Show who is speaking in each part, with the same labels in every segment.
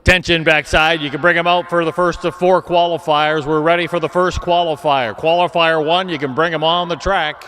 Speaker 1: Attention backside, you can bring them out for the first of 4 qualifiers. We're ready for the first qualifier. Qualifier 1, you can bring them on the track.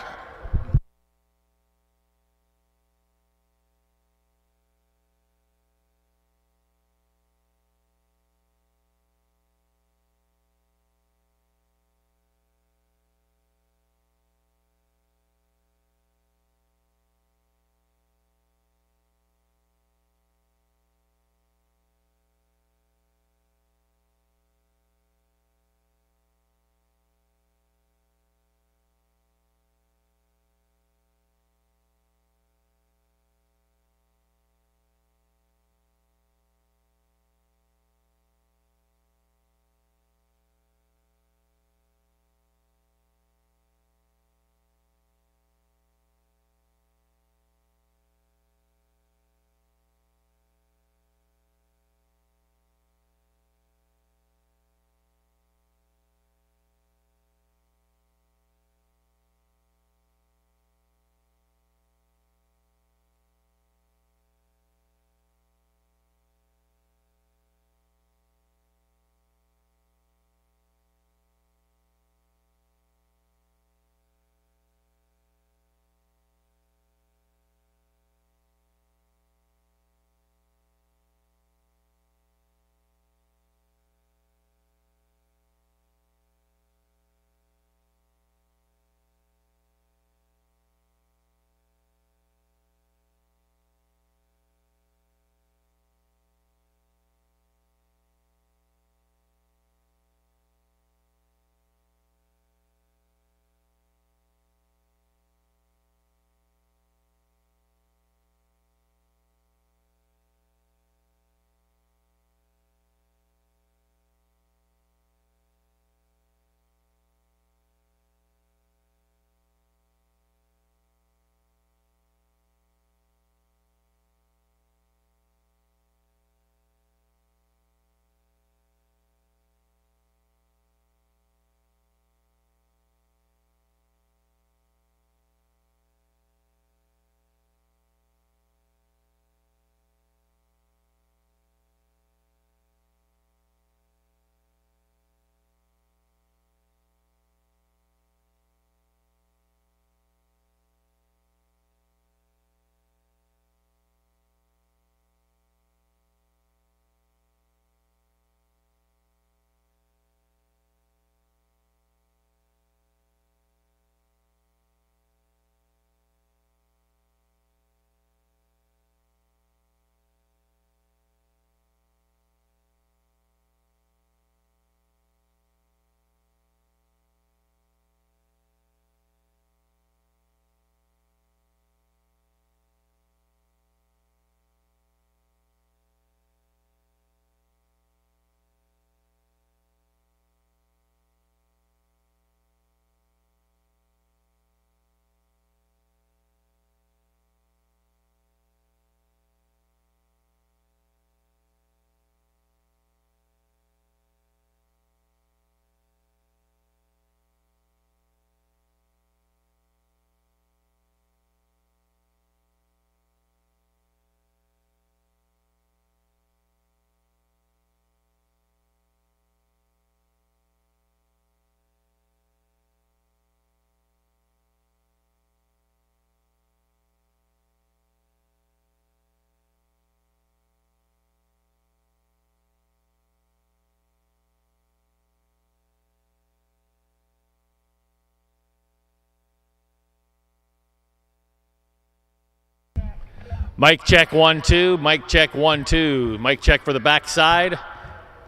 Speaker 1: Mic check 1 2. Mic check 1 2. Mic check for the backside.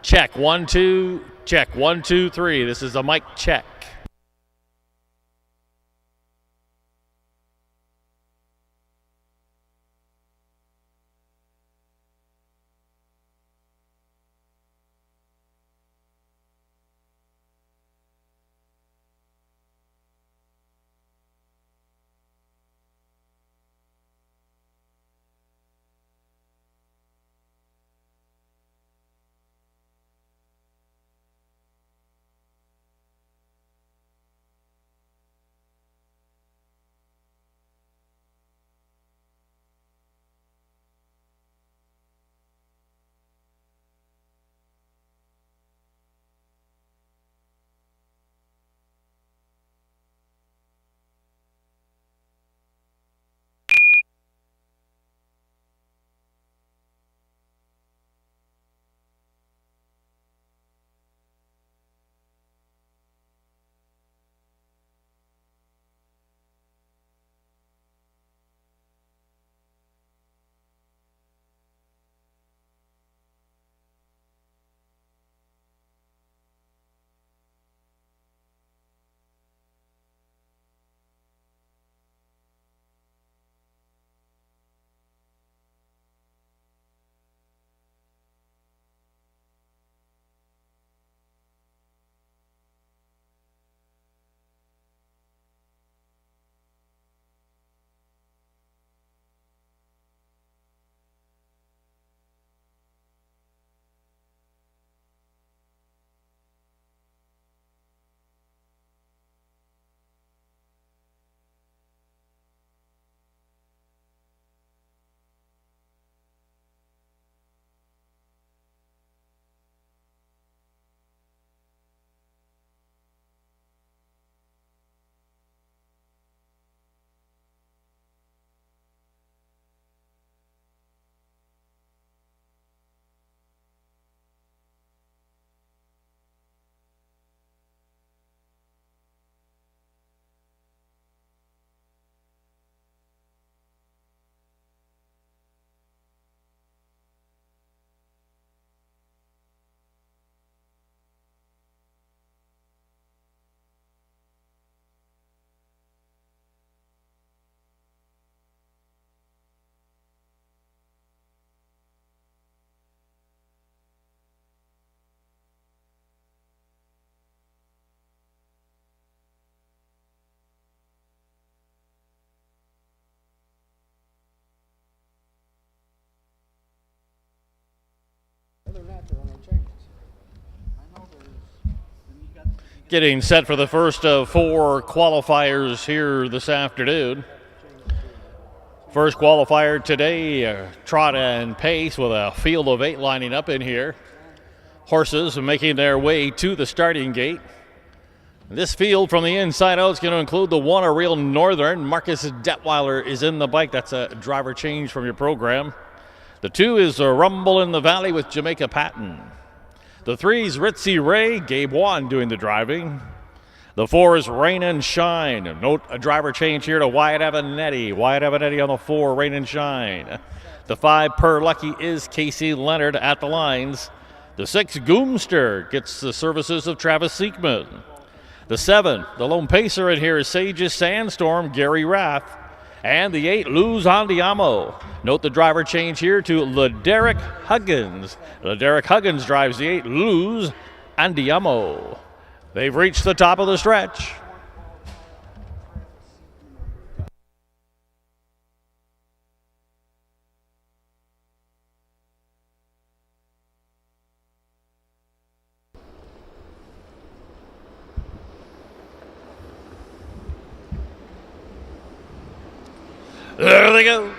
Speaker 1: Check 1 2. Check 1 2 3. This is a mic check. Getting set for the first of 4 qualifiers here this afternoon. First qualifier today, trot and pace with a field of 8 lining up in here. Horses making their way to the starting gate. This field from the inside out is going to include the 1, a Real Northern. Marcus Detweiler is in the bike. That's a driver change from your program. The 2 is a Rumble in the Valley with Jamaica Patton. The 3 is Ritzy Ray, Gabe Wan doing the driving. The 4 is Rain and Shine. Note a driver change here to Wyatt Avanetti. Wyatt Avanetti on the 4, Rain and Shine. The 5, Per Lucky, is Casey Leonard at the lines. The 6, Goomster, gets the services of Travis Siekman. The 7, the lone pacer in here is Sage's Sandstorm, Gary Rath. And the 8, Luz Andiamo. Note the driver change here to LeDerek Huggins. LeDerek Huggins drives the 8, Luz Andiamo. They've reached the top of the stretch. There they go.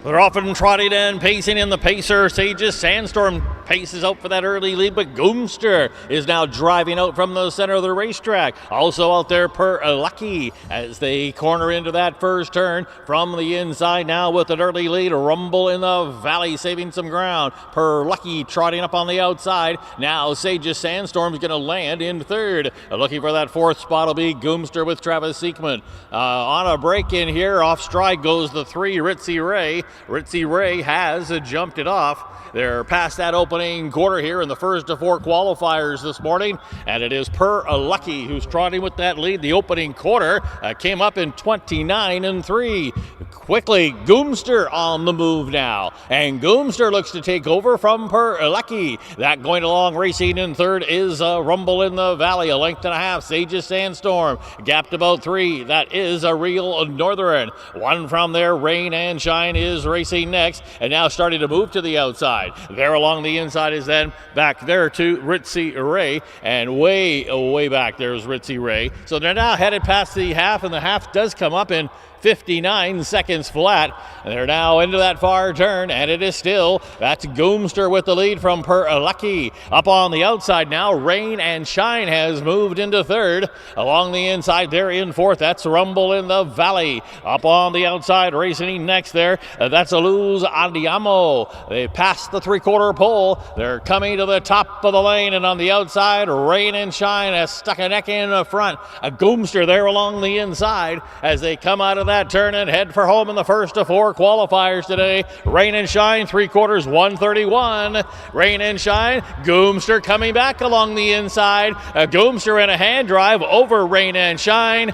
Speaker 1: They're often trotting and pacing in the pacer. Sage's Sandstorm paces out for that early lead, but Goomster is now driving out from the center of the racetrack. Also out there, Per Lucky, as they corner into that first turn from the inside now with an early lead. Rumble in the Valley saving some ground. Per Lucky trotting up on the outside. Now Sage's Sandstorm is going to land in third. Looking for that 4th spot will be Goomster with Travis Siekman. On a break in here, off stride goes the 3, Ritzy Ray. Ritzy Ray has jumped it off. They're past that opening quarter here in the first of 4 qualifiers this morning, and it is Per Lucky who's trotting with that lead. The opening quarter came up in 29-3. Quickly, Goomster on the move now, and Goomster looks to take over from Per Lucky. That going along racing in third is Rumble in the Valley, a length and a half. Sage's Sandstorm gapped about 3. That is a Real Northern. 1 from there, Rain and Shine, is racing next, and now starting to move to the outside. There along the inside is then back there to Ritzy Ray, and way back there's Ritzy Ray. So they're now headed past the half, and the half does come up in 59 seconds flat. And they're now into that far turn, and it is still, that's Goomster with the lead from Per Lucky. Up on the outside now, Rain and Shine has moved into third. Along the inside, they're in fourth. That's Rumble in the Valley. Up on the outside, racing next there, that's Luz Andiamo. They passed the 3/4 pole. They're coming to the top of the lane, and on the outside, Rain and Shine has stuck a neck in the front. A Goomster there along the inside as they come out of that turn and head for home in the first of 4 qualifiers today. Rain and Shine, 3/4, 131. Rain and Shine, Goomster coming back along the inside. A Goomster in a hand drive over Rain and Shine.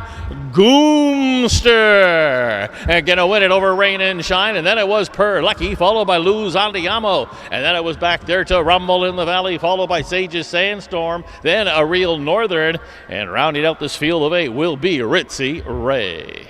Speaker 1: Goomster gonna win it over Rain and Shine, and then it was Per Lucky, followed by Luz Andiamo, and then it was back there to Rumble in the Valley, followed by Sage's Sandstorm, then a Real Northern, and rounding out this field of 8 will be Ritzy Ray.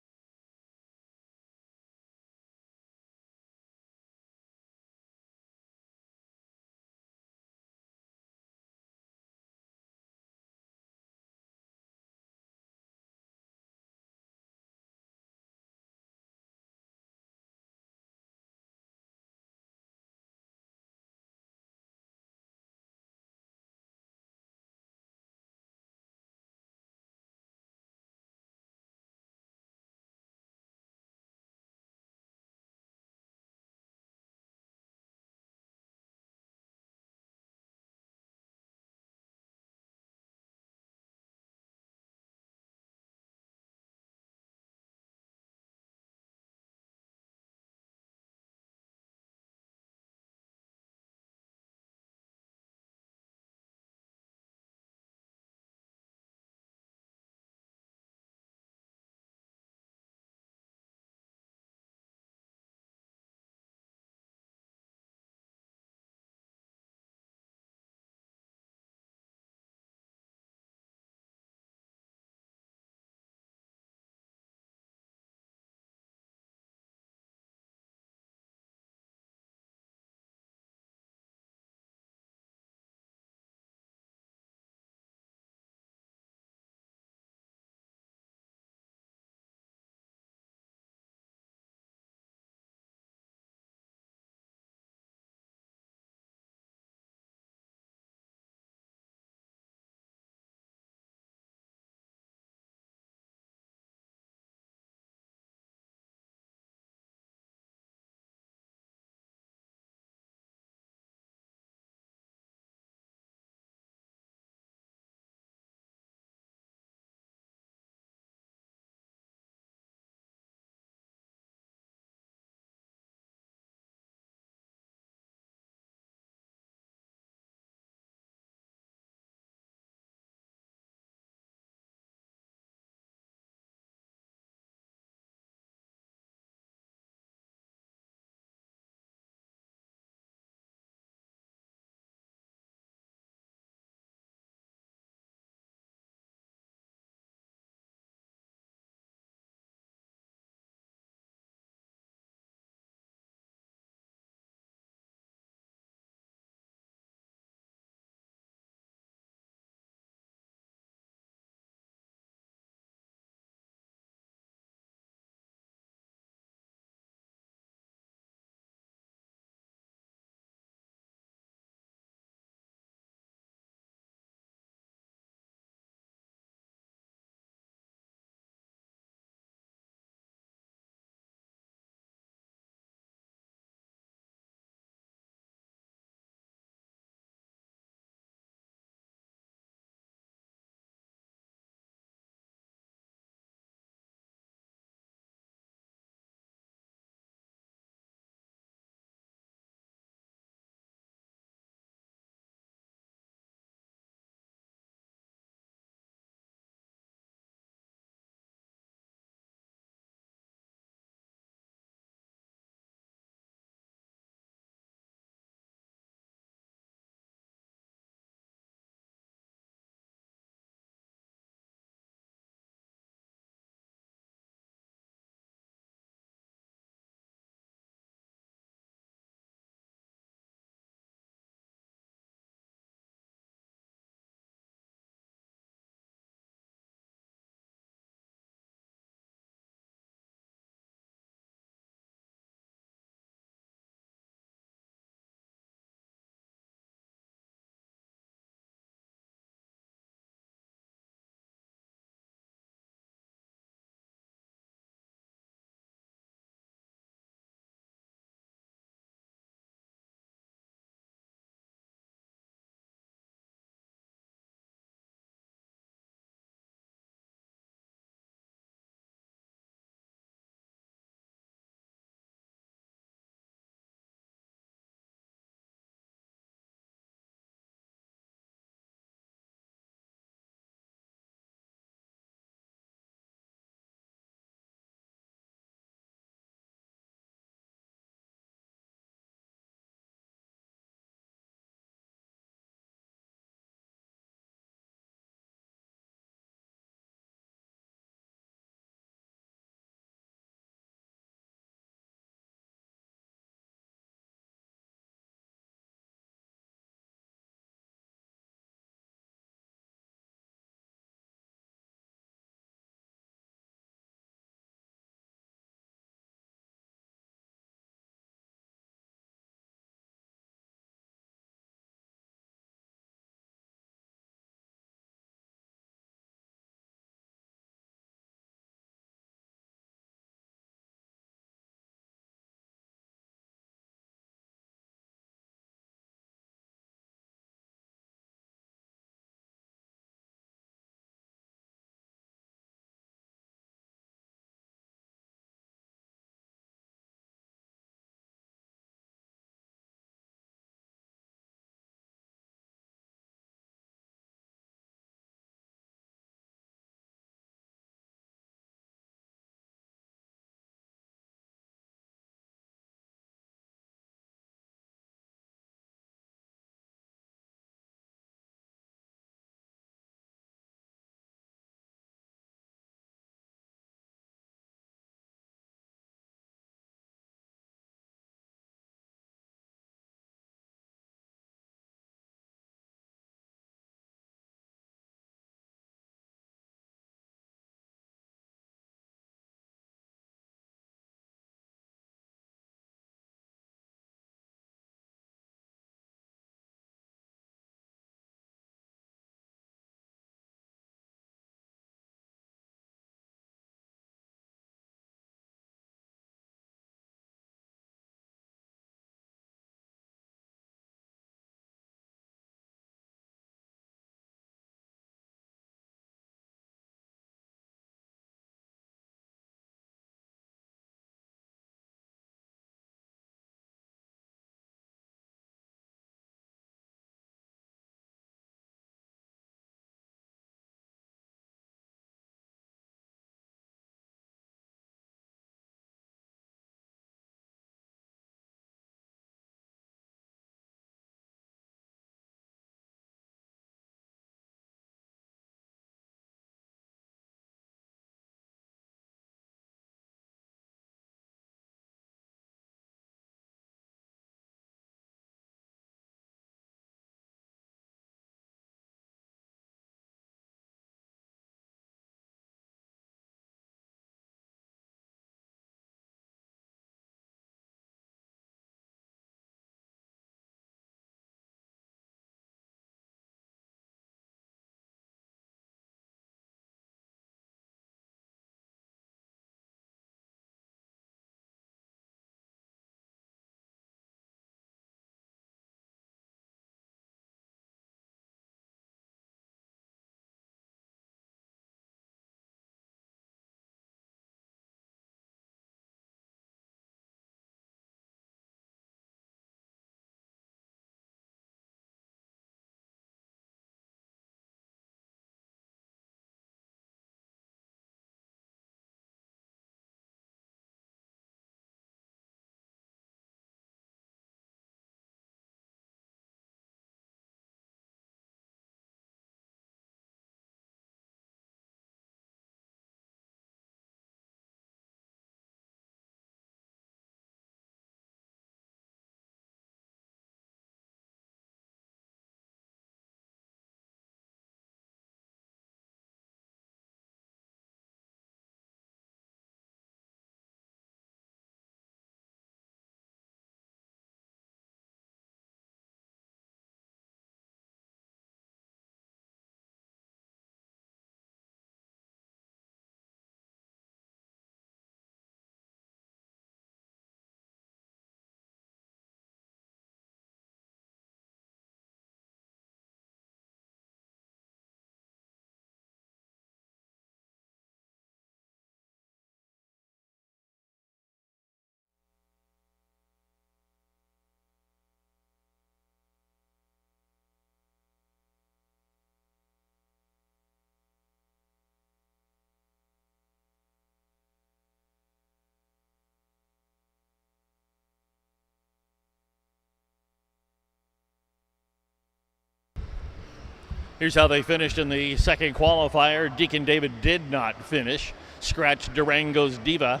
Speaker 1: Here's how they finished in the second qualifier. Deacon David did not finish. Scratch Durango's Diva.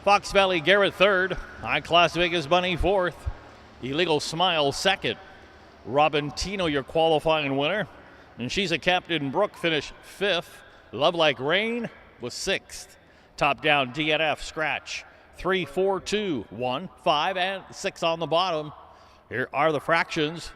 Speaker 1: Fox Valley Garrett third. High Class Vegas Bunny fourth. Illegal Smile second. Robin Tino, your qualifying winner. And she's a Captain Brooke, finished fifth. Love Like Rain was sixth. Top down DNF Scratch. 3, 4, 2, 1, 5, and 6 on the bottom. Here are the fractions.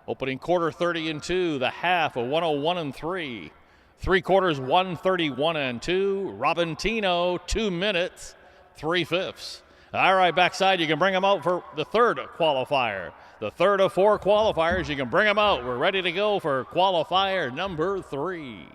Speaker 1: Opening quarter 30 and 2. The half of 101 and 3. 3 quarters 131 and 2. Robin Tino 2 minutes 3/5. All right, backside, you can bring them out for the third qualifier. The third of 4 qualifiers, you can bring them out. We're ready to go for qualifier number 3.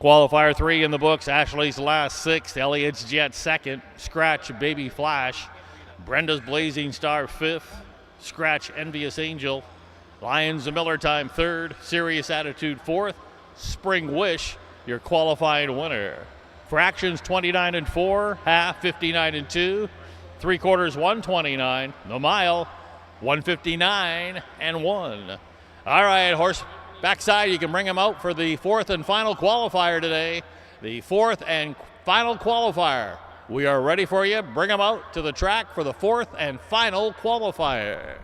Speaker 1: Qualifier 3 in the books. Ashley's last sixth. Elliot's Jet second. Scratch Baby Flash. Brenda's Blazing Star fifth. Scratch Envious Angel. Lions of Miller Time third. Serious Attitude fourth. Spring Wish, your qualifying winner. Fractions 29 and 4. Half 59 and 2. Three quarters 129. The mile 159 and 1. All right, horse backside, you can bring him out for the fourth and final qualifier today. The fourth and final qualifier. We are ready for you. Bring him out to the track for the fourth and final qualifier.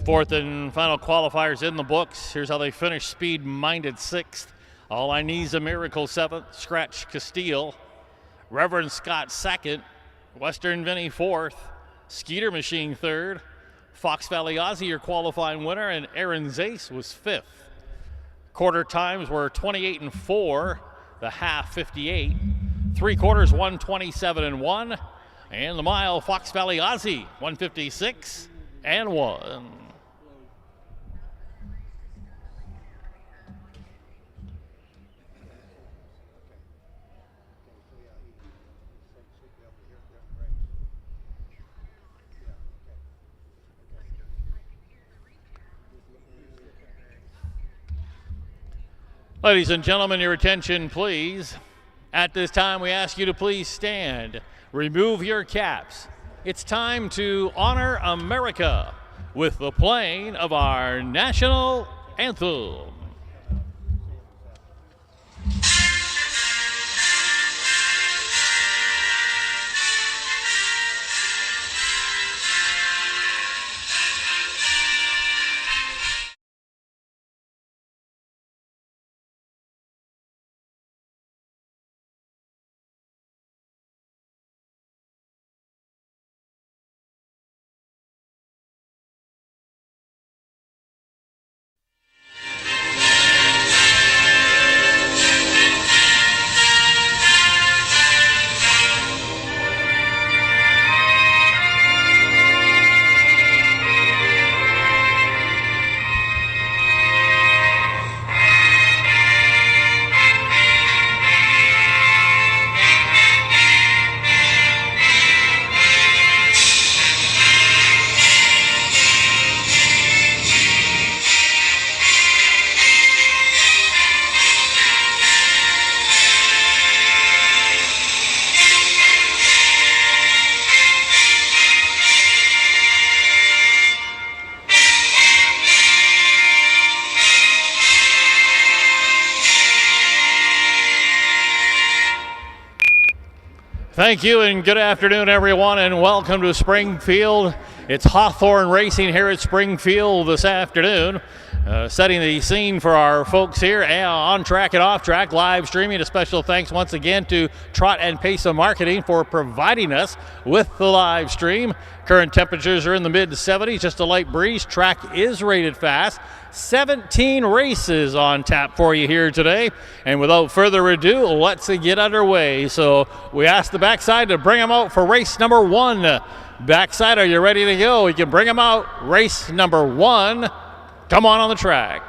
Speaker 1: Fourth and final qualifiers in the books. Here's how they finished. Speed Minded 6th. All I Need's a Miracle 7th. Scratch Castile. Reverend Scott 2nd. Western Vinny 4th. Skeeter Machine 3rd. Fox Valley Ozzy, your qualifying winner, and Aaron Zace was 5th. Quarter times were 28 and 4. The half 58. 3 quarters 127 and 1. And the mile, Fox Valley Ozzy 156 and 1. Ladies and gentlemen, your attention, please. At this time, we ask you to please stand. Remove your caps. It's time to honor America with the playing of our national anthem. Thank you and good afternoon, everyone, and welcome to Springfield. It's Hawthorne Racing here at Springfield this afternoon, setting the scene for our folks here on track and off track, live streaming. A special thanks once again to Trot and Pace Marketing for providing us with the live stream. Current temperatures are in the mid-70s, just a light breeze. Track is rated fast. 17 races on tap for you here today. And without further ado, let's get underway. So we asked the backside to bring them out for race number 1. Backside, are you ready to go? You can bring them out. Race number 1. Come on the track.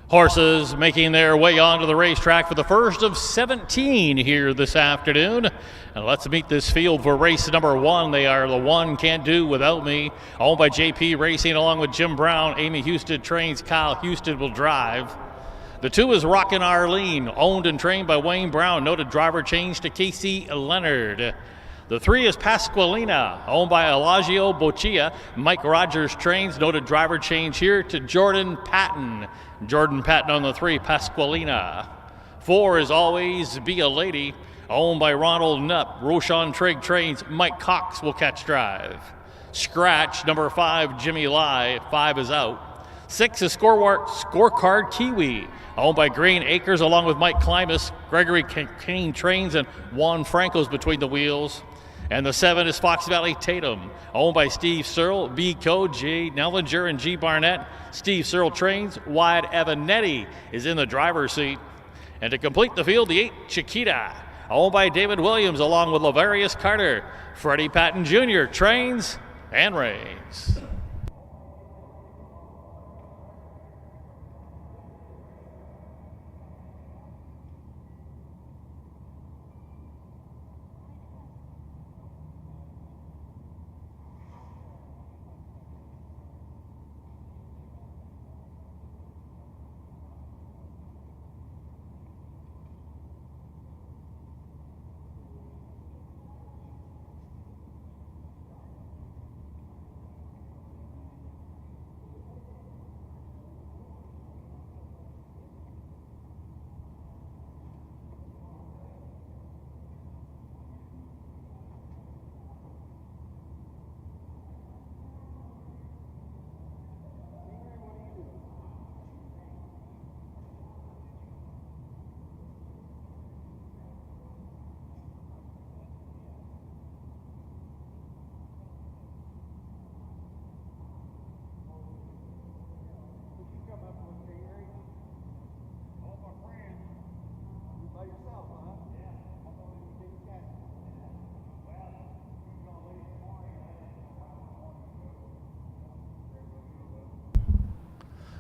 Speaker 1: Horses making their way onto the racetrack for the first of 17 here this afternoon. And let's meet this field for race number 1. They are the One Can't Do Without Me, owned by JP Racing along with Jim Brown. Amy Houston trains, Kyle Houston will drive. The 2 is Rockin' Arlene, owned and trained by Wayne Brown. Noted driver change to Casey Leonard. The 3 is Pasqualina, owned by Elagio Boccia. Mike Rogers trains. Noted driver change here to Jordan Patton. Jordan Patton on the 3, Pasqualina. 4 is Always Be a Lady, owned by Ronald Nupp. Roshan Trigg trains. Mike Cox will catch drive. Scratch, number 5, Jimmy Lai. 5 is out. 6 is Scorecard Kiwi, owned by Green Acres along with Mike Klimas. Gregory Kane trains and Juan Franco's between the wheels. And the 7 is Fox Valley Tatum, owned by Steve Searle, B. Code, J. Nellinger, and G. Barnett. Steve Searle trains. Wyatt Evanetti is in the driver's seat. And to complete the field, the 8, Chiquita, owned by David Williams, along with Lavarius Carter. Freddie Patton Jr. trains and reigns.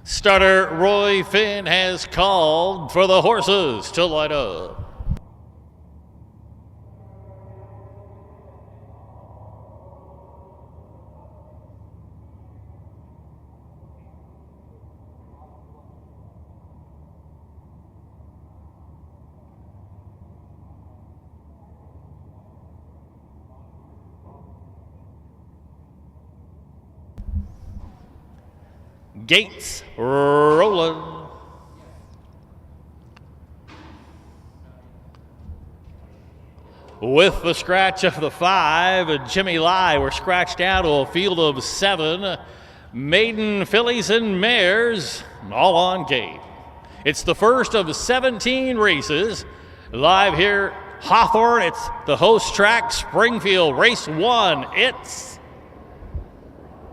Speaker 1: Starter Roy Finn has called for the horses to line up. Gates rolling. With the scratch of the 5, Jimmy Lai, we're scratched down to a field of 7. Maiden fillies and mares, all on gate. It's the first of 17 races. Live here, Hawthorne. It's the host track, Springfield, race 1. It's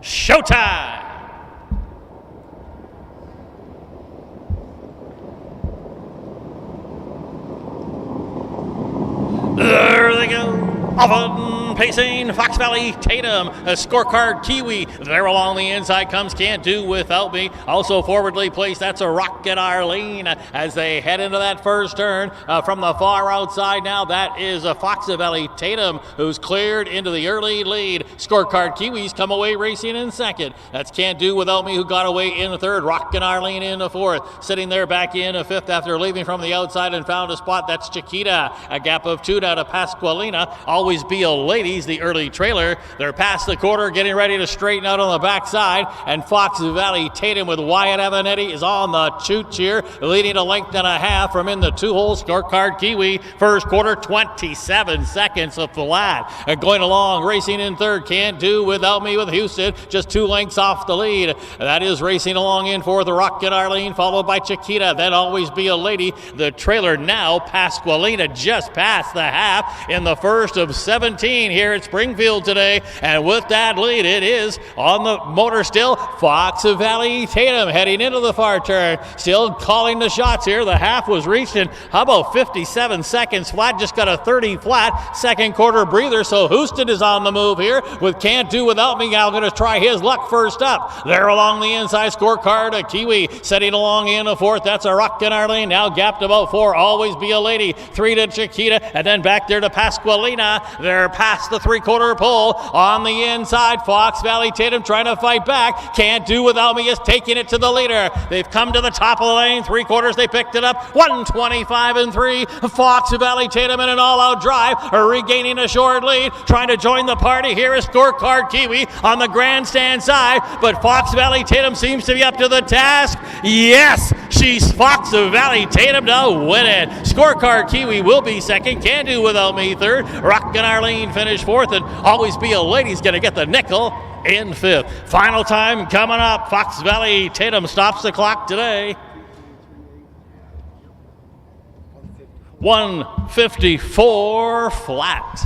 Speaker 1: showtime. There they go. Often pacing Fox Valley Tatum, a Scorecard Kiwi. There along the inside comes Can't Do Without Me. Also forwardly placed, that's a Rocket Arlene as they head into that first turn. From the far outside now, that is a Fox Valley Tatum who's cleared into the early lead. Scorecard Kiwis come away racing in second. That's Can't Do Without Me who got away in the third. Rocket Arlene in the fourth. Sitting there back in a fifth after leaving from the outside and found a spot. That's Chiquita. A gap of 2 now to Pasqualina. Always Be a Ladies, the early trailer. They're past the quarter, getting ready to straighten out on the backside. And Fox Valley Tatum with Wyatt Evanetti is on the chooch here, leading a length and a half from in the 2-hole Scorecard Kiwi. First quarter, 27 seconds of flat. And going along, racing in third, Can't Do Without Me with Houston, just 2 lengths off the lead. That is racing along in fourth, Rocket Arlene, followed by Chiquita. Then Always Be a Lady. The trailer now, Pasqualina, just past the half in the first of 17 here at Springfield today. And with that lead, it is on the motor still. Fox Valley Tatum heading into the far turn. Still calling the shots here. The half was reached in, how about 57 seconds flat? Just got a 30 flat. Second quarter breather. So Houston is on the move here with Can't Do Without Me. Now going to try his luck first up. There along the inside scorecard, a Kiwi setting along in the fourth. That's a Rockin' Arlene. Now gapped about 4. Always Be a Lady. 3 to Chiquita. And then back there to Pasqualina. They're past the three-quarter pole. On the inside, Fox Valley Tatum trying to fight back. Can't Do Without Me is taking it to the leader. They've come to the top of the lane. 3/4, they picked it up. 125-3. Fox Valley Tatum in an all-out drive, regaining a short lead. Trying to join the party. Here is scorecard Kiwi on the grandstand side. But Fox Valley Tatum seems to be up to the task. Yes, she's Fox Valley Tatum to win it. Scorecard Kiwi will be second. Can't Do Without Me third. Rockin' Arlene finished fourth. And Always Be a Lady's going to get the nickel in fifth. Final time coming up. Fox Valley Tatum stops the clock today. 154 flat.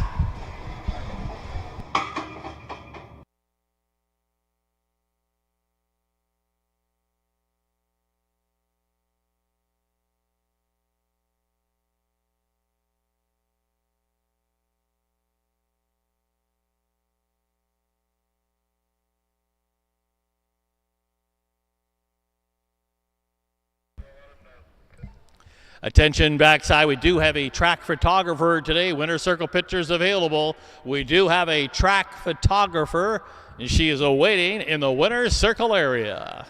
Speaker 1: Attention backside, we do have a track photographer today. Winner's Circle pictures available. We do have a track photographer, and she is awaiting in the Winner's Circle area.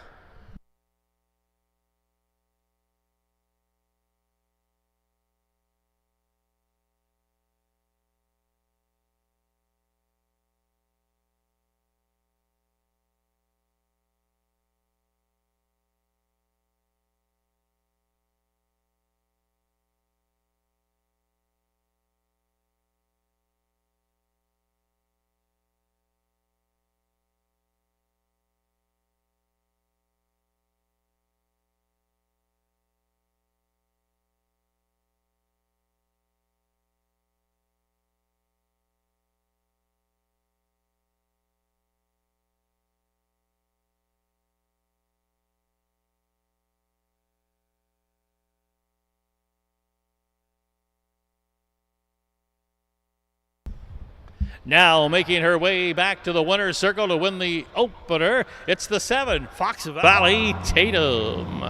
Speaker 1: Now making her way back to the winner's circle to win the opener, it's the 7, Fox Valley Tatum.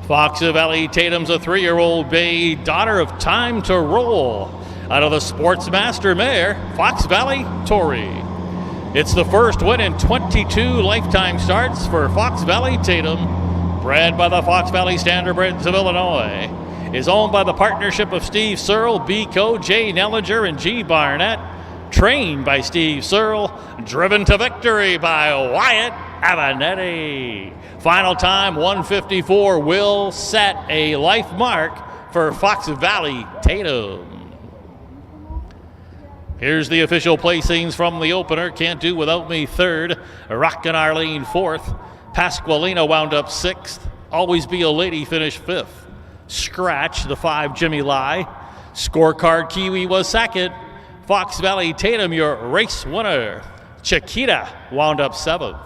Speaker 1: Fox Valley Tatum's a 3-year-old bay, daughter of Time to Roll, out of the Sportsmaster mare, Fox Valley Tory. It's the first win in 22 lifetime starts for Fox Valley Tatum, bred by the Fox Valley Standardbreds of Illinois. Is owned by the partnership of Steve Searle, B. Co., Jay Nellinger, and G. Barnett. Trained by Steve Searle, driven to victory by Wyatt Avanetti. Final time, 154, will set a life mark for Fox Valley Tatum. Here's the official placings from the opener. Can't Do Without Me third, Rockin' Arlene fourth, Pasqualina wound up sixth, Always Be a Lady finished fifth, Scratch, the 5, Jimmy Lai, Scorecard Kiwi was second, Fox Valley Tatum, your race winner. Chiquita wound up 7th.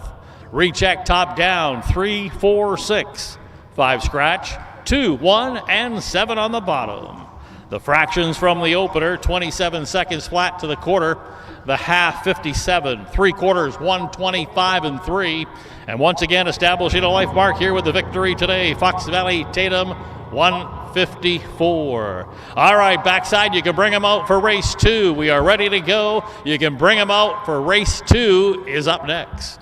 Speaker 1: Recheck top down, 3, 4, 6. 5 scratch, 2, 1, and 7 on the bottom. The fractions from the opener, 27 seconds flat to the quarter. The half, 57. 3/4, 125-3. And once again, establishing a life mark here with the victory today. Fox Valley Tatum, 154. All right, backside, you can bring them out for race 2. We are ready to go. You can bring them out for race 2 is up next.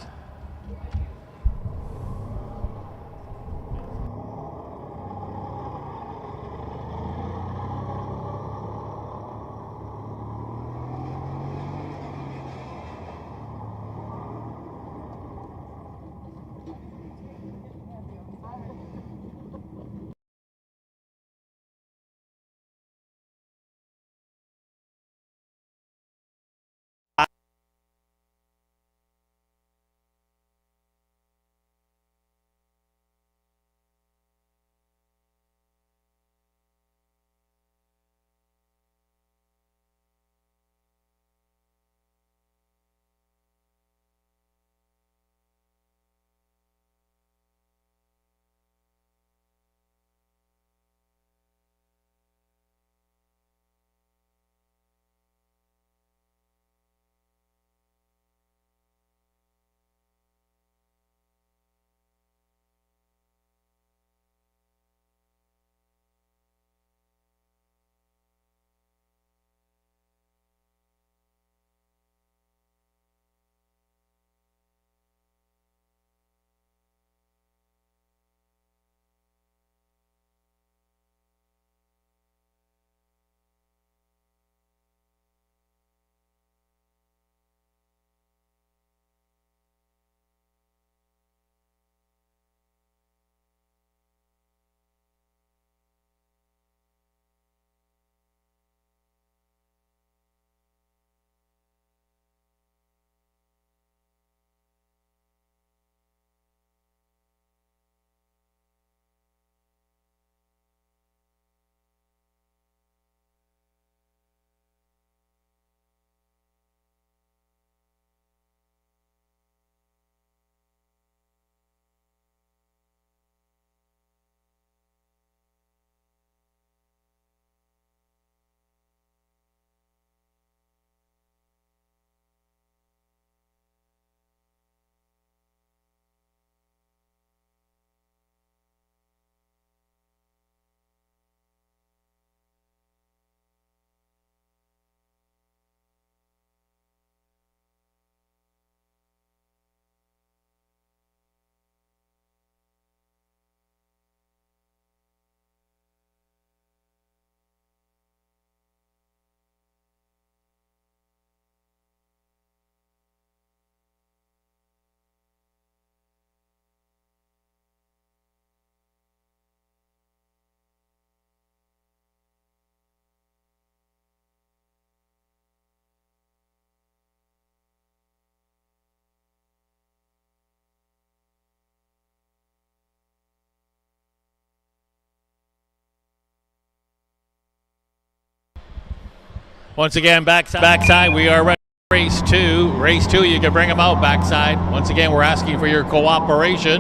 Speaker 1: Once again, backside, we are ready for race two. Race two, you can bring them out backside. Once again, we're asking for your cooperation.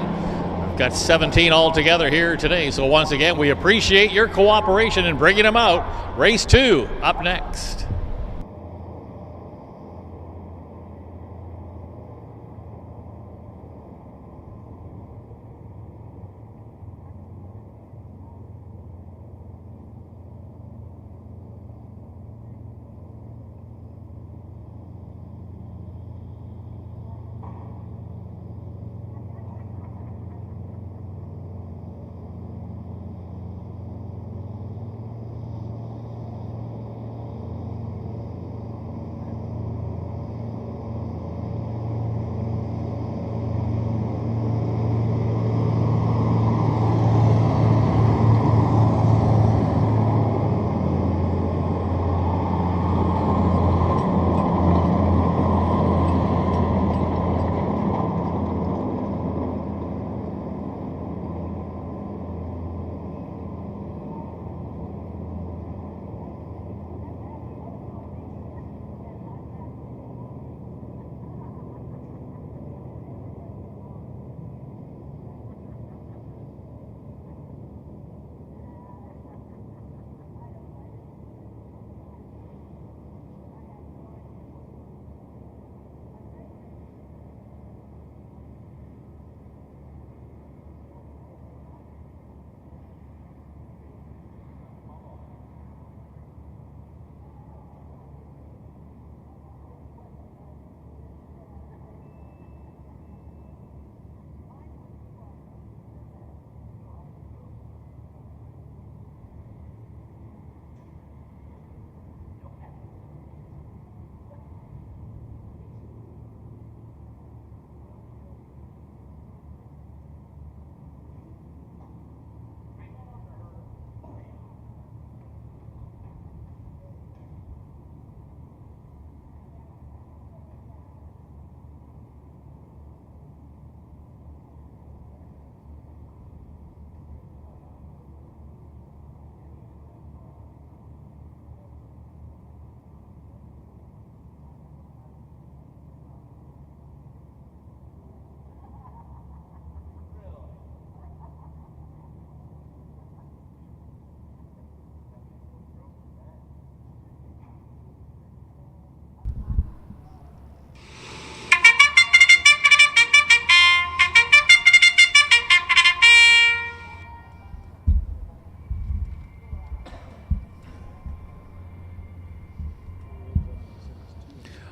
Speaker 1: We've got 17 altogether here today, so once again, we appreciate your cooperation in bringing them out. Race two, up next.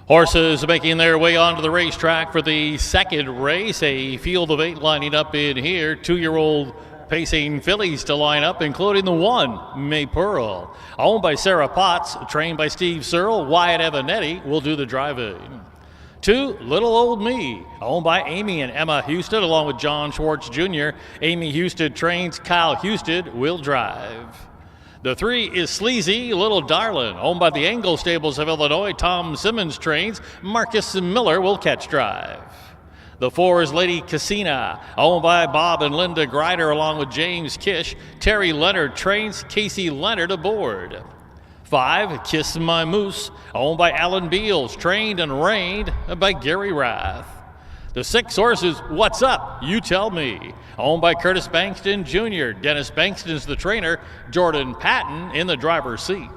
Speaker 1: Horses making their way onto the racetrack for the second race. A field of 8 lining up in here. 2-year-old pacing fillies to line up, including the one, May Pearl. Owned by Sarah Potts, trained by Steve Searle. Wyatt Evanetti will do the driving. 2, Little Old Me, owned by Amy and Emma Houston, along with John Schwartz Jr. Amy Houston trains, Kyle Houston will drive. The 3 is Sleazy Little Darlin', owned by the Angle Stables of Illinois. Tom Simmons trains. Marcus Miller will catch drive. The 4 is Lady Casina, owned by Bob and Linda Grider, along with James Kish. Terry Leonard trains. Casey Leonard aboard. 5, Kiss My Moose, owned by Alan Beals, trained and reined by Gary Rath. The 6 horse is What's Up, You Tell Me, owned by Curtis Bankston Jr. Dennis Bankston's the trainer, Jordan Patton in the driver's seat.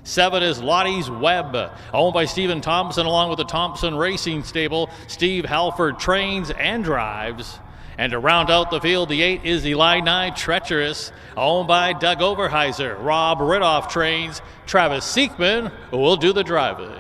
Speaker 1: 7 is Lottie's Web, owned by Stephen Thompson, along with the Thompson Racing Stable. Steve Halford trains and drives. And to round out the field, the 8 is Illini Treacherous, owned by Doug Overheiser. Rob Ridoff trains. Travis Siekman will do the driving.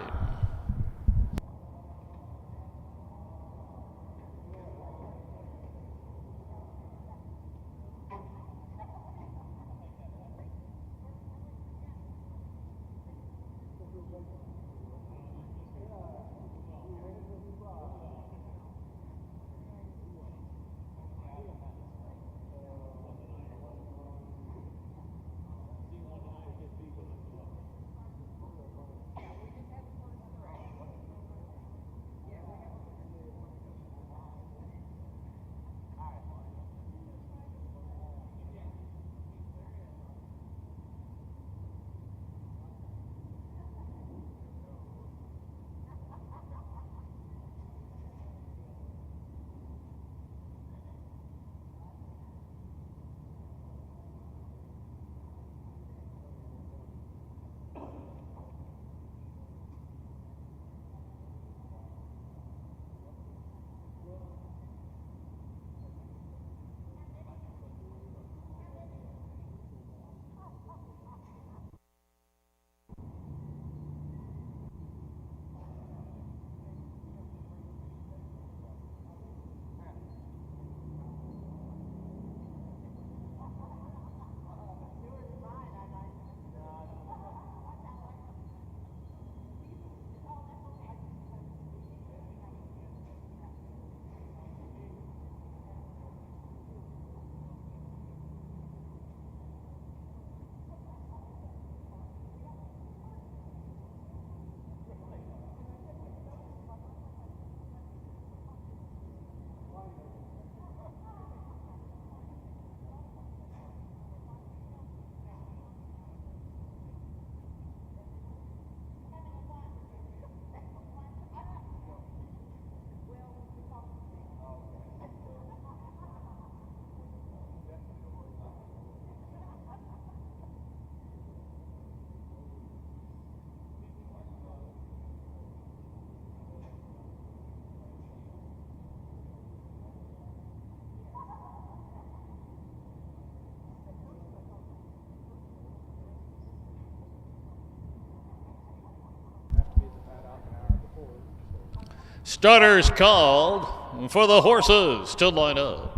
Speaker 1: Starters called for the horses to line up.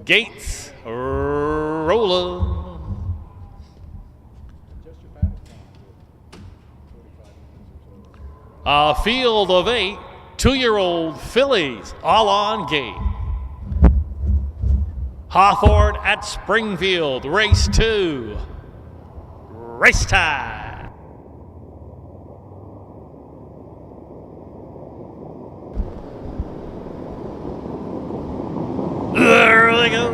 Speaker 1: Gates rolling. A field of 8 two-year-old fillies all on gate. Hawthorne at Springfield, race 2. Race time. There they go.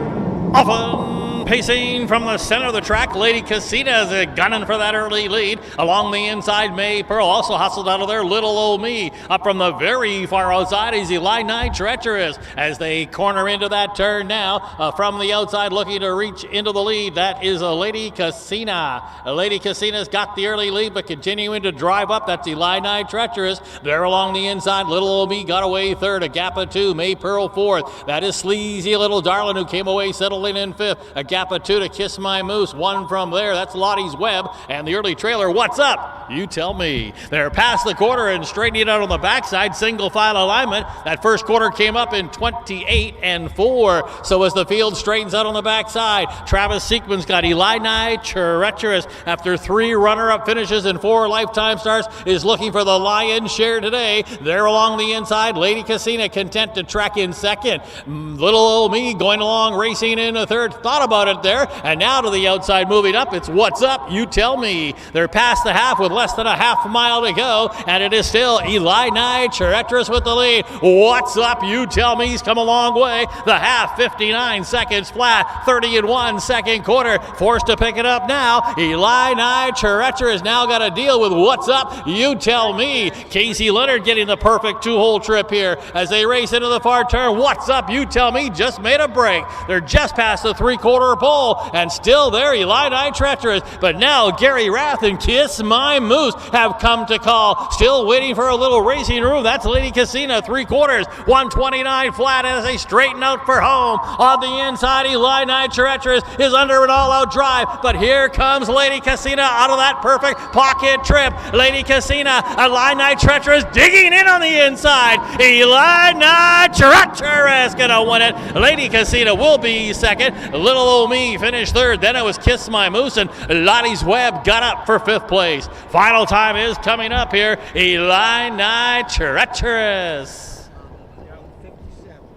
Speaker 1: Often pacing from the center of the track, Lady Casita is gunning for that early lead. Along the inside, May Pearl also hustled out of there. Little Old Me up from the very far outside is Illini Treacherous as they corner into that turn now. From the outside, looking to reach into the lead. That is a Lady Casina. Lady Casina's got the early lead, but continuing to drive up. That's Illini Treacherous. There along the inside, Little Old Me got away third. A gap of 2. May Pearl fourth. That is Sleazy Little Darlin who came away settling in fifth. A gap of 2 to Kiss My Moose. 1 from there. That's Lottie's Web. And the early trailer, What's Up? You tell me. They're past the quarter and straightening out on the backside. Single file alignment. That first quarter came up in 28 and 4. So as the field straightens out on the backside, Travis Seekman's got Illini Treacherous after 3 runner-up finishes and 4 lifetime starts is looking for the lion's share today. There along the inside, Lady Casina content to track in second. Little Old Me going along, racing in a third. Thought about it there, and now to the outside moving up, it's What's Up? You tell me. They're past the half with less than a half mile to go, and it is still Illini Treacherous with the lead. What's Up? You tell me. He's come a long way. The half, 59 seconds flat, 30 and 1 second quarter. Forced to pick it up now. Illini Treacherous now got to deal with What's Up? You tell me. Casey Leonard getting the perfect 2-hole trip here as they race into the far turn. What's Up? You tell me. Just made a break. They're just past the 3/4 pole, and still there, Illini Treacherous. But now Gary Rath and Kiss My Moose have come to call. Still waiting for a little racing room. That's Lady Casina, 3/4, 129 flat as they straighten out for home. On the inside, Illini Treacherous is under an all-out drive, but here comes Lady Casina out of that perfect pocket trip. Lady Casina, Illini Treacherous digging in on the inside. Illini Treacherous gonna win it. Lady Casina will be second. Little Old Me finished third. Then it was Kiss My Moose, and Lottie's Web got up for 5th place. Final time is coming up here. Illini Treacherous.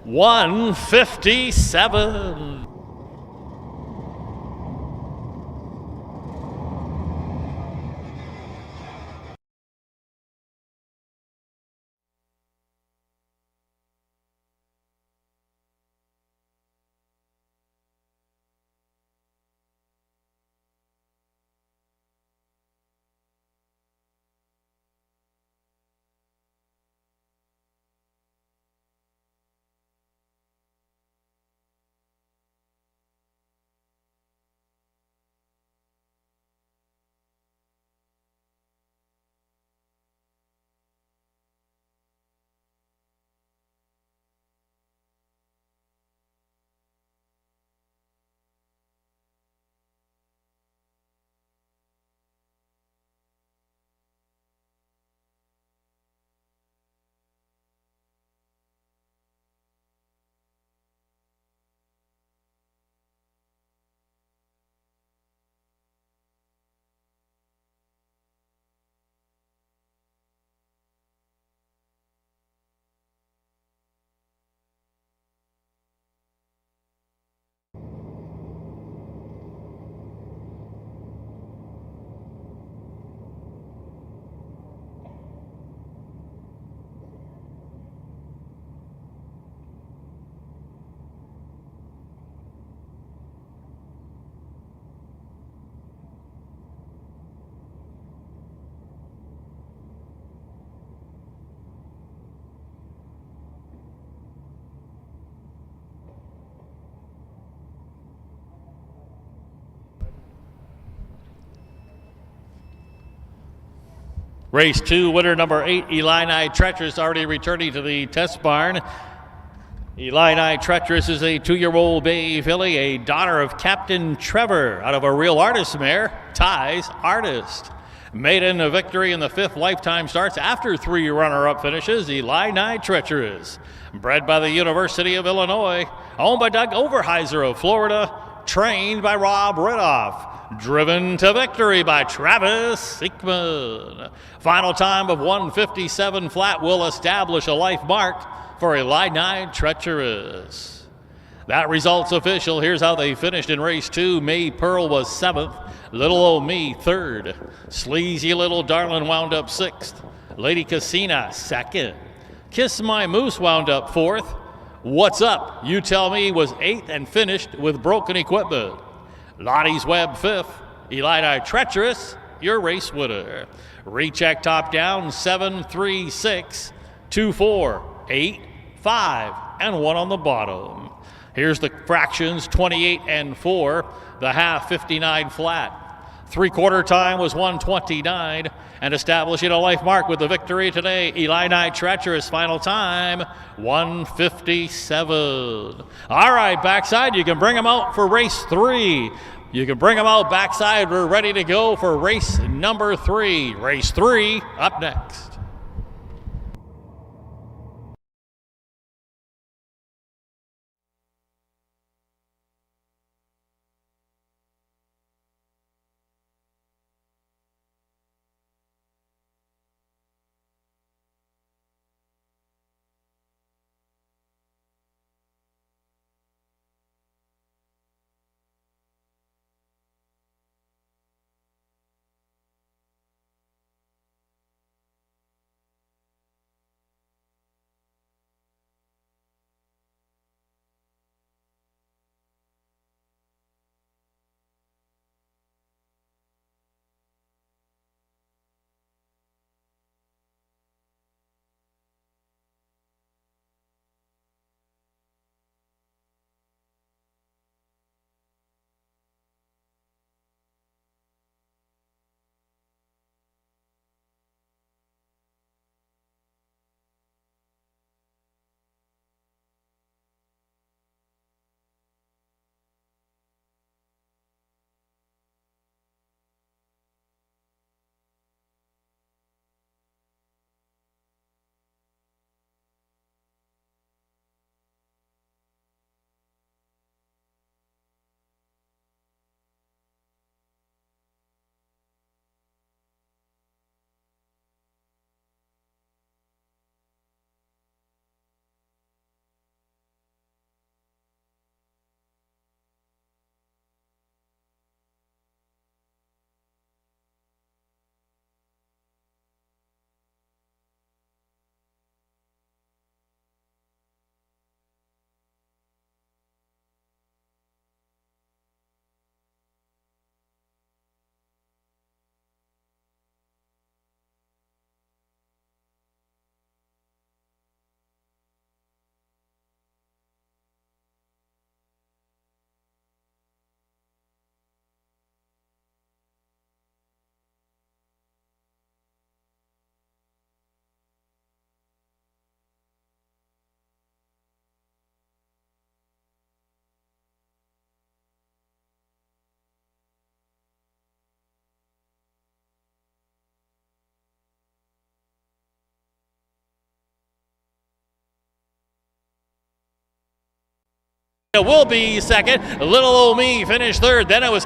Speaker 1: 1:57. Race 2, winner number 8, Illini Treacherous, already returning to the test barn. Illini Treacherous is a 2-year-old bay filly, a daughter of Captain Trevor, out of a Real Artist mare, Ty's Artist. Maiden a victory in the 5th lifetime starts after 3 runner-up finishes, Illini Treacherous. Bred by the University of Illinois, owned by Doug Overheiser of Florida, trained by Rob Ridoff. Driven to victory by Travis Siekman. Final time of 1:57 flat will establish a life mark for Illini Treacherous. That result's official. Here's how they finished in race 2. May Pearl was 7th. Little Old Me 3rd. Sleazy Little Darlin' wound up 6th. Lady Casina 2nd. Kiss My Moose wound up 4th. What's Up, You Tell Me was 8th and finished with broken equipment. Lottie's Web 5th. Illini Treacherous, your race winner. Recheck top down 7, 3, 6, 2, 4, 8, 5, and 1 on the bottom. Here's the fractions 28 and 4, the half 59 flat. 3/4 time was 1:29, and establishing a life mark with the victory today, Illini Treacherous. Final time 1:57. All right, backside, you can bring them out for race 3. You can bring them out backside. We're ready to go for race number 3. Race 3 up next. It will be second. Little Old Me finished 3rd. Then it was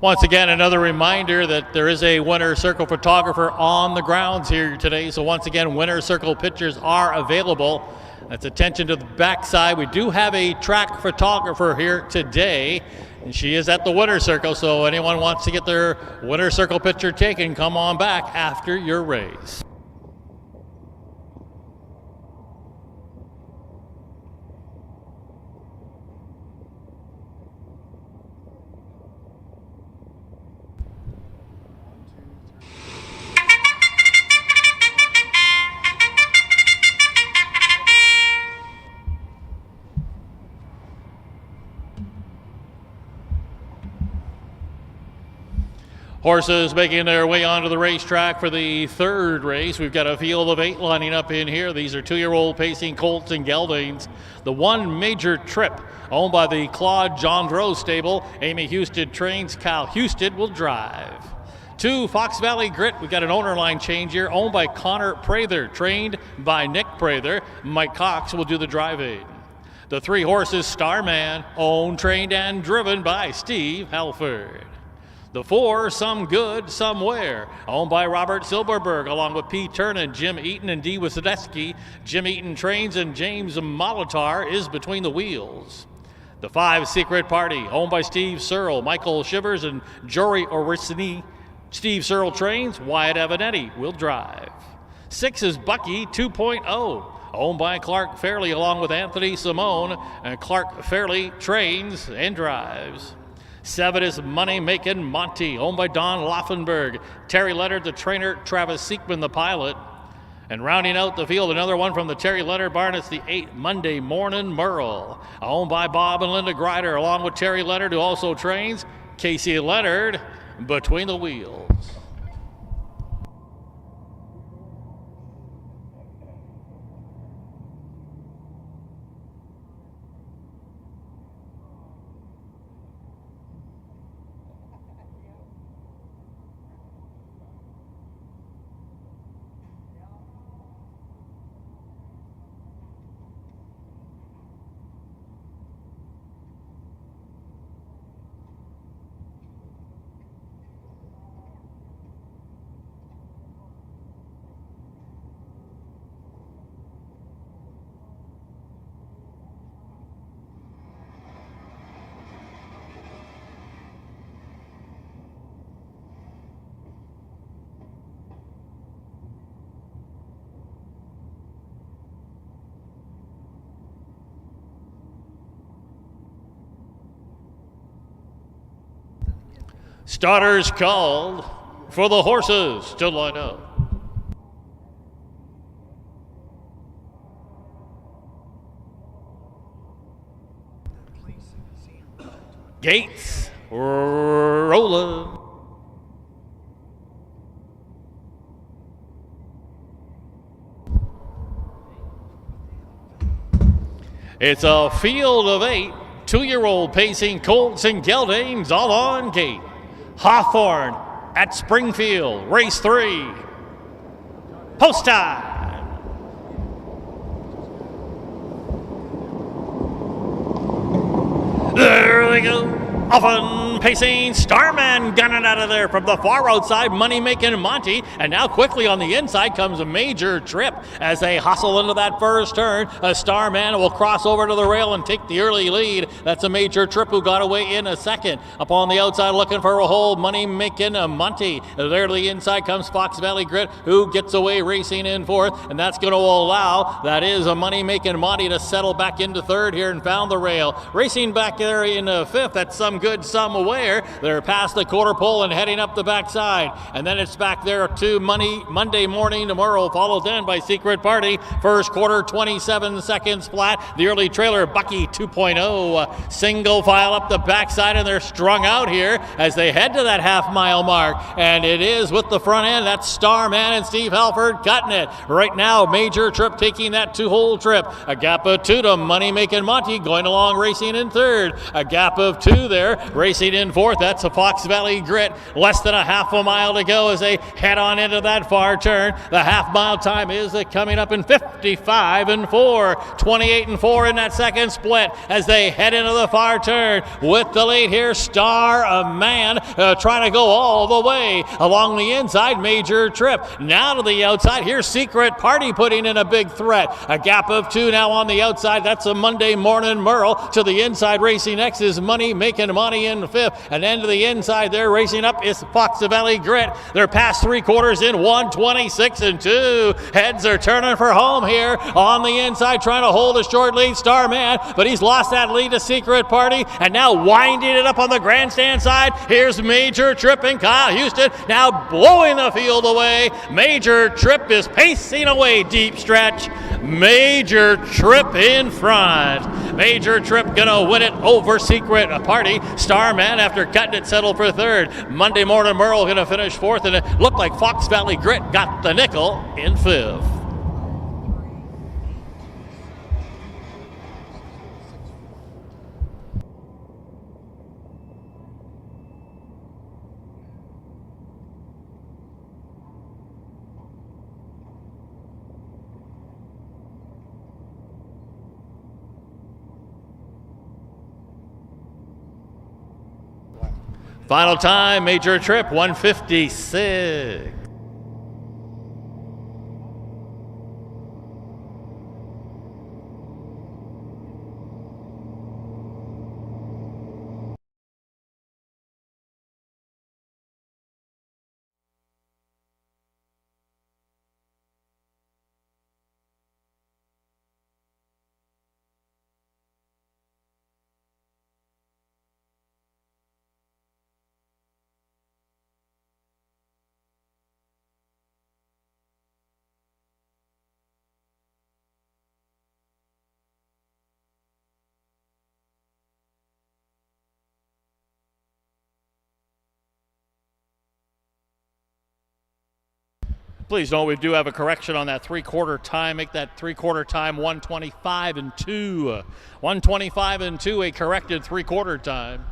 Speaker 1: Once again, another reminder that there is a winner circle photographer on the grounds here today. So once again, winner circle pictures are available. That's attention to the backside. We do have a track photographer here today, and she is at the winner circle. So anyone wants to get their winner circle picture taken, come on back after your race. Horses making their way onto the racetrack for the third race. We've got a field of 8 lining up in here. These are 2-year-old pacing colts and geldings. The one major trip owned by the Claude Gendreau stable. Amy Houston trains, Kyle Houston will drive. 2 Fox Valley Grit. We've got an owner line change here owned by Connor Prather, trained by Nick Prather. Mike Cox will do the driving. The 3 horses Starman, owned, trained, and driven by Steve Halford. The 4, Some Good, Somewhere, owned by Robert Silberberg, along with P. Turner, Jim Eaton, and Dee Wasadetsky. Jim Eaton trains, and James Molitar is between the wheels. The 5, Secret Party, owned by Steve Searle, Michael Shivers, and Jory Orisini. Steve Searle trains, Wyatt Avanetti will drive. 6 is Bucky 2.0, owned by Clark Fairley, along with Anthony Simone, and Clark Fairley trains and drives. 7 is Money Makin' Monty, owned by Don Laufenberg. Terry Leonard, the trainer, Travis Seekman, the pilot. And rounding out the field, another one from the Terry Leonard barn, it's the 8 Monday Morning Merle, owned by Bob and Linda Grider, along with Terry Leonard, who also trains, Casey Leonard, between the wheels. Starters called for the horses to line up. Gates rolling. It's a field of 8 2-year-old pacing colts and geldings all on gate. Hawthorne at Springfield, race 3. Post time. There they go. Often pacing Starman gunning out of there from the far outside, Money Making Monty. And now quickly on the inside comes a major trip as they hustle into that first turn. A Starman will cross over to the rail and take the early lead. That's a major trip who got away in a second. Up on the outside looking for a hold, Money Making Monty. There to the inside comes Fox Valley Grit, who gets away racing in fourth. And that's going to allow, that is a Money Making Monty, to settle back into third here and found the rail. Racing back there in fifth, that's Some Good, Somewhere. They're past the quarter pole and heading up the backside. And then it's back there to Monday Morning Tomorrow, followed then by Secret Party. First quarter, 27 seconds flat. The early trailer, Bucky 2.0. Single file up the backside, and they're strung out here as they head to that half-mile mark. And it is with the front end. That's Starman and Steve Halford cutting it. Right now, major trip taking that 2-hole trip. A gap of 2 to Money Making Monty going along racing in third. A gap of 2 there. Racing in fourth. That's a Fox Valley Grit. Less than a half a mile to go as they head on into that far turn. The half-mile time is coming up in 55 and 4. 28 and 4 in that second split as they head into the far turn. With the lead here, Star a Man trying to go all the way along the inside. Major Trip now to the outside. Here's Secret Party putting in a big threat. A gap of 2 now on the outside. That's a Monday Morning Merle. To the inside racing next is Money Making Money in fifth. And then to the inside there racing up is Fox Valley Grit. They're past 3/4 in 1:26 and 2. Heads are turning for home here on the inside, trying to hold a short lead. Starman, but he's lost that lead to Secret Party, and now winding it up on the grandstand side. Here's Major Trip and Kyle Houston now blowing the field away. Major Trip is pacing away deep stretch. Major Trip in front. Major Trip gonna win it over Secret Party. Starman, after cutting it, settled for third. Monday Morning Merle gonna finish fourth, and it looked like Fox Valley Grit got the nickel in fifth. Final time, Major Trip, 1:56. Please note we do have a correction on that 3/4 time. Make that 3/4 time 1:25 and 2. 1:25 and 2, a corrected 3/4 time.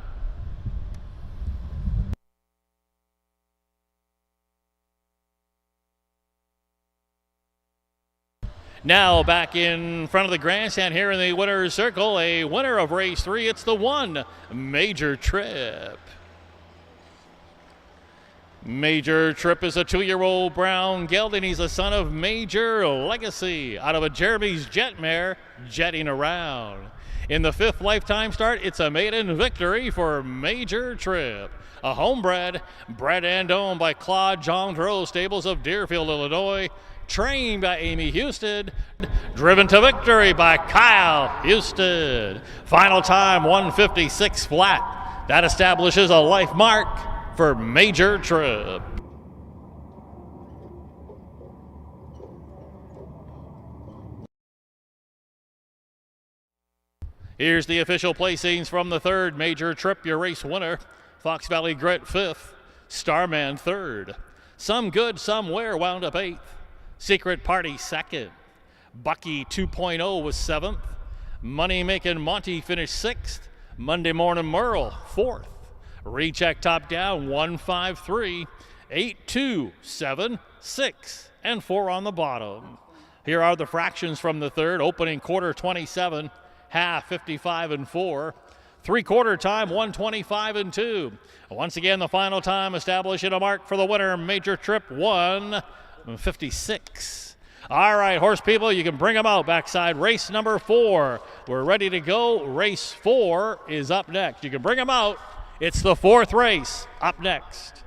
Speaker 1: Now back in front of the grandstand here in the winner's circle, a winner of race 3. It's the 1, Major Trip. Major Trip is a 2-year-old brown gelding. He's a son of Major Legacy out of a Jeremy's Jet mare jetting around. In the 5th lifetime start, it's a maiden victory for Major Trip. A homebred, bred and owned by Claude Gendreau Stables of Deerfield, Illinois. Trained by Amy Houston. Driven to victory by Kyle Houston. Final time, 1:56 flat. That establishes a life mark for Major Trip. Here's the official placings from the 3rd. Major Trip, your race winner. Fox Valley Grit 5th. Starman 3rd. Some Good Somewhere wound up 8th. Secret Party 2nd. Bucky 2.0 was 7th. Money Making Monty finished 6th. Monday Morning Merle 4th. Recheck top down 153, 8, 2, 7, 6, and 4 on the bottom. Here are the fractions from the 3rd. Opening quarter 27, half 55 and 4. 3/4 time 1:25 and 2. Once again, the final time establishing a mark for the winner, Major Trip 1:56. All right, horse people, you can bring them out backside. Race number 4. We're ready to go. Race 4 is up next. You can bring them out. It's the 4th race up next.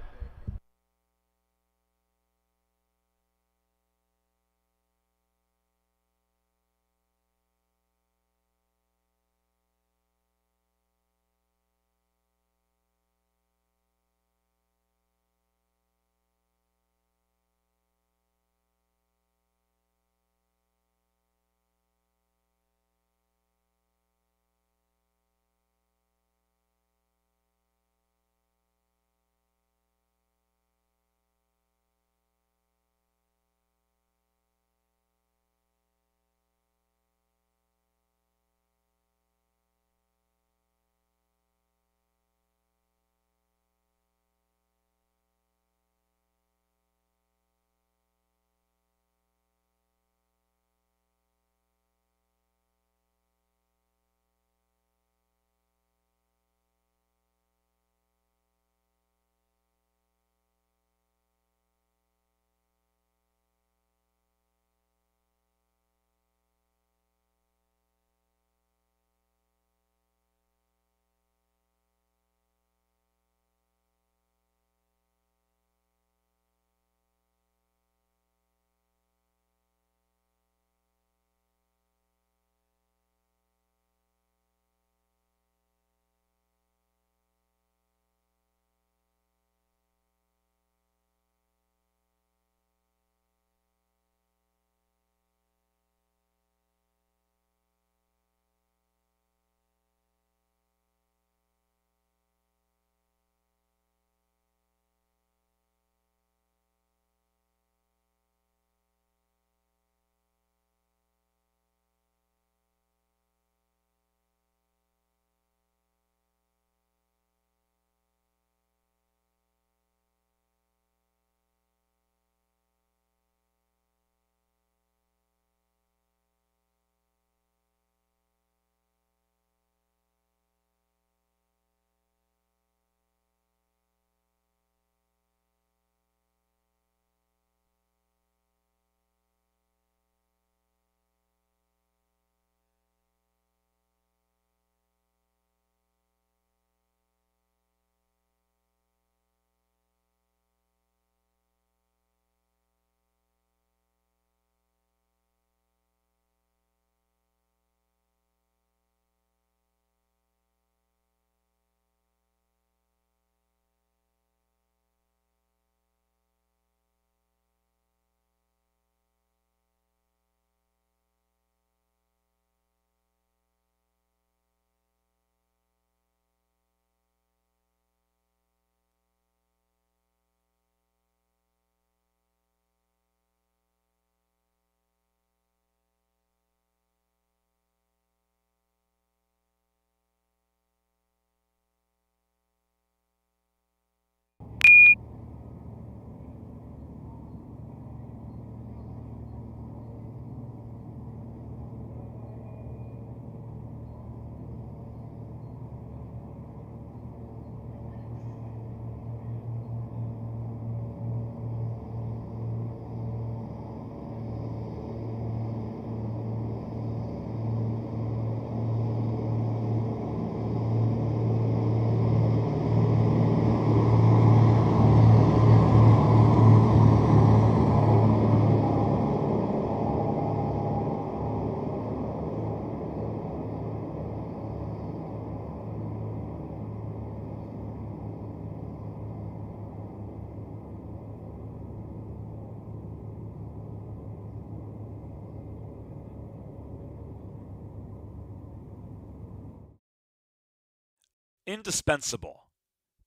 Speaker 2: Indispensable.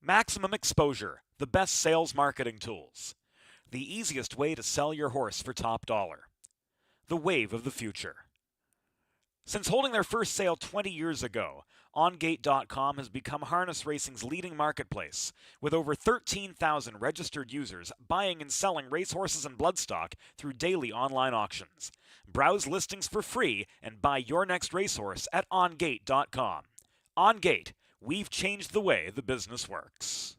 Speaker 2: Maximum exposure, the best sales marketing tools. The easiest way to sell your horse for top dollar. The wave of the future. Since holding their first sale 20 years ago, OnGate.com has become harness racing's leading marketplace, with over 13,000 registered users buying and selling racehorses and bloodstock through daily online auctions. Browse listings for free and buy your next racehorse at OnGate.com. OnGate, we've changed the way the business works.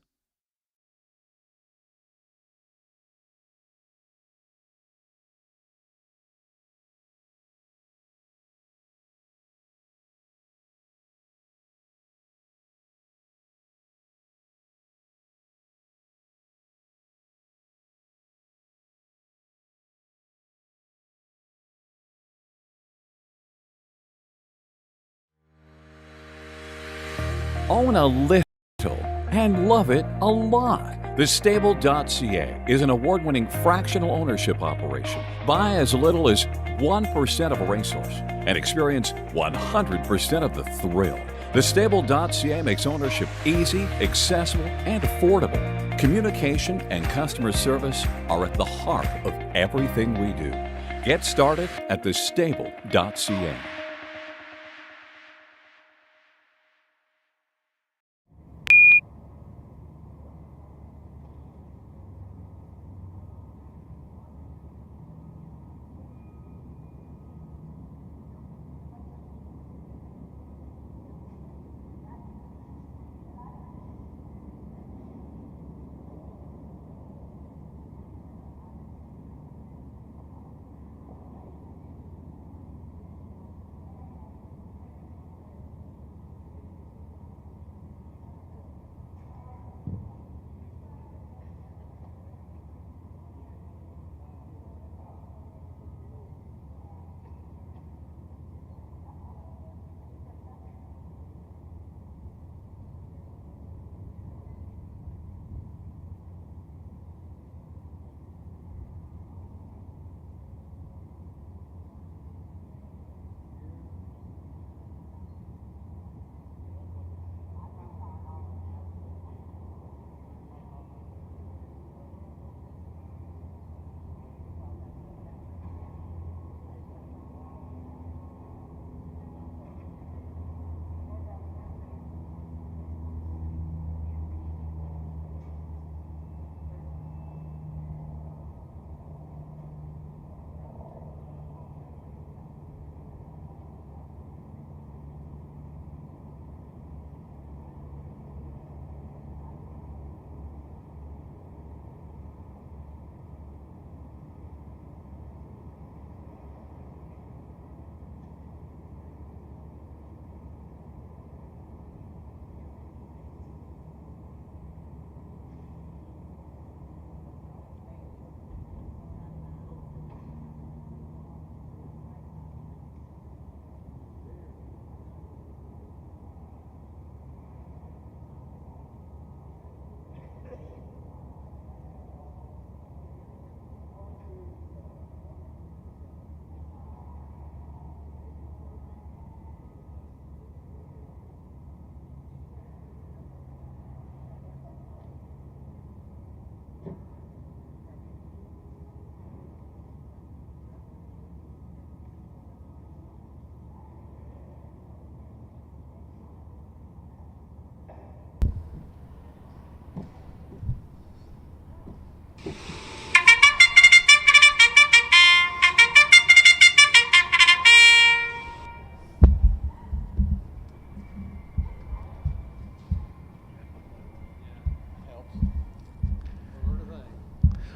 Speaker 3: Own a little and love it a lot. TheStable.ca is an award-winning fractional ownership operation. Buy as little as 1% of a racehorse and experience 100% of the thrill. TheStable.ca makes ownership easy, accessible, and affordable. Communication and customer service are at the heart of everything we do. Get started at TheStable.ca.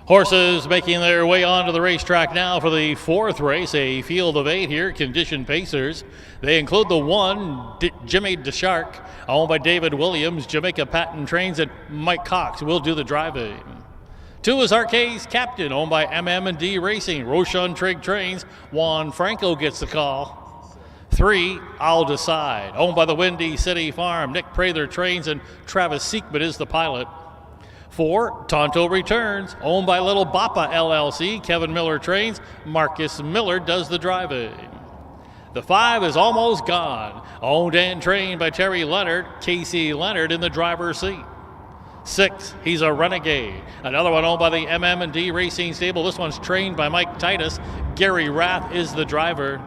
Speaker 1: Horses making their way onto the racetrack now for the fourth race, a field of 8 here, condition pacers. They include the 1, Jimmy DeShark, owned by David Williams, Jamaica Patent Trains, and Mike Cox will do the driving. 2 is Arcade's Captain, owned by MM&D Racing, Roshan Trigg Trains, Juan Franco gets the call. 3, I'll Decide, owned by the Windy City Farm, Nick Prather Trains, and Travis Siekman is the pilot. 4, Tonto Returns, owned by Little Bappa LLC, Kevin Miller Trains, Marcus Miller does the driving. The 5 is almost gone. Owned and trained by Terry Leonard, Casey Leonard in the driver's seat. 6, he's a Renegade. Another one owned by the MM&D Racing Stable. This one's trained by Mike Titus. Gary Rath is the driver.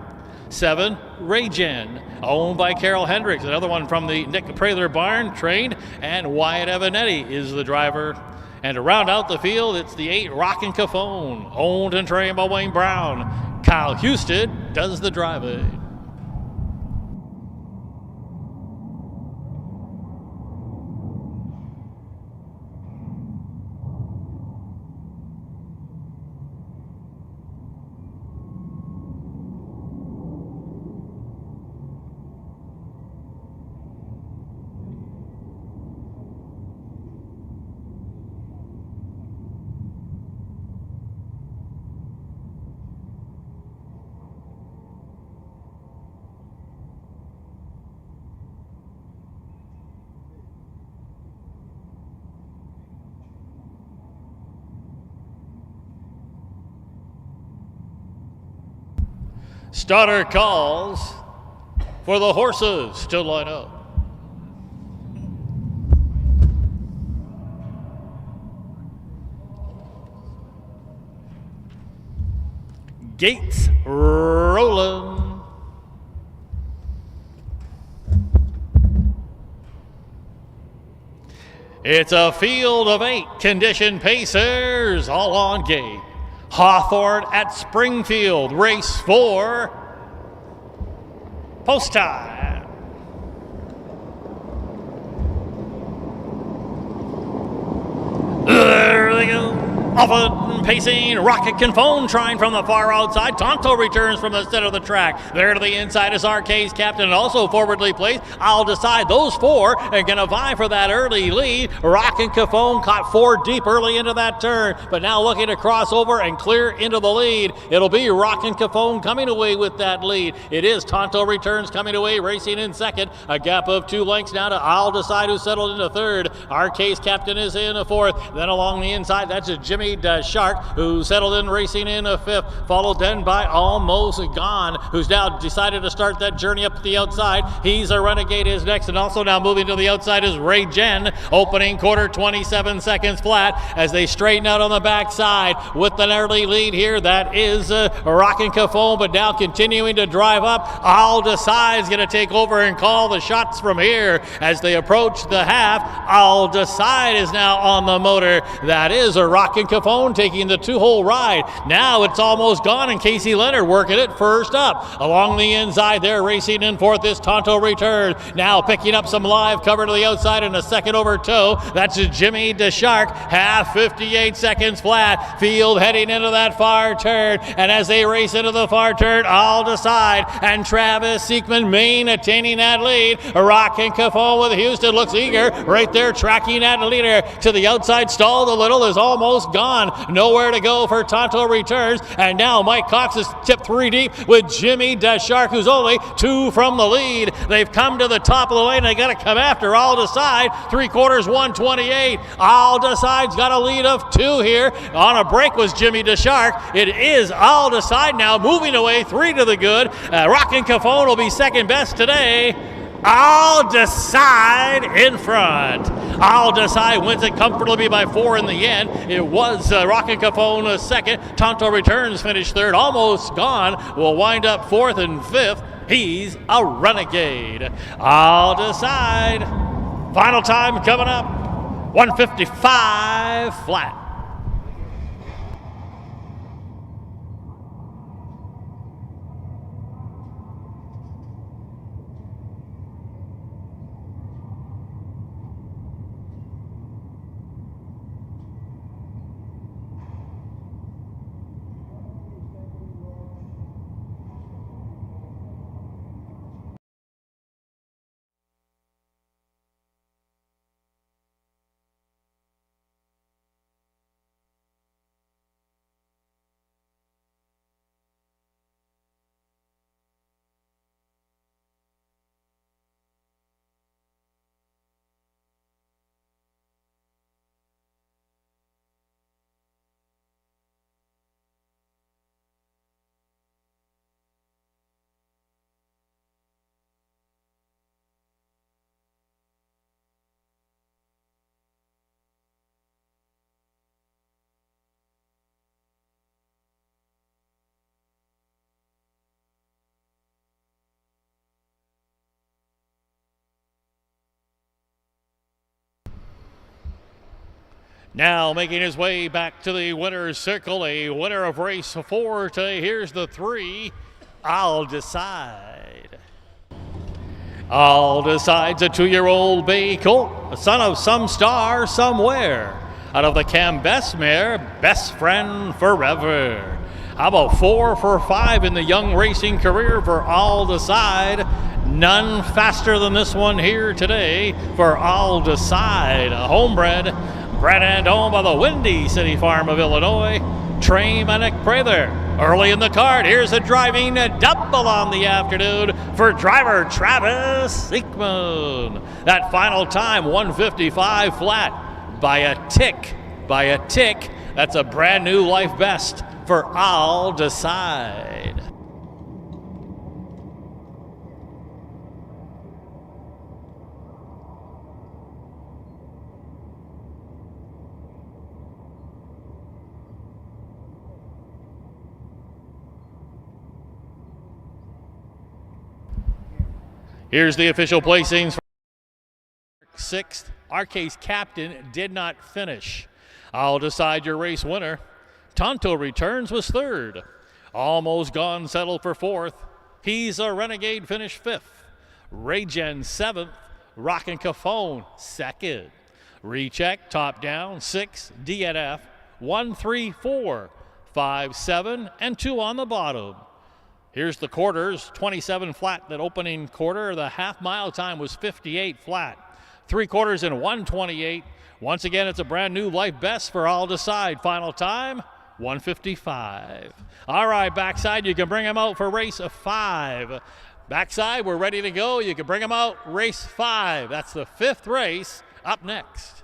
Speaker 1: 7, Raygen, owned by Carol Hendricks. Another one from the Nick Praler barn, trained, and Wyatt Evanetti is the driver. And to round out the field, it's the 8, Rockin' Cafone, owned and trained by Wayne Brown. Kyle Houston does the driving. Starter calls for the horses to line up. Gates rolling. It's a field of 8 conditioned pacers, all on gate. Hawthorne at Springfield, race 4, post time. There they go. Off and pacing, Rocket Confone trying from the far outside. Tonto returns from the center of the track. There to the inside is Arcade's captain, and also forwardly placed. I'll decide those 4 are going to vie for that early lead. Rocket Confone caught 4 deep early into that turn, but now looking to cross over and clear into the lead. It'll be Rocket Confone coming away with that lead. It is Tonto Returns coming away, racing in second. A gap of 2 lengths now to I'll Decide, who settled into third. Arcade's captain is in a fourth. Then along the inside, that's a Jimmy Shark, who settled in racing in a fifth, followed then by Almost Gone, who's now decided to start that journey up the outside. He's a Renegade is next, and also now moving to the outside is Raygen, opening quarter 27 seconds flat as they straighten out on the backside with an early lead here. That is Rockin' Cafone, but now continuing to drive up. I'll Decide's going to take over and call the shots from here as they approach the half. I'll Decide is now on the motor. That is a Rockin' Cafone taking the 2-hole ride. Now it's Almost Gone, and Casey Leonard working it first up. Along the inside there, racing in fourth is Tonto Return. Now picking up some live cover to the outside and a second over toe. That's Jimmy DeShark, half 58 seconds flat. Field heading into that far turn, and as they race into the far turn, I'll Decide and Travis Seekman Main attaining that lead. Rockin' Cafone with Houston looks eager right there, tracking that leader to the outside. Stalled a little, is Almost Gone. Nowhere to go for Tonto Returns, and now Mike Cox is tipped 3 deep with Jimmy DeShark, who's only 2 from the lead. They've come to the top of the lane. They got to come after I'll Decide. 3/4 128. I'll Decide's got a lead of 2 here. On a break was Jimmy DeShark. It is I'll Decide now moving away, 3 to the good. Rockin' Cafone will be second best today. I'll Decide in front. I'll Decide wins it comfortably by 4 in the end. It was Rockin' Cafone second. Tonto Returns finished third. Almost Gone will wind up 4th and 5th. He's a Renegade. I'll Decide. Final time coming up. 155 flat. Now making his way back to the winner's circle, a winner of race 4 today. Here's the 3, I'll Decide. I'll Decide's a 2-year-old bay colt, a son of some star somewhere. Out of the Cambess mare, Best Friend Forever. How about 4 for 5 in the young racing career for I'll Decide? None faster than this one here today for I'll Decide. A homebred, bred and owned by the Windy City Farm of Illinois. Trey Manick Prather. Early in the card, here's a driving double on the afternoon for driver Travis Siekman. That final time, 1:55 flat by a tick. That's a brand new life best for I'll Decide. Here's the official placings. 6th, Arcase Captain did not finish. I'll Decide your race winner. Tonto Returns was 3rd. Almost Gone settled for 4th. He's a Renegade finished 5th. Raygen 7th. Rockin' Cafone 2nd. Recheck top down 6. DNF 1, 3, 4, 5, 7, and 2 on the bottom. Here's the quarters, 27 flat that opening quarter. The half-mile time was 58 flat. 3 quarters in 1:28. Once again, it's a brand new life best for I'll Decide. Final time, 1:55. All right, backside, you can bring them out for race 5. Backside, we're ready to go. You can bring them out, race 5. That's the 5th race up next.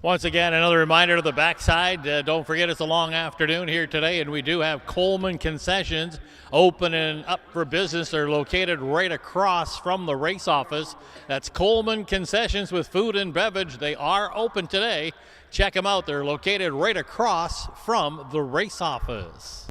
Speaker 1: Once again, another reminder to the backside. Don't forget it's a long afternoon here today, and we do have Coleman Concessions open and up for business. They're located right across from the race office. That's Coleman Concessions with food and beverage. They are open today. Check them out. They're located right across from the race office.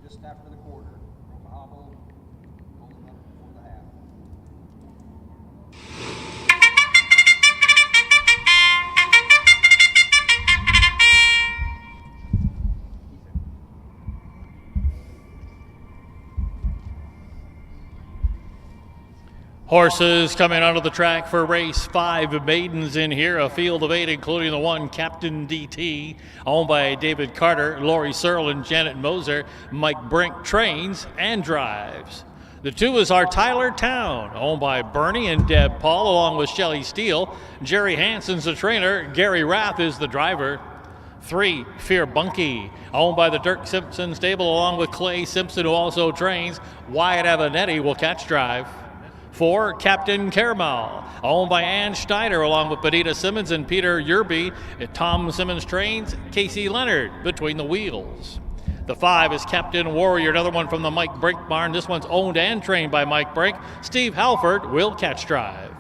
Speaker 4: just after the quarter. Broke a hobble, pulled him up before the half.
Speaker 1: Horses coming onto the track for race 5. Maidens in here, a field of 8, including the one Captain DT, owned by David Carter, Lori Searle, and Janet Moser. Mike Brink trains and drives. The 2 is our Tyler Town, owned by Bernie and Deb Paul, along with Shelley Steele. Jerry Hansen's the trainer. Gary Rath is the driver. 3, Fear Bunky, owned by the Dirk Simpson stable, along with Clay Simpson, who also trains. Wyatt Avenetti will catch drive. 4, Captain Caramel, owned by Ann Schneider, along with Benita Simmons and Peter Yerby. Tom Simmons trains. Casey Leonard between the wheels. The 5 is Captain Warrior, another one from the Mike Brink barn. This one's owned and trained by Mike Brink. Steve Halford will catch drive.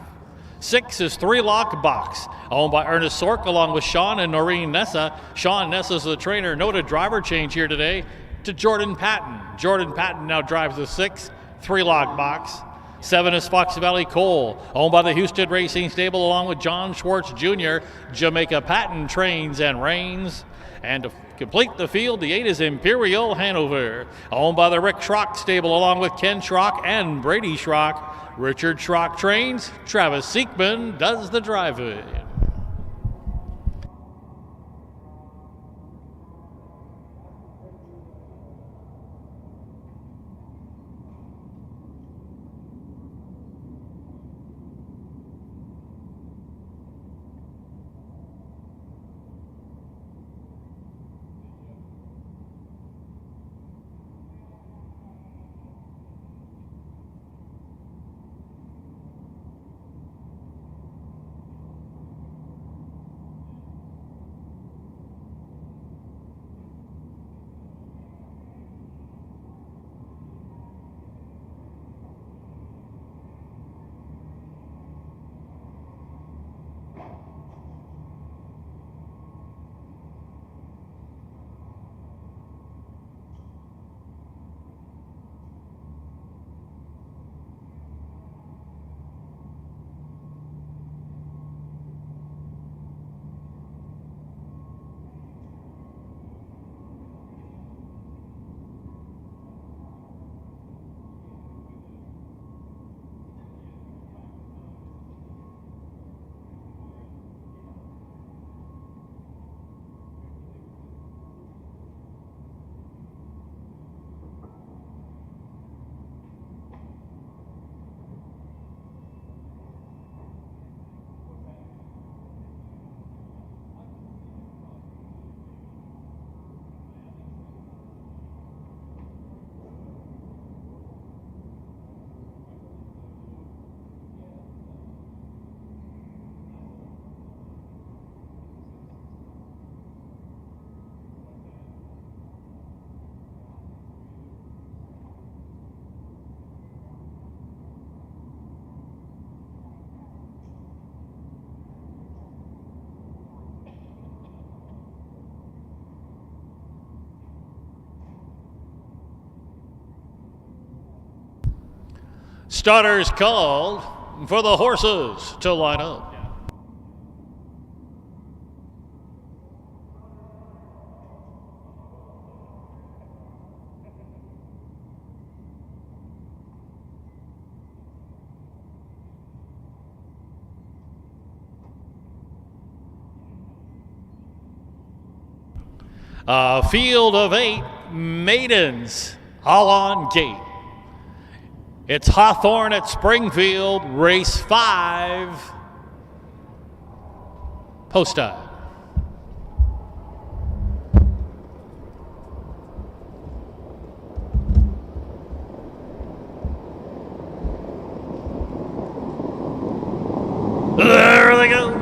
Speaker 1: 6 is 3 Lock Box, owned by Ernest Sork, along with Sean and Noreen Nessa. Sean Nessa's the trainer. Noted driver change here today to Jordan Patton. Jordan Patton now drives the 6, 3 Lock Box. 7 is Fox Valley Coal, owned by the Houston Racing Stable, along with John Schwartz Jr. Jamaica Patton trains and reigns. And to complete the field, the 8 is Imperial Hanover, owned by the Rick Schrock Stable, along with Ken Schrock and Brady Schrock. Richard Schrock trains. Travis Siekman does the driving. Starters called for the horses to line up. A field of 8 maidens, all on gate. It's Hawthorne at Springfield, race 5, post time. There they go,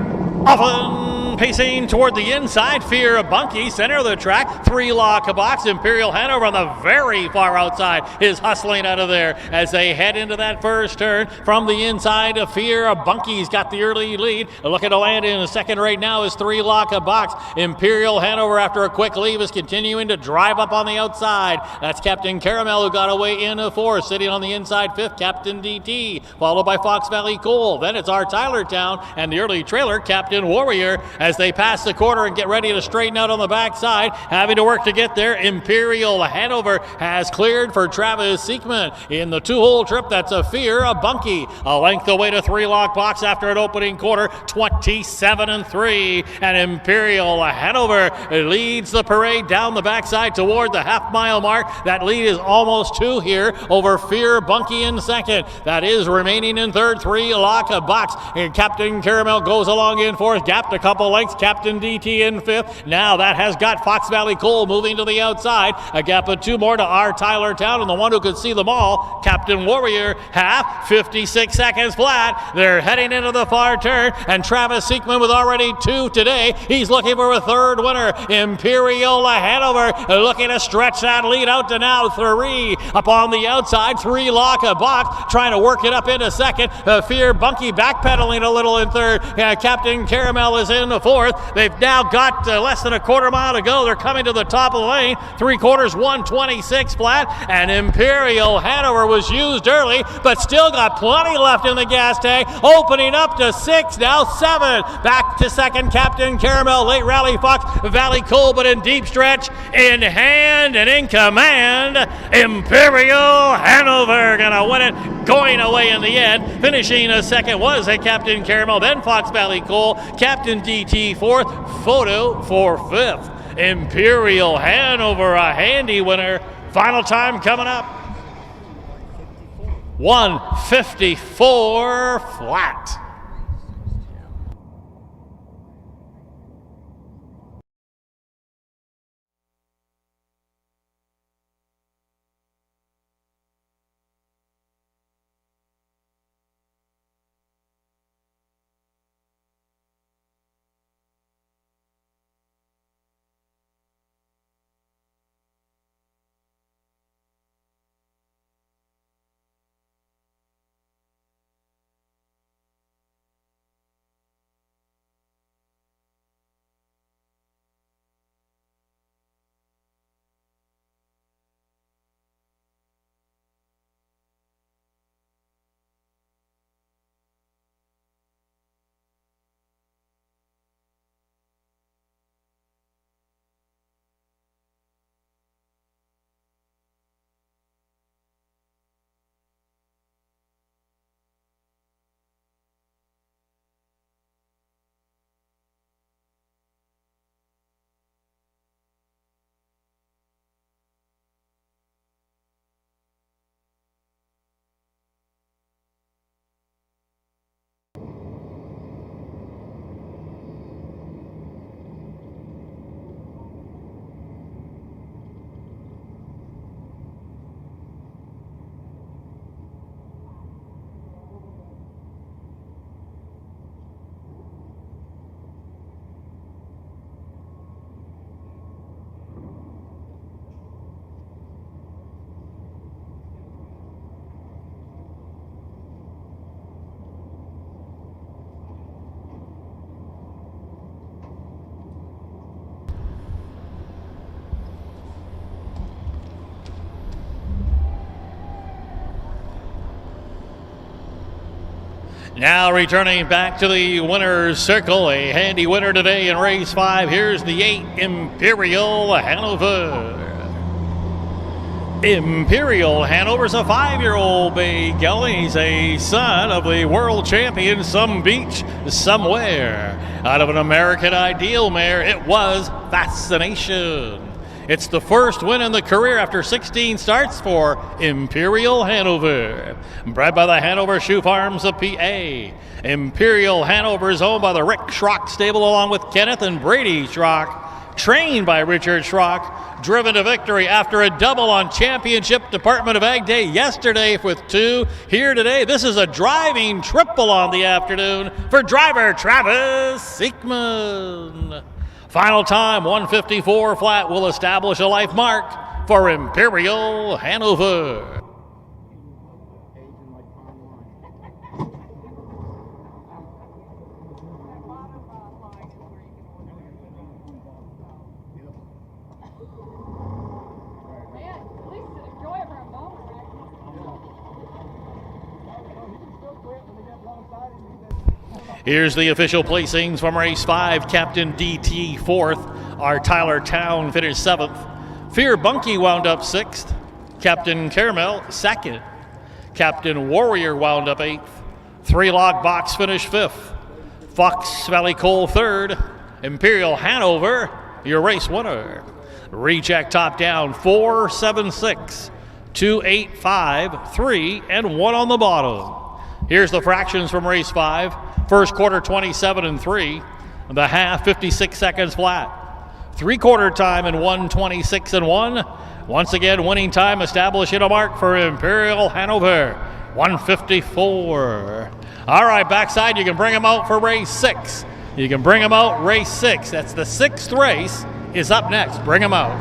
Speaker 1: off and Hawthorne pacing toward the inside. Fear of Bunky, center of the track. 3 lock a box. Imperial Hanover on the very far outside is hustling out of there as they head into that first turn. From the inside, Fear of Bunky's got the early lead. Looking to land in second right now is 3 lock a box. Imperial Hanover, after a quick leave, is continuing to drive up on the outside. That's Captain Caramel, who got away in fourth. Sitting on the inside fifth, Captain DT, followed by Fox Valley Coal. Then it's our Tylertown and the early trailer, Captain Warrior, as they pass the quarter and get ready to straighten out on the backside. Having to work to get there, Imperial Hanover has cleared for Travis Seekman. In the 2-hole trip, that's a Fear of Bunky. A length away to 3 lock box after an opening quarter, 27-3. And Imperial Hanover leads the parade down the backside toward the half-mile mark. That lead is almost 2 here over Fear Bunky in second. That is remaining in third, 3 lock a box. And Captain Caramel goes along in fourth, gapped a couple lengths. Captain DT in fifth. Now that has got Fox Valley Coal moving to the outside. A gap of 2 more to our Tylertown, and the one who could see them all, Captain Warrior, half, 56 seconds flat. They're heading into the far turn, and Travis Seekman with already 2 today. He's looking for a third winner. Imperial Hanover looking to stretch that lead out to now 3. Up on the outside, 3 lock a box, trying to work it up into second. Fear Bunky backpedaling a little in third. Captain Caramel is in the fourth. They've now got less than a quarter mile to go. They're coming to the top of the lane. 3/4, 126 flat, and Imperial Hanover was used early, but still got plenty left in the gas tank. Opening up to 6, now 7. Back to second, Captain Caramel. Late rally, Fox Valley Coal, but in deep stretch, in hand and in command, Imperial Hanover gonna win it. Going away in the end. Finishing a second was a Captain Caramel, then Fox Valley Coal, Captain DT fourth, Photo for fifth. Imperial Hanover, a handy winner. Final time coming up. 1:54 flat. Now returning back to the winner's circle, a handy winner today in race 5. Here's the 8, Imperial Hanover. Imperial Hanover's a 5-year-old bay gelding. He's a son of the world champion some beach somewhere. Out of an American Ideal mare, it was Fascination. It's the first win in the career after 16 starts for Imperial Hanover. Bred by the Hanover Shoe Farms of PA. Imperial Hanover is owned by the Rick Schrock stable along with Kenneth and Brady Schrock. trained by Richard Schrock, driven to victory after a double on Championship Department of Ag Day yesterday with 2. Here today, this is a driving triple on the afternoon for driver Travis Siekman. Final time, 1:54 flat, will establish a life mark for Imperial Hanover. Here's the official placings from race 5. Captain DT 4th. Our Tyler Town finished 7th. Fear Bunky wound up 6th. Captain Caramel 2nd. Captain Warrior wound up 8th. 3 Log Box finished 5th. Fox Valley Cole 3rd. Imperial Hanover, your race winner. Recheck top down 4, 7, 6, 2, 8, 5, 3, and 1 on the bottom. Here's the fractions from race 5. First quarter 27 and 3. The half 56 seconds flat. 3/4 time in 1:26 and 1. Once again, winning time establishing a mark for Imperial Hanover, 1:54. All right, backside, you can bring them out for race 6. You can bring them out race 6. That's the 6th race is up next. Bring them out.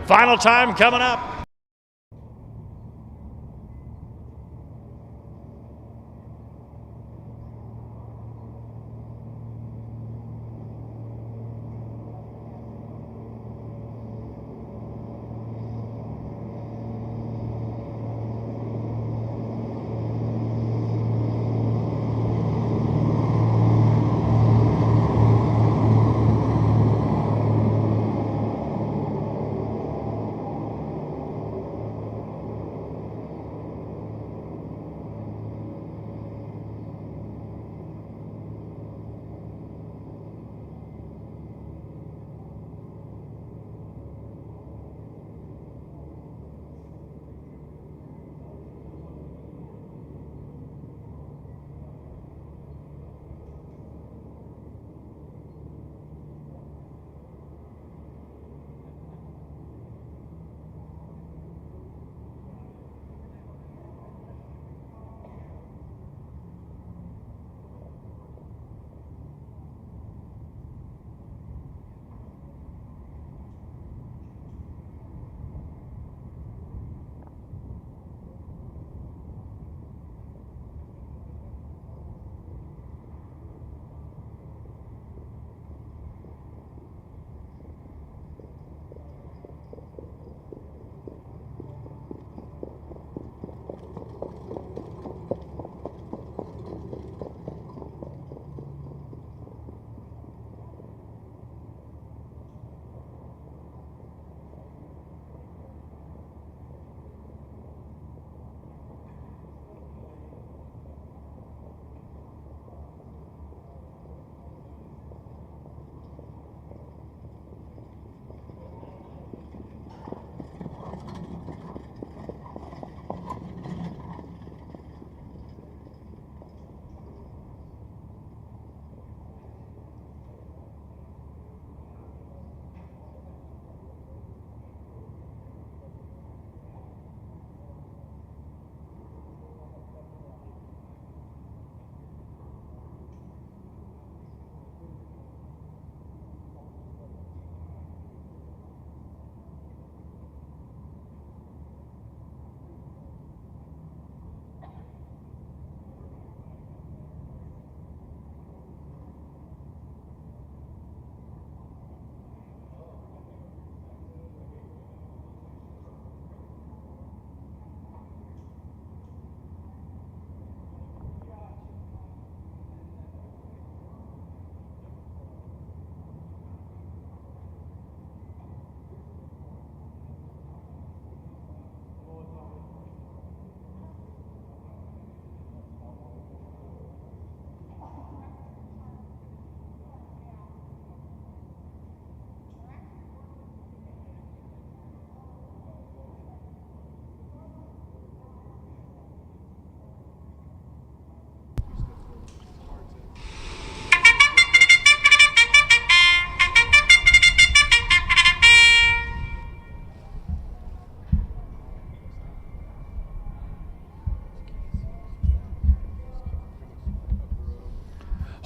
Speaker 1: Final time coming up.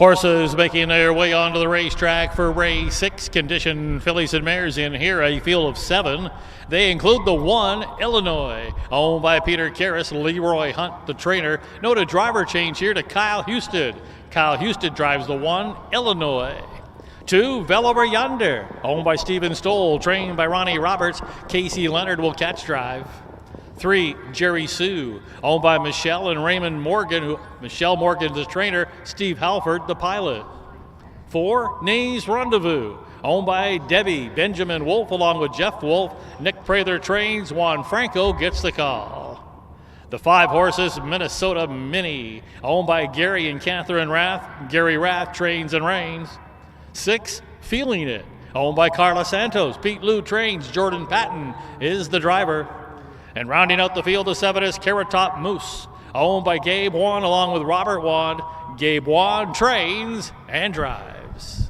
Speaker 1: Horses making their way onto the racetrack for race 6, condition fillies and mares in here, a field of 7. They include the 1, Illinois, owned by Peter Karras, Leroy Hunt, the trainer. Note a driver change here to Kyle Houston. Kyle Houston drives the 1, Illinois. 2, Velover Yonder, owned by Stephen Stoll, trained by Ronnie Roberts. Casey Leonard will catch drive. 3, Jerry Sue, owned by Michelle and Raymond Morgan. Michelle Morgan's the trainer, Steve Halford, the pilot. 4, Nays Rendezvous, owned by Debbie Benjamin Wolf, along with Jeff Wolf. Nick Prather trains, Juan Franco gets the call. The 5 horses, Minnesota Mini, owned by Gary and Catherine Rath. Gary Rath trains and reigns. 6, Feeling It, owned by Carla Santos. Pete Lou trains, Jordan Patton is the driver. And rounding out the field of 7 is Carrot Top Moose, owned by Gabe Wan along with Robert Wand. Gabe Wan trains and drives.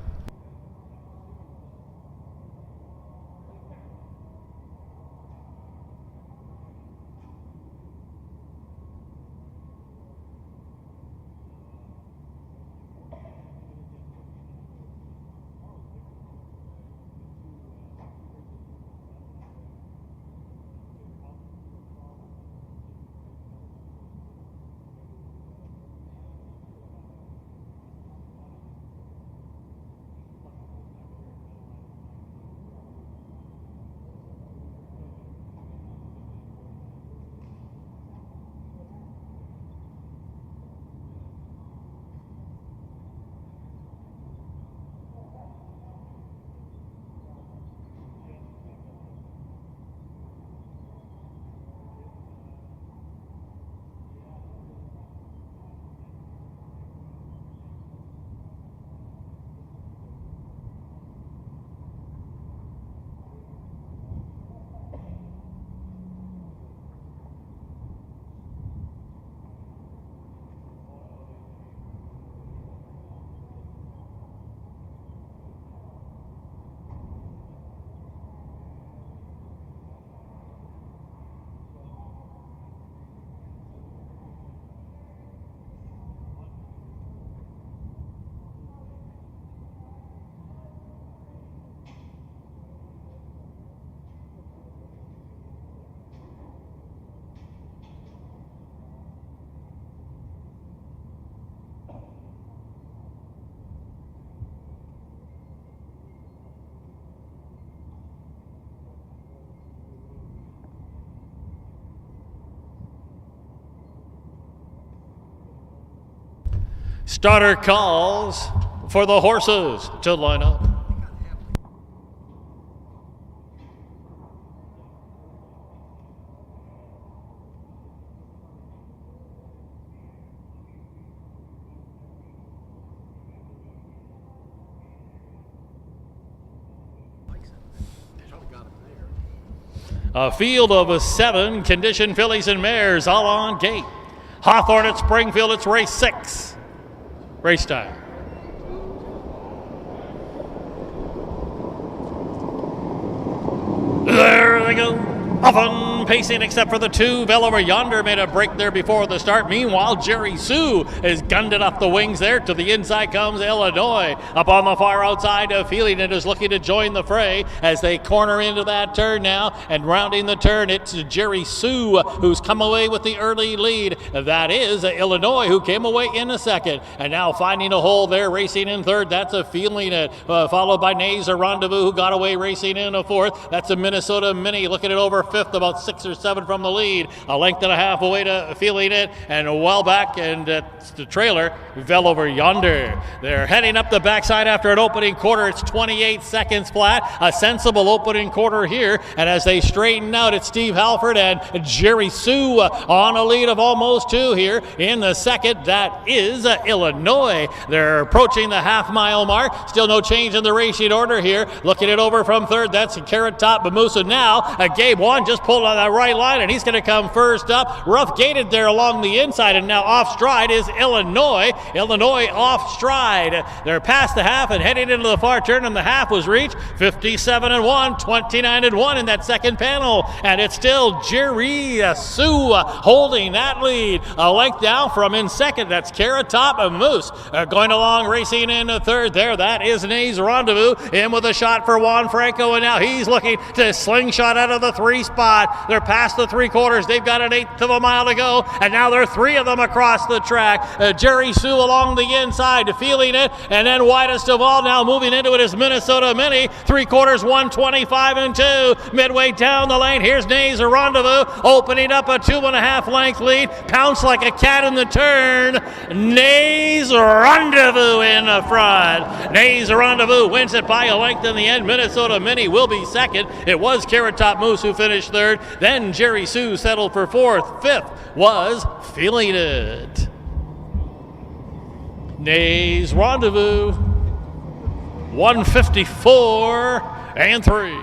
Speaker 1: Starter calls for the horses to line up. A field of 7 condition fillies and mares all on gate. Hawthorne at Springfield, it's race 6. Race time. There they go. Often pacing except for the 2. Velover Yonder made a break there before the start. Meanwhile, Jerry Sue has gunned it off the wings there. To the inside comes Illinois. Up on the far outside, Feeling It is looking to join the fray as they corner into that turn now. And rounding the turn, it's Jerry Sue who's come away with the early lead. That is Illinois, who came away in a second. And now finding a hole there, racing in third. That's a Feeling It, followed by Nays Rendezvous, who got away racing in a fourth. That's a Minnesota Mini looking at over 5th, about 6 or 7 from the lead. A length and a half away to Feeling It, and well back, and it's the trailer, Velover Yonder. They're heading up the backside after an opening quarter. It's 28 seconds flat. A sensible opening quarter here, and as they straighten out, it's Steve Halford and Jerry Sue on a lead of almost 2 here. In the second, that is Illinois. They're approaching the half-mile mark. Still no change in the racing order here. Looking it over from third, that's Carrot Top Bamusa. Now, Gabe Wan one just pulled on that right line, and he's going to come first up. Rough gated there along the inside, and now off stride is Illinois. Illinois off stride. They're past the half and heading into the far turn, and the half was reached. 57-1, 29-1 in that second panel, and it's still Jerry Sue holding that lead. A length down from in second. That's Carrot Top and Moose going along, racing in the third there. That is Nays Rendezvous in with a shot for Juan Franco, and now he's looking to slingshot out of the 3 spot. They're past the 3/4. They've got an 1/8 of a mile to go, and now there are 3 of them across the track. Jerry Sue along the inside, feeling it, and then widest of all now moving into it is Minnesota Mini. 3/4, 125-2. Midway down the lane, here's Nays Rendezvous opening up a 2.5 length lead. Pounce like a cat in the turn. Nays Rendezvous in the front. Nays Rendezvous wins it by a length in the end. Minnesota Mini will be second. It was Carrot Top Moose who finished third. Then Jerry Sue settled for fourth. Fifth was Feeling It. Nays Rendezvous, 154-3.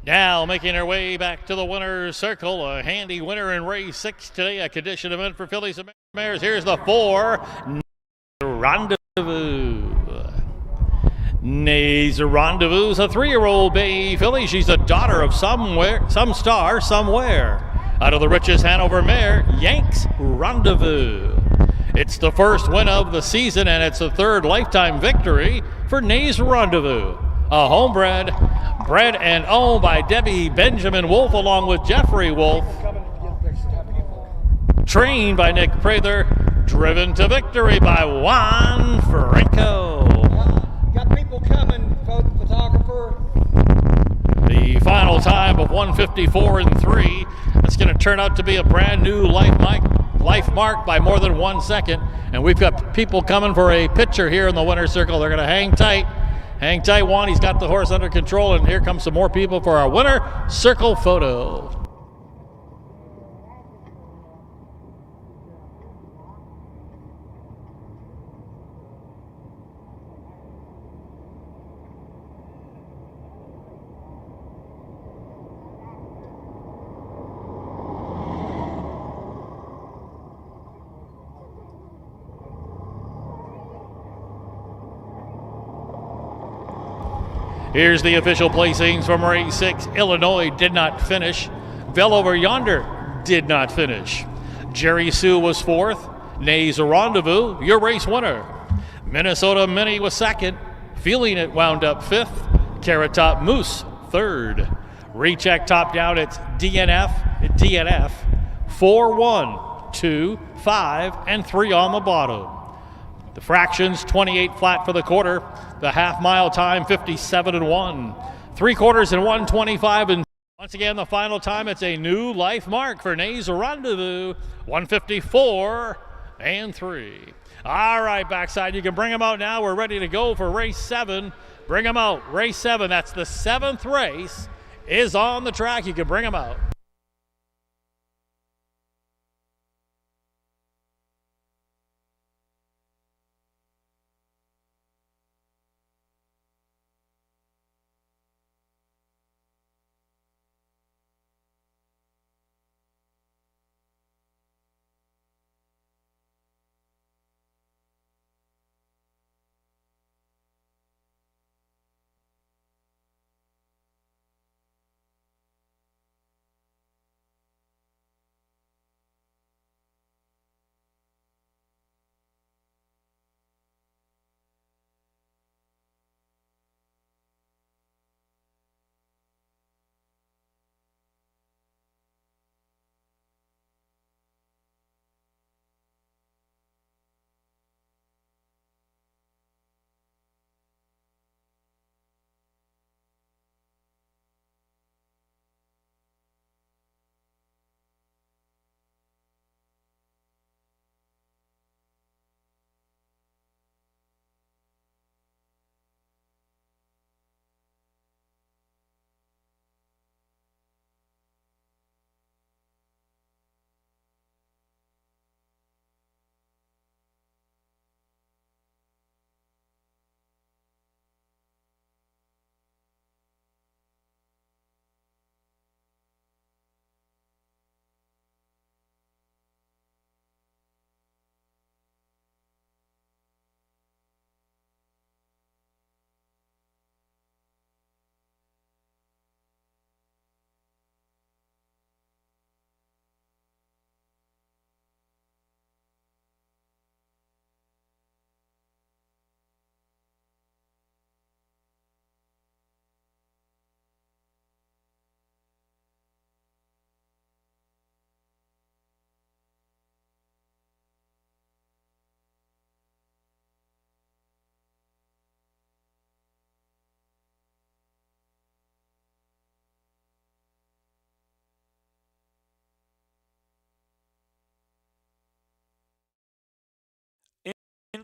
Speaker 1: Now making her way back to the winner's circle, a handy winner in race 6 today, a condition event for fillies and mares. Here's the 4, Rendezvous. Nays Rendezvous is a 3-year-old bay filly. She's a daughter of some star somewhere. Out of the richest Hanover mare, Yanks Rendezvous. It's the first win of the season, and it's the 3rd lifetime victory for Nays Rendezvous. A homebred, bred and owned by Debbie Benjamin Wolf along with Jeffrey Wolf. Trained by Nick Prather, driven to victory by Juan Franco.
Speaker 4: Got people coming, photographer.
Speaker 1: The final time of 154-3. That's going to turn out to be a brand new life mark by more than 1 second. And we've got people coming for a picture here in the winner's circle. They're going to hang tight. Hang tight, Juan. He's got the horse under control, and here comes some more people for our winner circle photo. Here's the official placings from race 6. Illinois did not finish. Bell Over Yonder did not finish. Jerry Sue was 4th. Nays Rendezvous, your race winner. Minnesota Mini was 2nd. Feeling It wound up 5th. Carrot Top Moose 3rd. Recheck top down, it's DNF 4, 1, 2, 5, and 3 on the bottom. The fractions 28 flat for the quarter. The half mile time 57-1. 3/4 and 125. And once again, the final time, it's a new life mark for Nays Rendezvous, 154-3. All right, backside, you can bring them out now. We're ready to go for race 7. Bring them out. Race 7, that's the 7th race, is on the track. You can bring them out.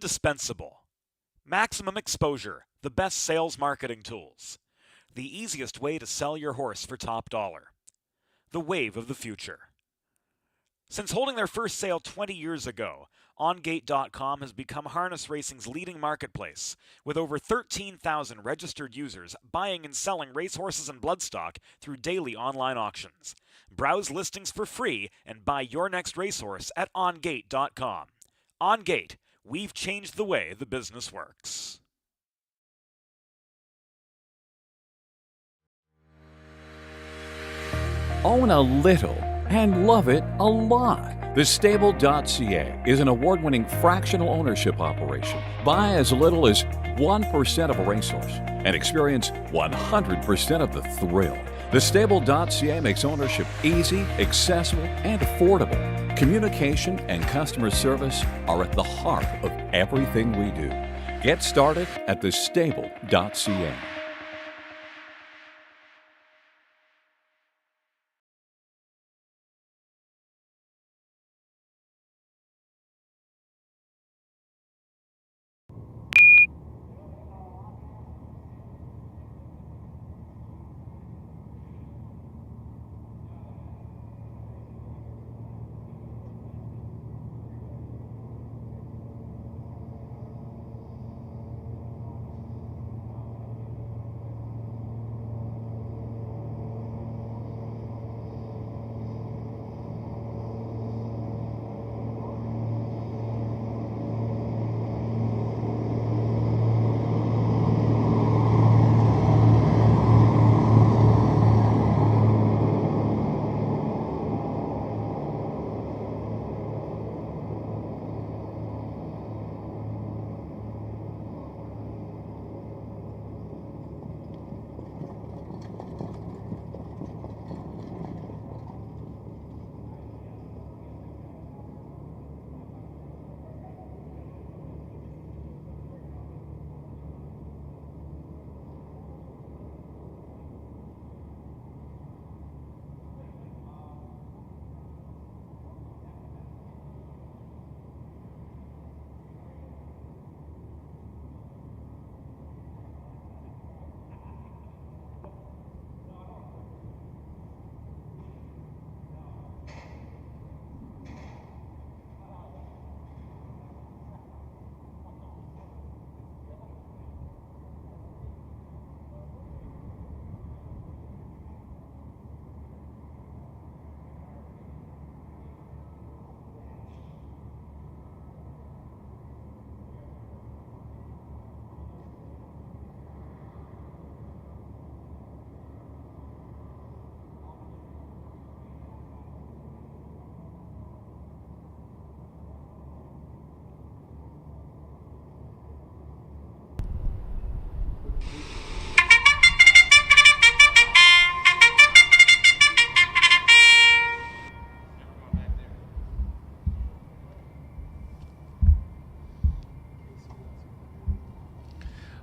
Speaker 2: Indispensable. Maximum exposure, the best sales marketing tools. The easiest way to sell your horse for top dollar. The wave of the future. Since holding their first sale 20 years ago, OnGate.com has become harness racing's leading marketplace, with over 13,000 registered users buying and selling racehorses and bloodstock through daily online auctions. Browse listings for free and buy your next racehorse at OnGate.com. OnGate, we've changed the way the business works.
Speaker 3: Own a little and love it a lot. Thestable.ca is an award-winning fractional ownership operation. Buy as little as 1% of a racehorse and experience 100% of the thrill. Thestable.ca makes ownership easy, accessible, and affordable. Communication and customer service are at the heart of everything we do. Get started at thestable.ca.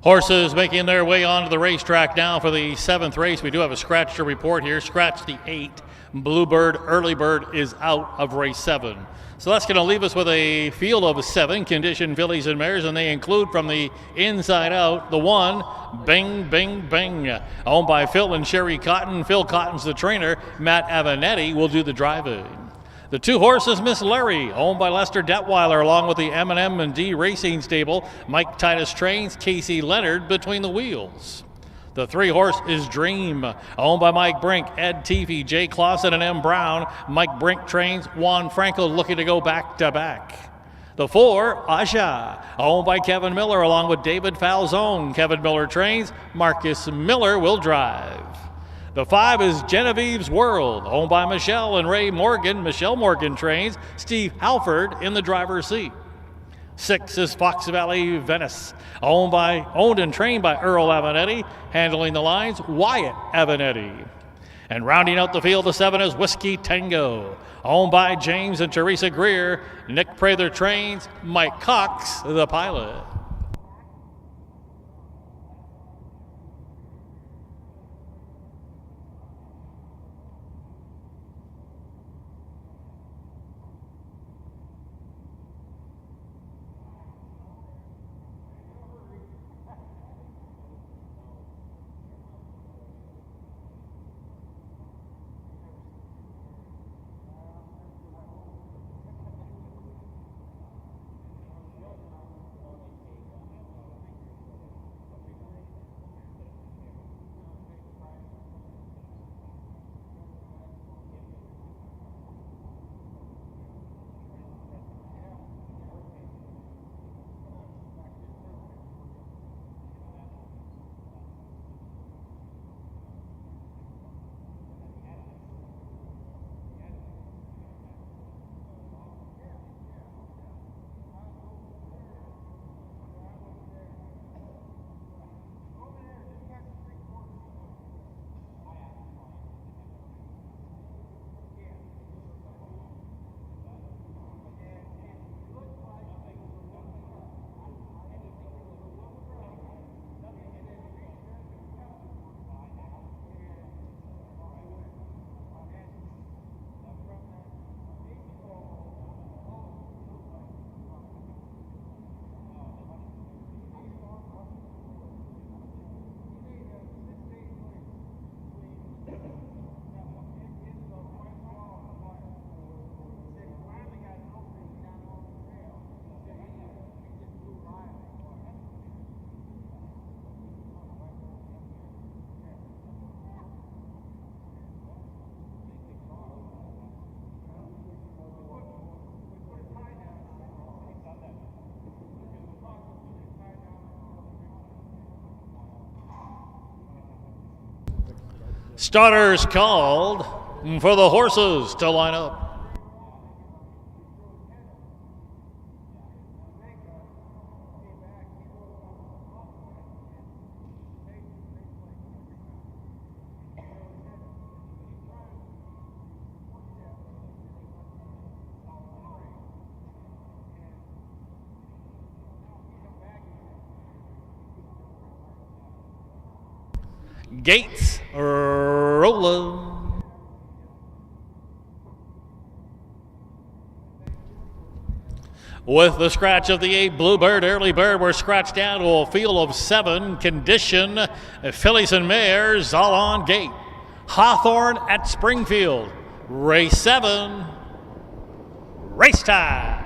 Speaker 1: Horses making their way onto the racetrack now for the 7th race. We do have a scratch to report here. Scratch the 8. Bluebird, Early Bird is out of race 7. So that's going to leave us with a field of 7 conditioned fillies and mares, and they include from the inside out the 1, Bing, Bing, Bing, owned by Phil and Sherry Cotton. Phil Cotton's the trainer. Matt Avanetti will do the driving. The 2 horses, Miss Larry, owned by Lester Detweiler, along with the M&M and D Racing Stable. Mike Titus trains, Casey Leonard between the wheels. The 3 horse is Dream, owned by Mike Brink, Ed Teefy, Jay Clausen, and M. Brown. Mike Brink trains, Juan Franco looking to go back-to-back. The 4, Asha, owned by Kevin Miller, along with David Falzone. Kevin Miller trains, Marcus Miller will drive. The 5 is Genevieve's World, owned by Michelle and Ray Morgan. Michelle Morgan trains, Steve Halford in the driver's seat. 6 is Fox Valley Venice, owned and trained by Earl Avanetti. Handling the lines, Wyatt Avanetti. And rounding out the field, the 7 is Whiskey Tango, owned by James and Teresa Greer. Nick Prather trains, Mike Cox, the pilot. Starters called for the horses to line up. Gates rolling. With the scratch of the 8, Bluebird, Early Bird were scratched down to a field of 7. Condition, fillies and mares all on gate. Hawthorne at Springfield. Race 7. Race time.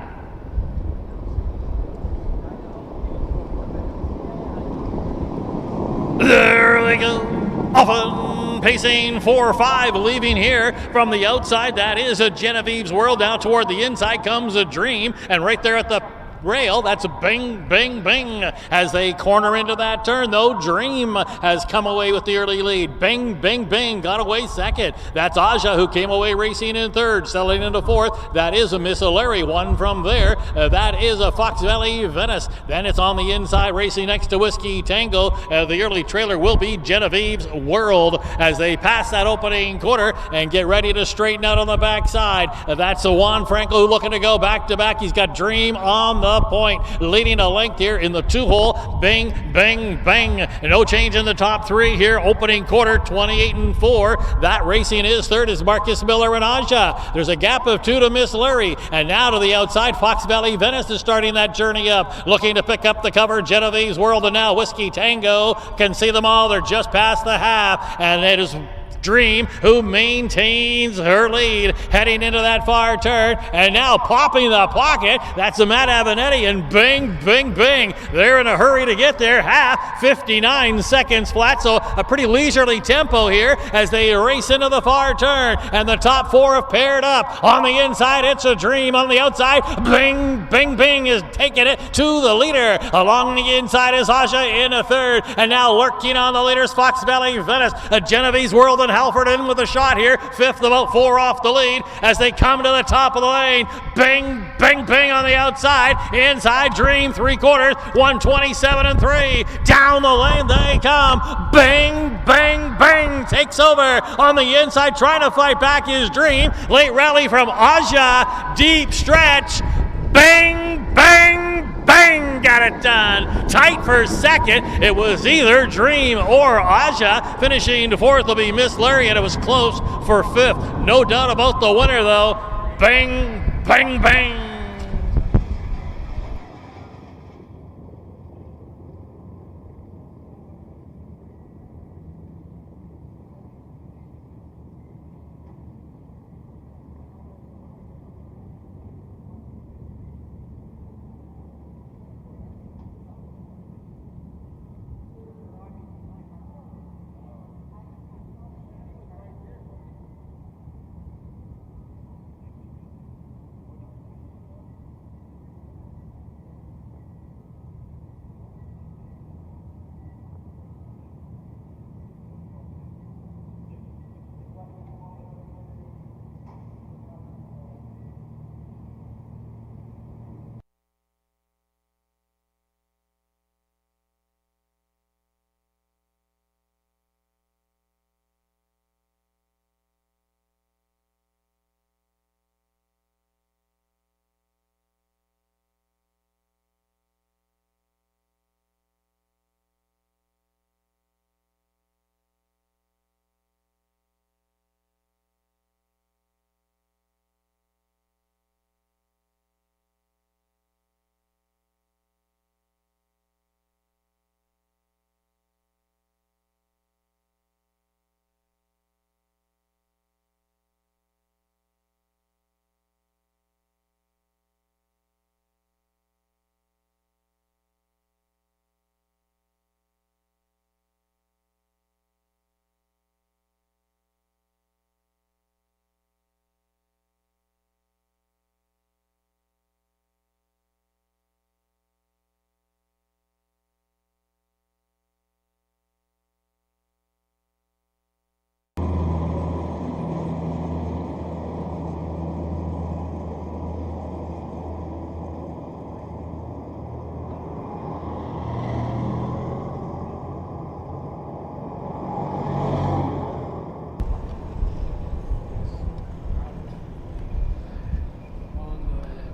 Speaker 1: There they go. Often pacing 4-5, leaving here from the outside. That is a Genevieve's World. Now toward the inside comes a Dream, and right there at the rail, that's a bing, bing, bing. As they corner into that turn, though, Dream has come away with the early lead. Bing, bing, bing, got away second. That's Aja who came away racing in third, settling into fourth. That is a Miss O'Leary, one from there. That is a Fox Valley Venice. Then it's on the inside, racing next to Whiskey Tango. The early trailer will be Genevieve's World as they pass that opening quarter and get ready to straighten out on the backside. That's a Juan Franco looking to go back to back. He's got Dream on the point, leading a length here in the 2-hole. Bing, bang, bang. No change in the top 3 here. Opening quarter, 28-4. That racing is third is Marcus Miller and Aja. There's a gap of 2 to Miss Larry. And now to the outside, Fox Valley Venice is starting that journey up, looking to pick up the cover. Genevieve's World, and now Whiskey Tango can see them all. They're just past the half, and it is Dream who maintains her lead heading into that far turn, and now popping the pocket, that's a Matt Avenatti, and bing, bing, bing, they're in a hurry to get there. Half 59 seconds flat, so a pretty leisurely tempo here as they race into the far turn, and the top 4 have paired up. On the inside, it's a Dream. On the outside, bing, bing, bing is taking it to the leader. Along the inside is Aja in a third, and now lurking on the leaders, Fox Valley Venice, a Genevieve's World, and Halford in with a shot here. Fifth, about 4 off the lead as they come to the top of the lane. Bing, bing, bing on the outside. Inside, Dream, 3/4, 127-3. Down the lane they come. Bang, bang, bang. Takes over on the inside. Trying to fight back is Dream. Late rally from Aja. Deep stretch. Bang, bang, bang, got it done. Tight for second. It was either Dream or Aja. Finishing fourth will be Miss Larry, and it was close for fifth. No doubt about the winner, though. Bang, bang, bang.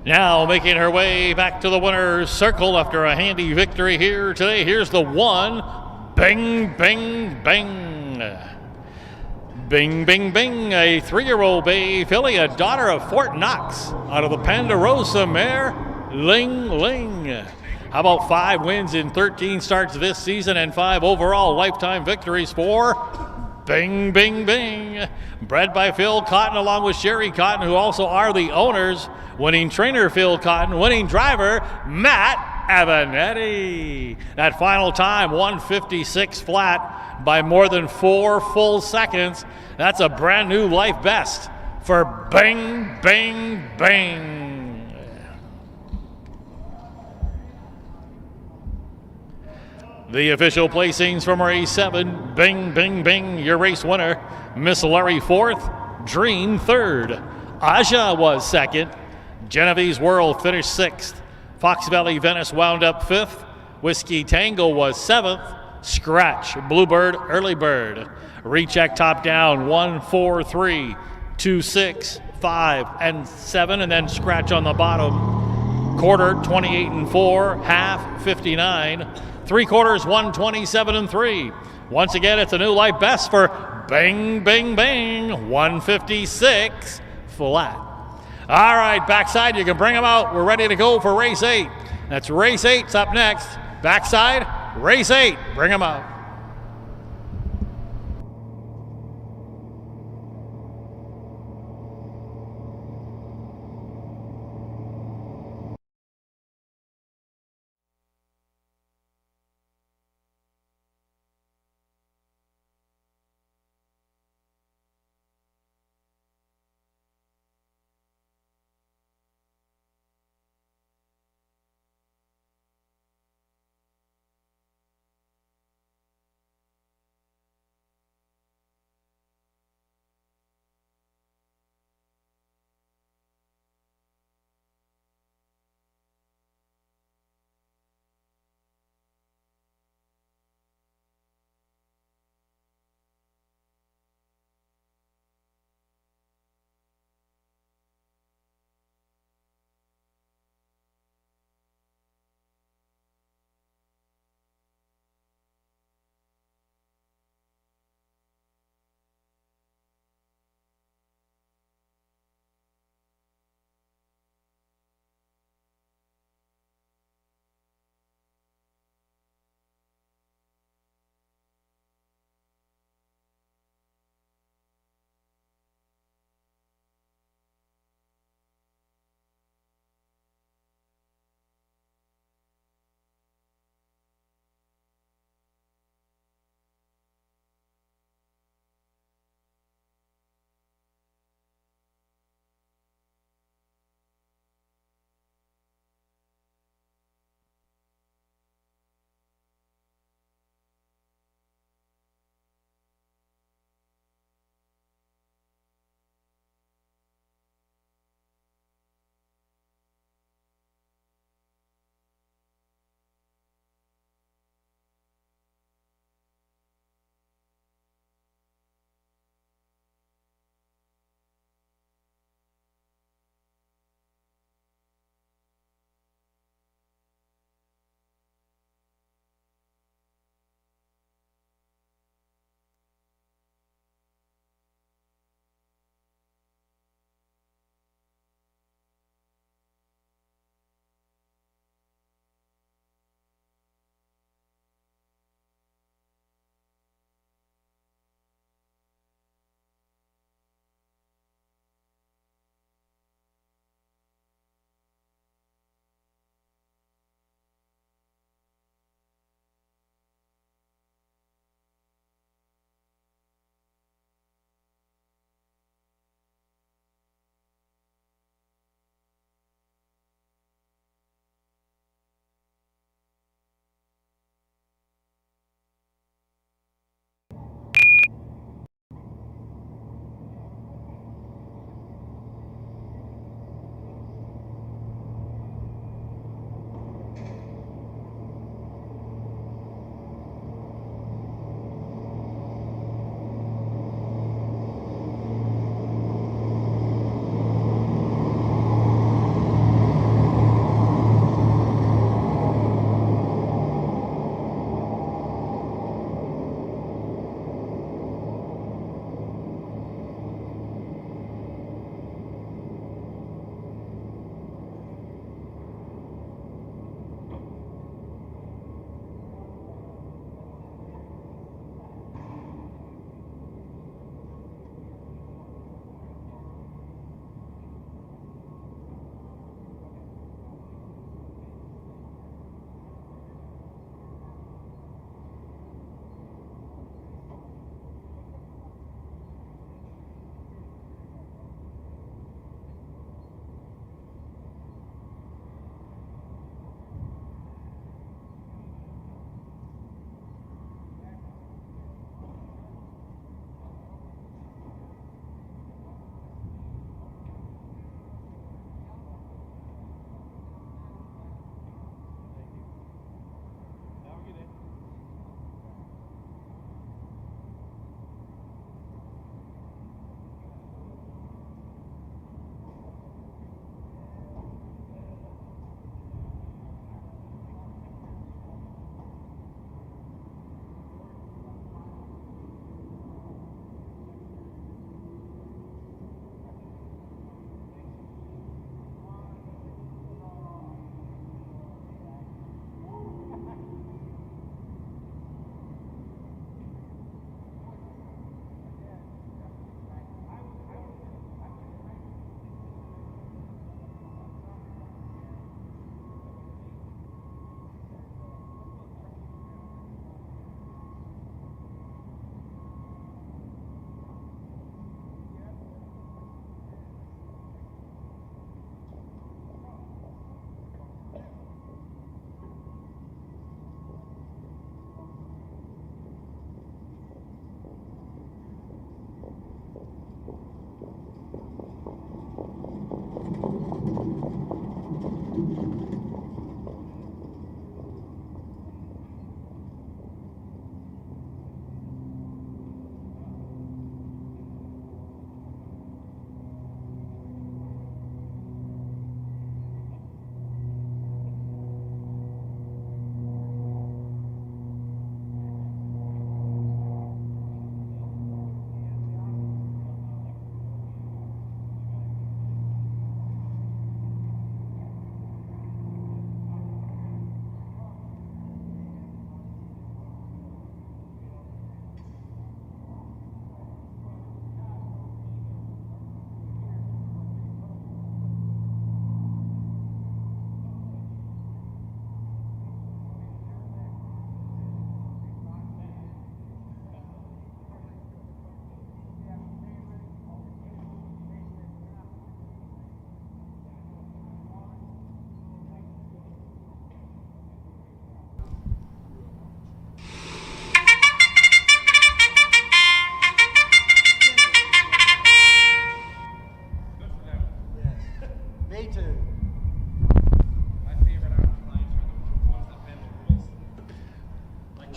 Speaker 1: Now making her way back to the winner's circle after a handy victory here today. Here's the 1. Bing, bing, bing. Bing, bing, bing. A 3-year-old bay filly, a daughter of Fort Knox, out of the Ponderosa mare, Ling Ling. How about 5 wins in 13 starts this season and 5 overall lifetime victories for Bing, Bing, Bing. Bred by Phil Cotton along with Sherry Cotton, who also are the owners. Winning trainer Phil Cotton, winning driver Matt Avanetti. That final time, 156 flat by more than 4 full seconds. That's a brand new life best for Bing, Bing, Bing. The official placings from race 7, Bing, Bing, Bing, your race winner. Miss Larry 4th, Dream 3rd. Aja was 2nd. Genevieve's World finished 6th. Fox Valley Venice wound up 5th. Whiskey Tango was 7th. Scratch, Bluebird, Early Bird. Recheck top down, 1, 4, 3, 2, 6, 5, and 7, and then scratch on the bottom. Quarter, 28 and 4, half, 59. 3/4, 127 and 3. Once again, it's a new life best for Bing, Bing, Bing, 156 flat. All right, backside, you can bring them out. We're ready to go for race 8. That's race 8's up next. Backside, race 8. Bring them out.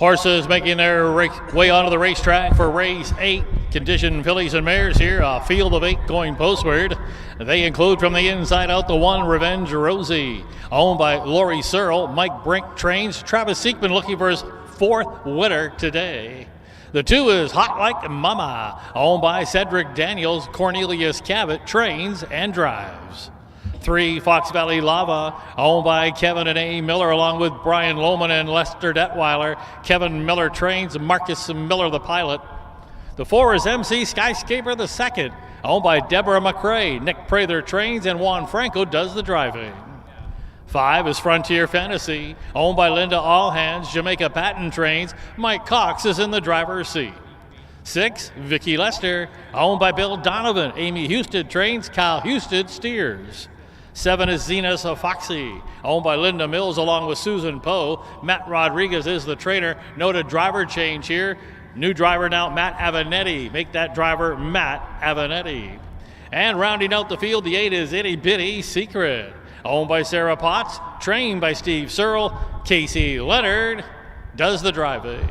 Speaker 1: Horses making their way onto the racetrack for race 8. Condition fillies and mares here. A field of 8 going postward. They include from the inside out the 1 Revenge Rosie, owned by Lori Searle. Mike Brink trains. Travis Seekman looking for his 4th winner today. The 2 is Hot Like Mama, owned by Cedric Daniels. Cornelius Cabot trains and drives. 3, Fox Valley Lava, owned by Kevin and A. Miller, along with Brian Lohman and Lester Detweiler. Kevin Miller trains, Marcus Miller the pilot. The 4 is MC Skyscaper the 2nd, owned by Deborah McRae. Nick Prather trains, and Juan Franco does the driving. 5 is Frontier Fantasy, owned by Linda Allhands. Jamaica Patton trains. Mike Cox is in the driver's seat. 6, Vicky Lester, owned by Bill Donovan. Amy Houston trains. Kyle Houston steers. 7 is Zenas Foxy, owned by Linda Mills along with Susan Poe. Matt Rodriguez is the trainer. Noted driver change here. New driver now, Matt Avanetti. Make that driver Matt Avanetti. And rounding out the field, the 8 is Itty Bitty Secret, owned by Sarah Potts, trained by Steve Searle. Casey Leonard does the driving.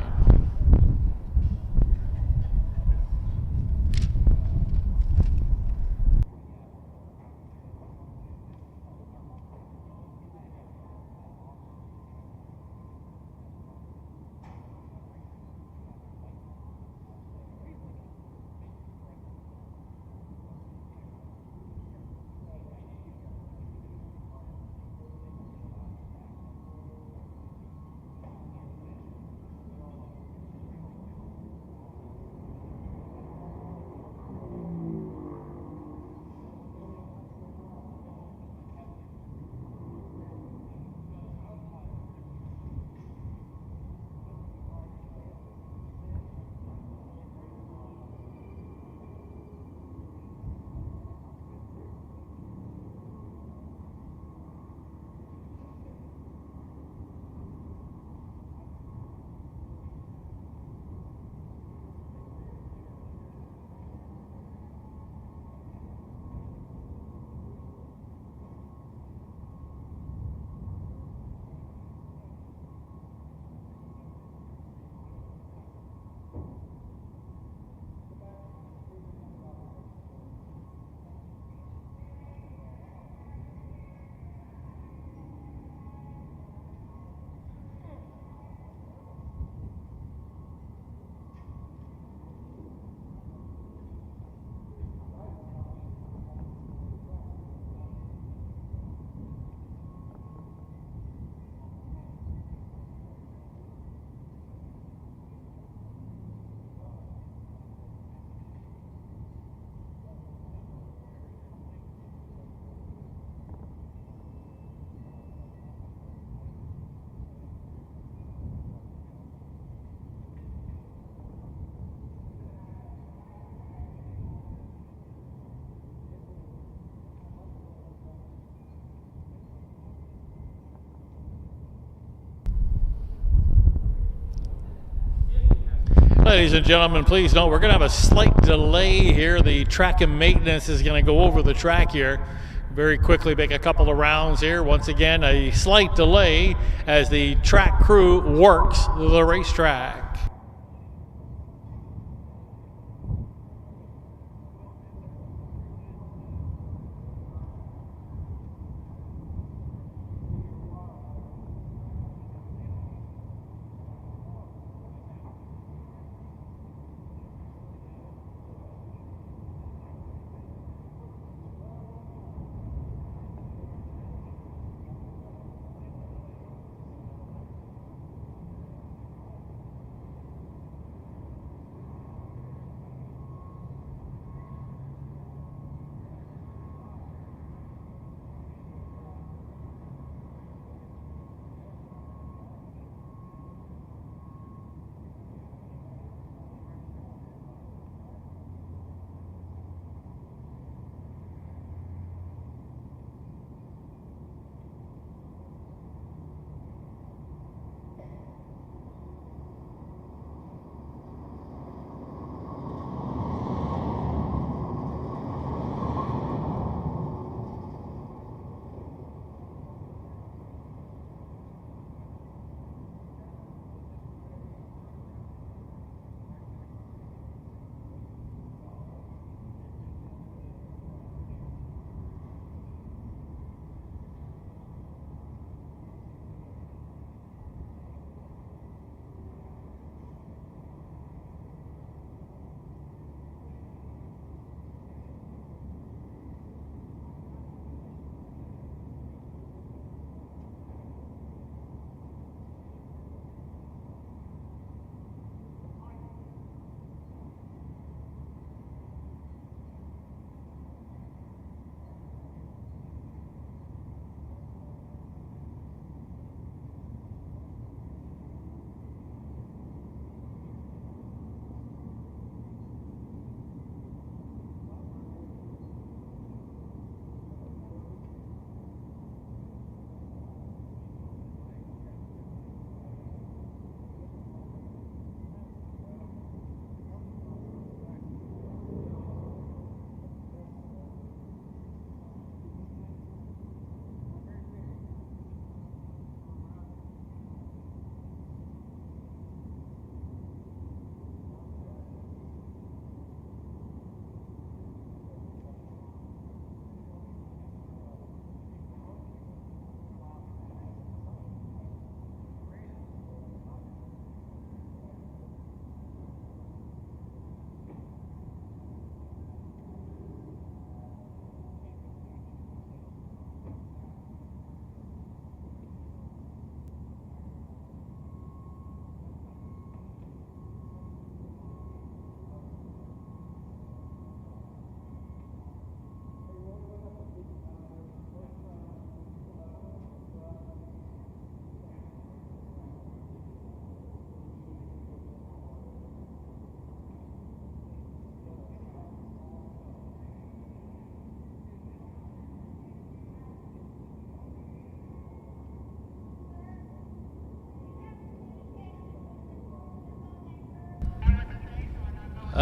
Speaker 1: Ladies and gentlemen, please note we're going to have a slight delay here. The track and maintenance is going to go over the track here. Very quickly make a couple of rounds here. Once again, a slight delay as the track crew works the racetrack.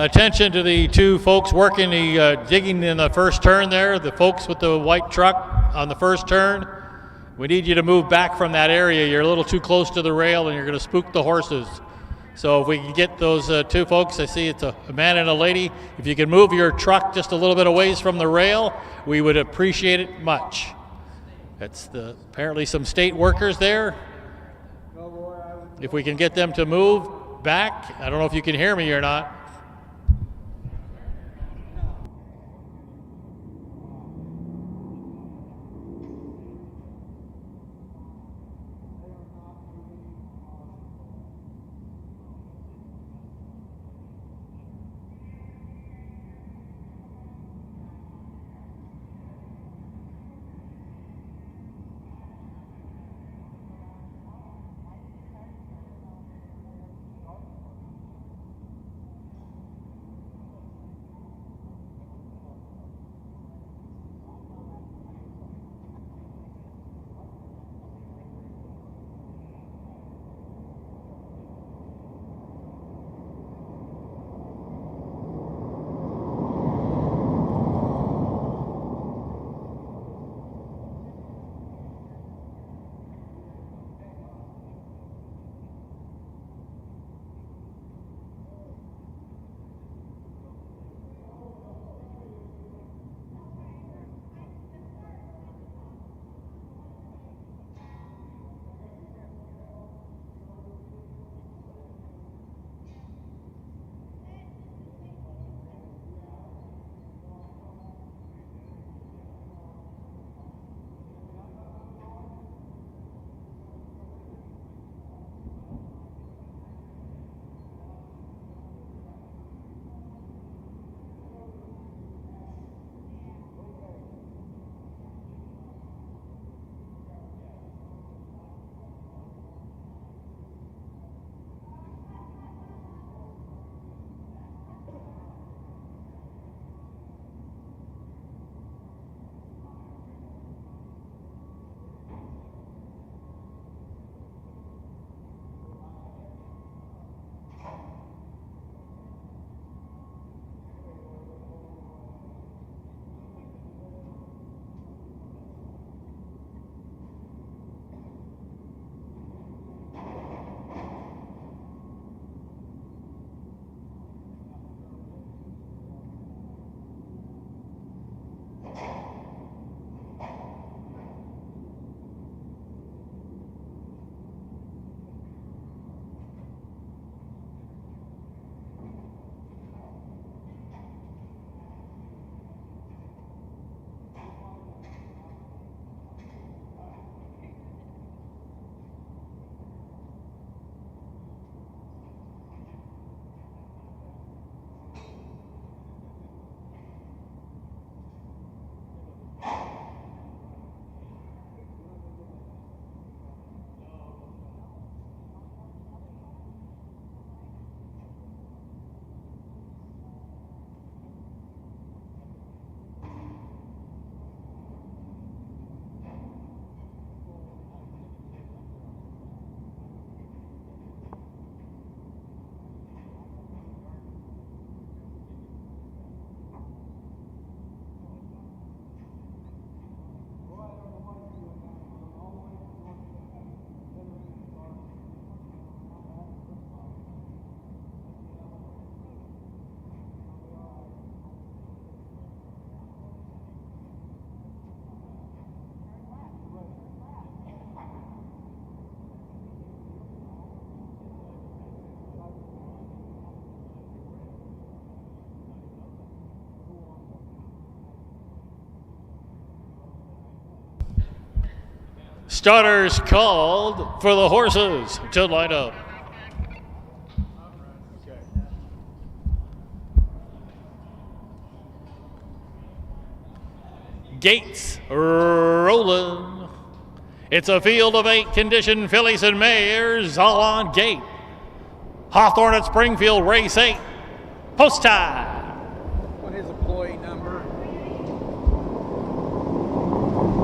Speaker 1: Attention to the two folks working the digging in the first turn there, the folks with the white truck on the first turn. We need you to move back from that area. You're a little too close to the rail and you're going to spook the horses. So if we can get those two folks, I see it's a man and a lady. If you can move your truck just a little bit away from the rail, we would appreciate it much. That's apparently some state workers there. If we can get them to move back, I don't know if you can hear me or not. Starters called for the horses to line up. Gates rolling. It's a field of 8 conditioned fillies and mares all on gate. Hawthorne at Springfield, race 8. Post time.
Speaker 4: What is employee number?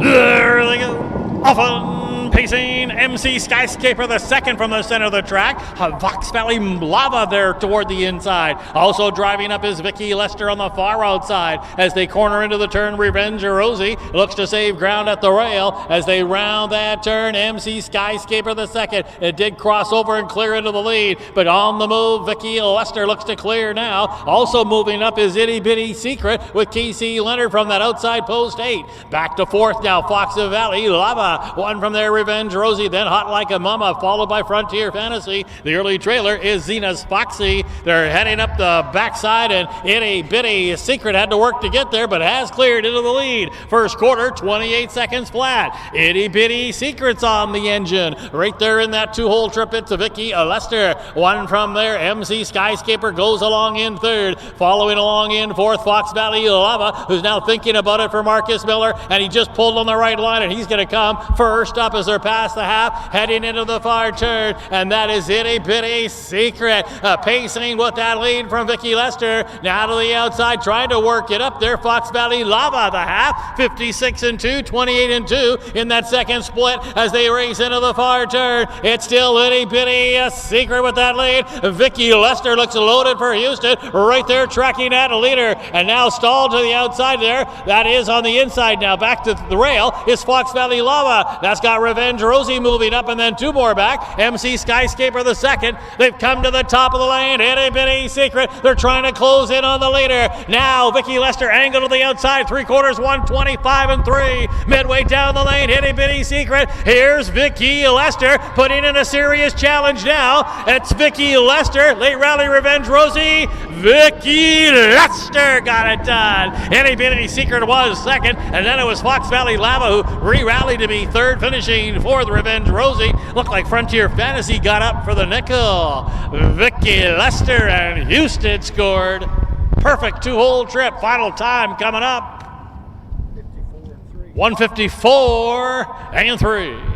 Speaker 1: There they go. Often pacing pacing MC Skyscraper the second from the center of the track. Fox Valley Lava there toward the inside. Also driving up is Vicky Lester on the far outside as they corner into the turn. Revenge Rosie looks to save ground at the rail as they round that turn. MC Skyscraper the second. It did cross over and clear into the lead, but on the move, Vicky Lester looks to clear now. Also moving up is Itty Bitty Secret with Casey Leonard from that outside post 8. Back to fourth now, Fox Valley Lava. One from there, Revenge Rosie, then Hot Like a Mama, followed by Frontier Fantasy. The early trailer is Zena's Foxy. They're heading up the backside, and Itty Bitty Secret had to work to get there, but has cleared into the lead. First quarter, 28 seconds flat. Itty Bitty Secret's on the engine. Right there in that two-hole trip, it's Vicky Lester. One from there, MC Skyscraper goes along in third. Following along in fourth, Fox Valley Lava, who's now thinking about it for Marcus Miller, and he just pulled on the right line, and he's going to come first up as they're past the half, heading into the far turn, and that is Itty Bitty Secret. Pacing with that lead from Vicky Lester. Now to the outside, trying to work it up there. Fox Valley Lava, the half, 56-2, 28-2 in that second split as they race into the far turn. It's still Itty Bitty Secret with that lead. Vicky Lester looks loaded for Houston, right there tracking at a leader, and now stalled to the outside there. That is on the inside now. Back to the rail is Fox Valley Lava. That's got Revenge Rosie moving up, and then two more back. MC Skyscraper the second. They've come to the top of the lane. Itty Bitty Secret. They're trying to close in on the leader. Now Vicky Lester angled to the outside. Three quarters, 125-3. Midway down the lane, Itty Bitty Secret. Here's Vicky Lester putting in a serious challenge now. It's Vicky Lester. Late rally Revenge Rosie. Vicky Lester got it done. Itty Bitty Secret was second, and then it was Fox Valley Lava who re-rallied to be third, finishing fourth. Revenge Rosie. Looked like Frontier Fantasy got up for the nickel. Vicky Lester and Houston scored. Perfect two-hole trip. Final time coming up. 154-3.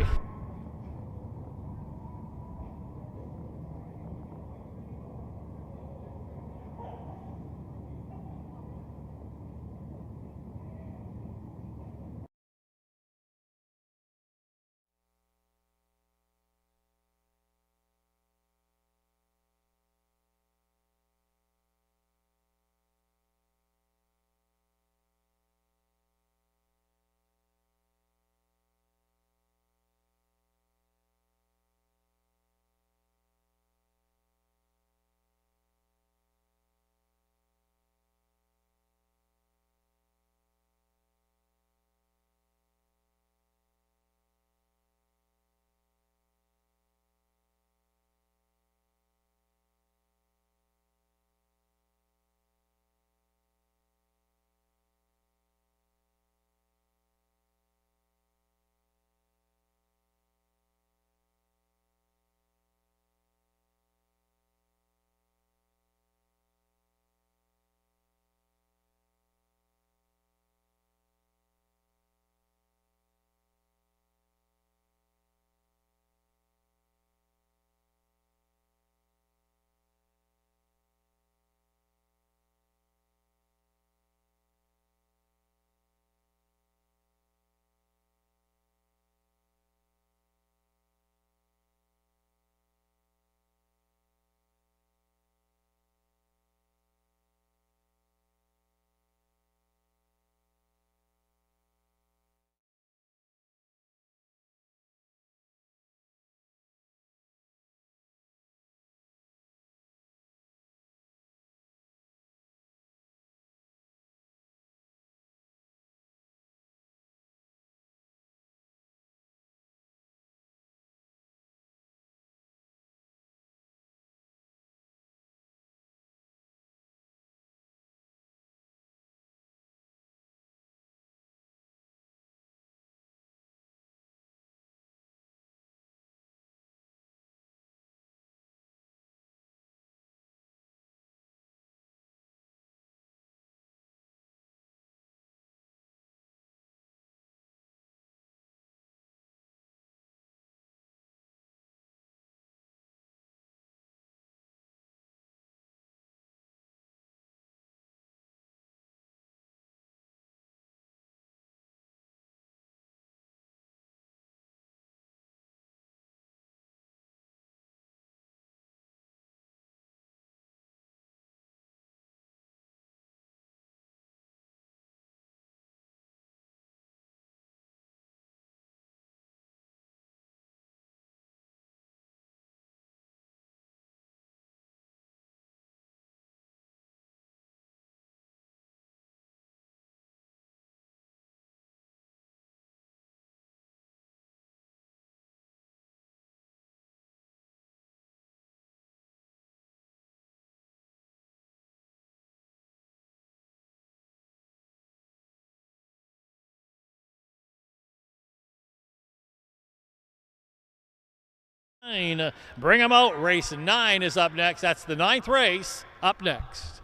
Speaker 1: Bring them out. Race 9 is up next. That's the 9th race up next.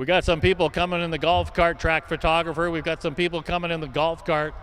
Speaker 1: We got some people coming in the golf cart, track photographer. We've got some people coming in the golf cart.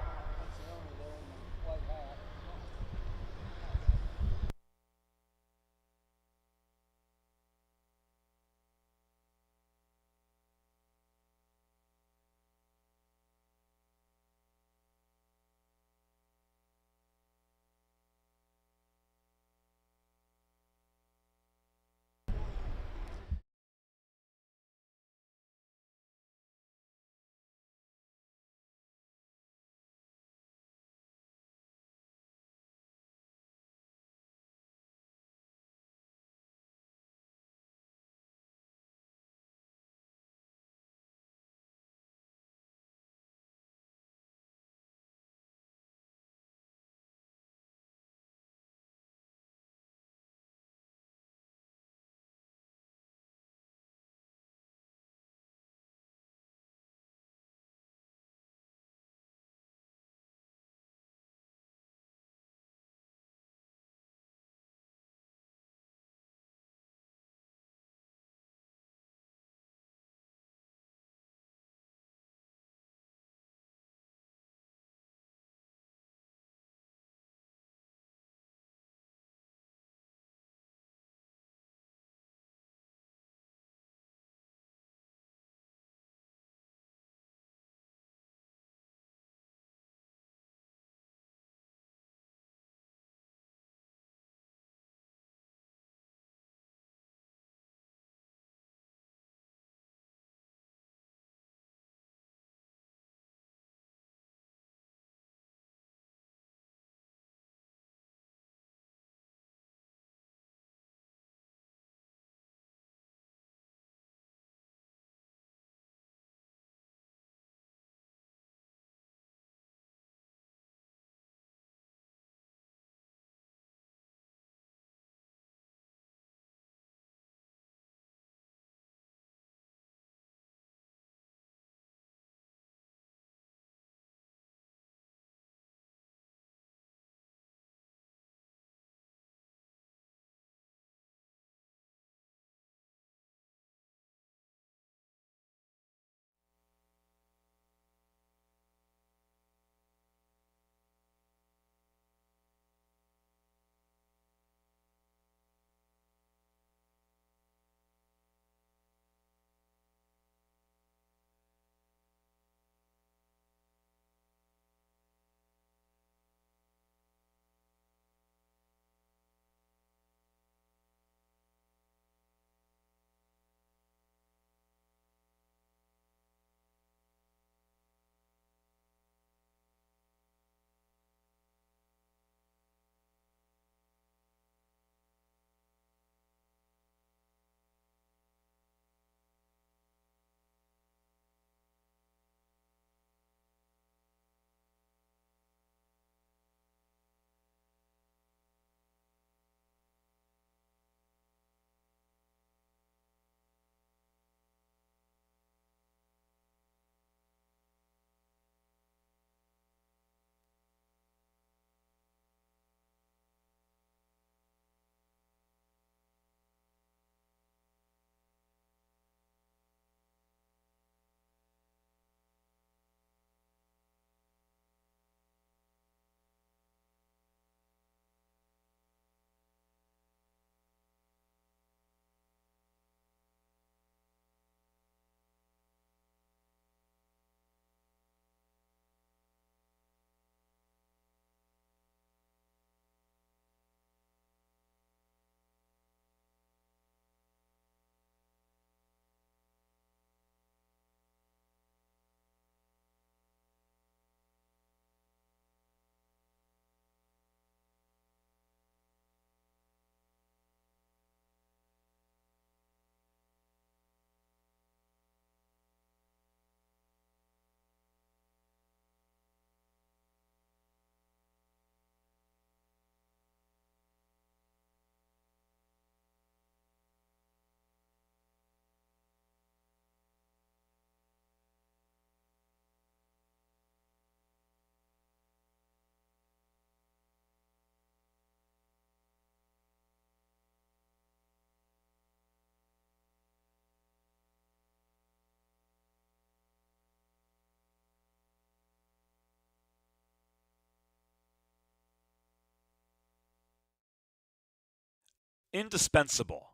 Speaker 2: Indispensable.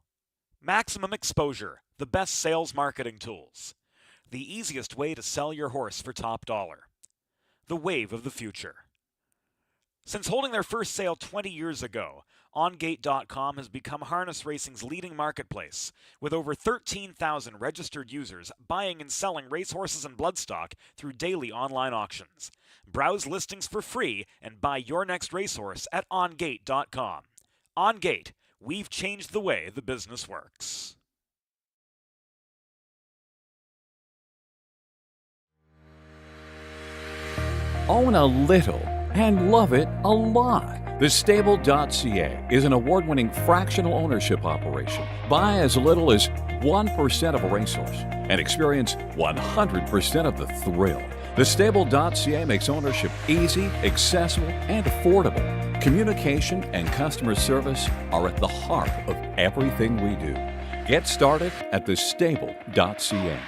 Speaker 2: Maximum exposure, the best sales marketing tools. The easiest way to sell your horse for top dollar. The wave of the future. Since holding their first sale 20 years ago, OnGate.com has become harness racing's leading marketplace, with over 13,000 registered users buying and selling racehorses and bloodstock through daily online auctions. Browse listings for free and buy your next racehorse at OnGate.com. OnGate, we've changed the way the business works.
Speaker 3: Own a little and love it a lot. TheStable.ca is an award-winning fractional ownership operation. Buy as little as 1% of a racehorse and experience 100% of the thrill. TheStable.ca makes ownership easy, accessible, and affordable. Communication and customer service are at the heart of everything we do. Get started at TheStable.ca.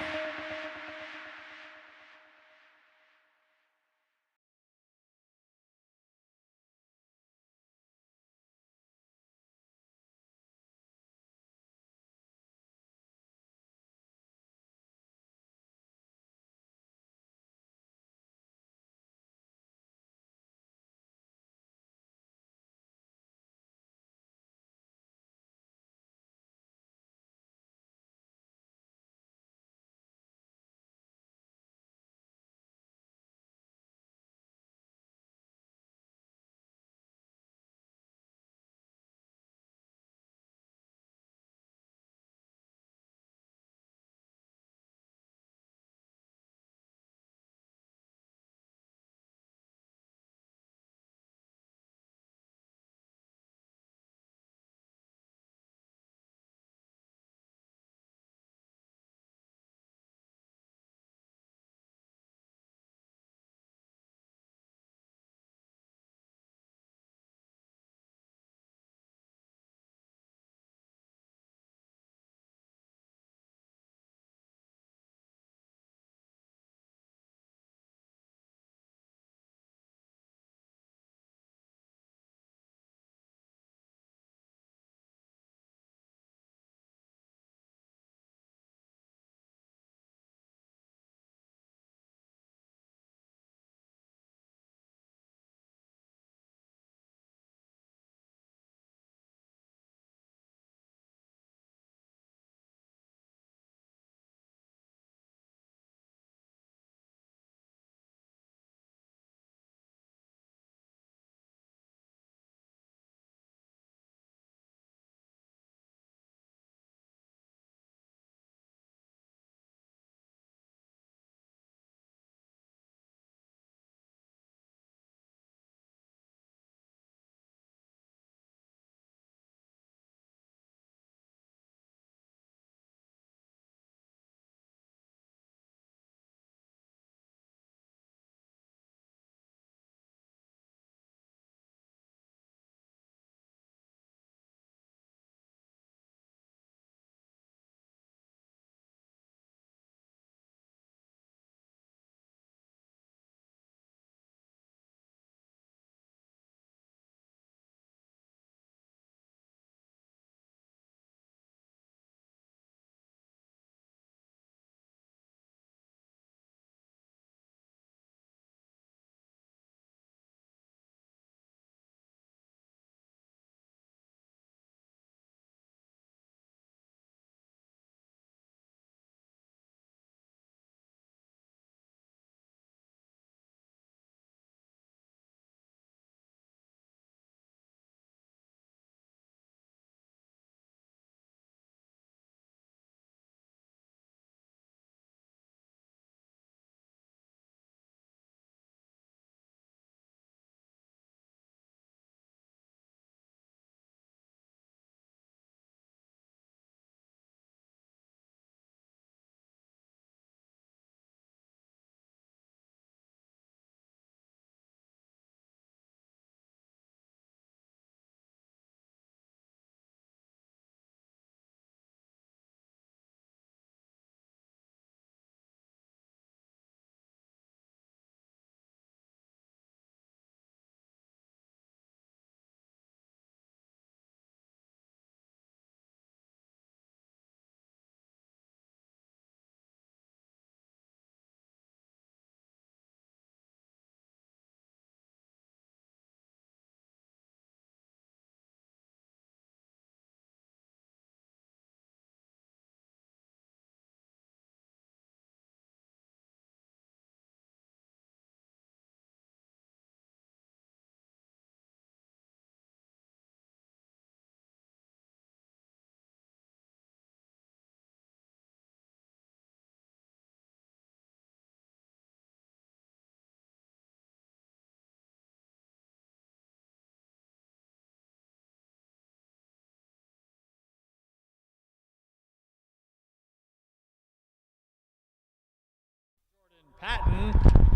Speaker 1: Patton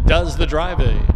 Speaker 1: does the driving.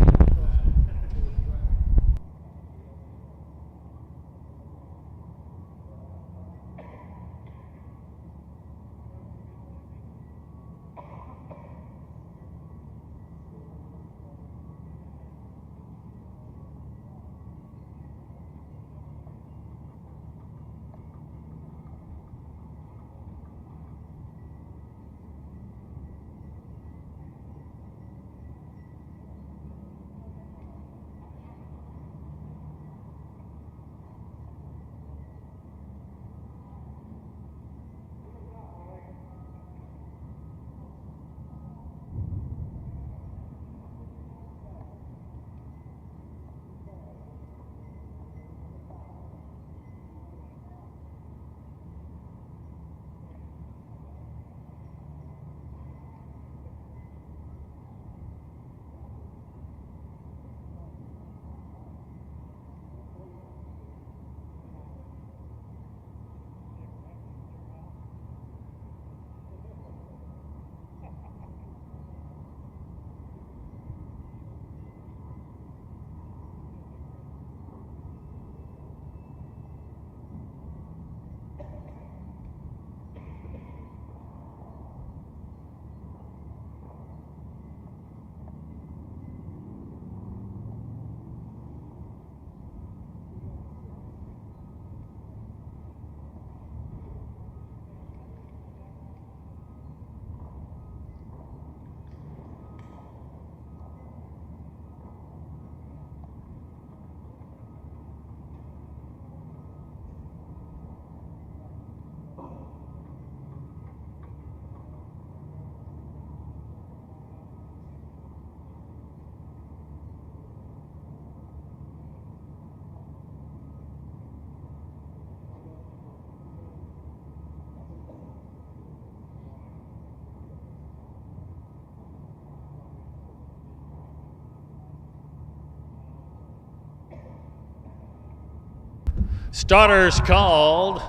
Speaker 1: Starters called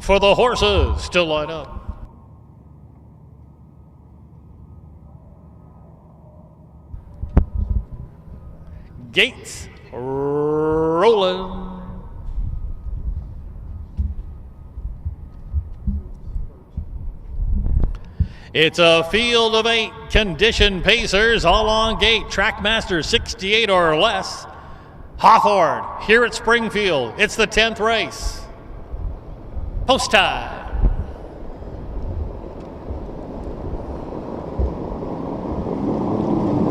Speaker 1: for the horses to line up. Gates rolling. It's a field of 8 conditioned pacers, all on gate. Trackmaster 68 or less. Hawthorne here at Springfield. It's the 10th race. Post time.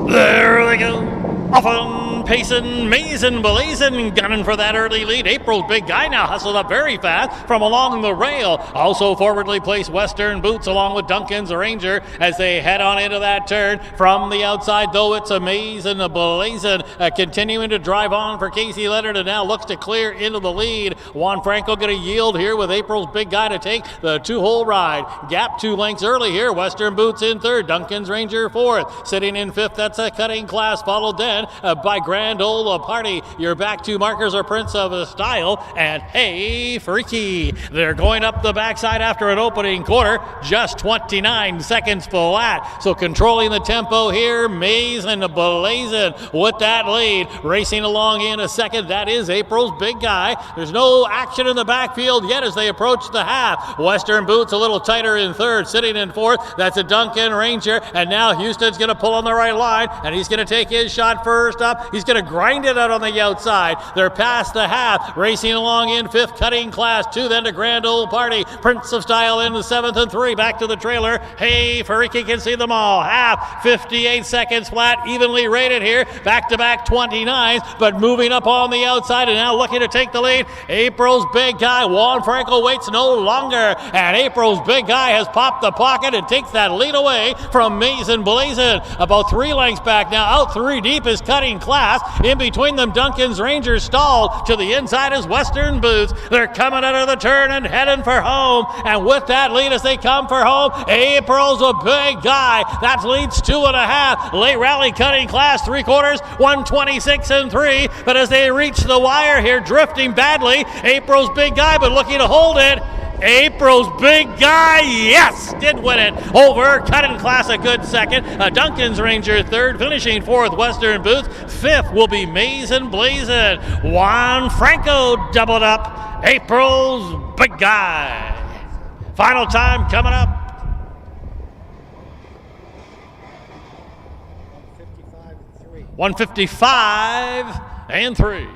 Speaker 1: There they go. Often pacing, mazing, blazing, gunning for that early lead. April's big guy now hustled up very fast from along the rail. Also forwardly placed Western Boots along with Duncan's Ranger as they head on into that turn. From the outside, though, it's amazing, blazing, continuing to drive on for Casey Leonard, and now looks to clear into the lead. Juan Franco going to yield here with April's big guy to take the 2-hole ride. Gap 2 lengths early here. Western Boots in third. Duncan's Ranger fourth. Sitting in fifth, that's a cutting class, followed then by Grand Ole Party. Your back 2 markers are Prince of Style and Hey Freaky. They're going up the backside after an opening quarter, just 29 seconds flat. So controlling the tempo here, mazing, blazing with that lead. Racing along in a second, that is April's big guy. There's no action in the backfield yet as they approach the half. Western Boots a little tighter in third, sitting in fourth. That's a Duncan Ranger, and now Houston's going to pull on the right line, and he's going to take his shot first up. He's going to grind it out on the outside. They're past the half, racing along in fifth, cutting class 2, then to Grand Ole Party. Prince of Style in the 7th and 3, back to the trailer. Hey, Fariki can see them all. Half, 58 seconds flat, evenly rated here. Back-to-back 29s, but moving up on the outside and now looking to take the lead. April's big guy, Juan Franco, waits no longer, and April's big guy has popped the pocket and takes that lead away from Mason Blazin. About 3 lengths back now, out 3 deep is cutting class. In between them, Duncan's Ranger stalled. To the inside is Western Boots. They're coming out of the turn and heading for home, and with that lead as they come for home, April's a big guy. That leads 2.5. Late rally cutting class 3/4, 126 and 3, but as they reach the wire here, drifting badly, April's big guy, but looking to hold it. April's Big Guy, yes, did win it over Cutting Class a good second. Duncan's Ranger third, finishing fourth, Western Boots. Fifth will be Mazin Blazin'. Juan Franco doubled up April's Big Guy. Final time coming up. 155 and 3.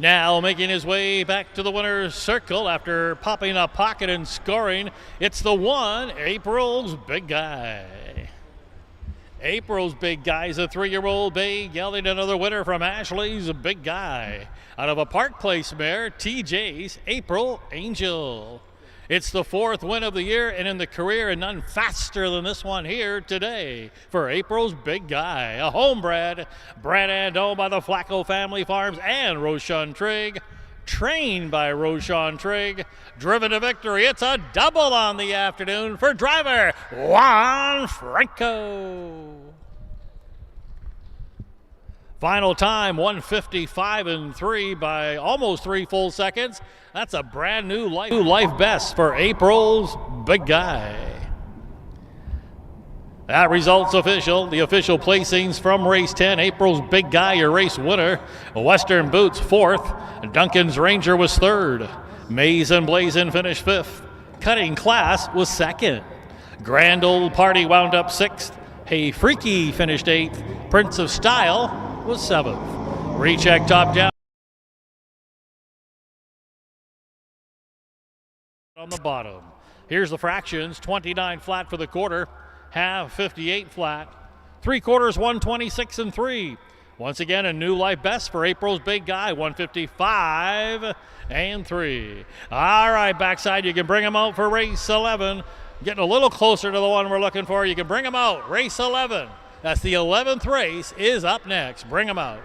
Speaker 1: Now making his way back to the winner's circle after popping a pocket and scoring, it's the one, April's Big Guy. April's Big Guy is a 3-year-old bay gelding another winner from Ashley's Big Guy. Out of a Park Place mare, TJ's April Angel. It's the 4th win of the year and in the career, and none faster than this one here today for April's Big Guy. A homebred, bred and owned by the Flacco Family Farms and Roshan Trigg. Trained by Roshan Trigg. Driven to victory. It's a double on the afternoon for driver Juan Franco. Final time, 155 and 3 by almost 3 full seconds. That's a brand new life best for April's Big Guy. That result's official. The official placings from race 10. April's Big Guy, your race winner. Western Boots 4th. Duncan's Ranger was 3rd. Mazin Blazin' finished 5th. Cutting Class was 2nd. Grand Old Party wound up 6th. Hey Freaky finished 8th. Prince of Style was 7th. Recheck top down on the bottom. Here's the fractions: 29 flat for the quarter, half 58 flat, 3/4 126 and 3. Once again, a new life best for April's Big Guy, 155 and 3. All right, backside, you can bring them out for race 11. Getting a little closer to the one we're looking for. You can bring them out. Race 11. That's the 11th race is up next. Bring them out.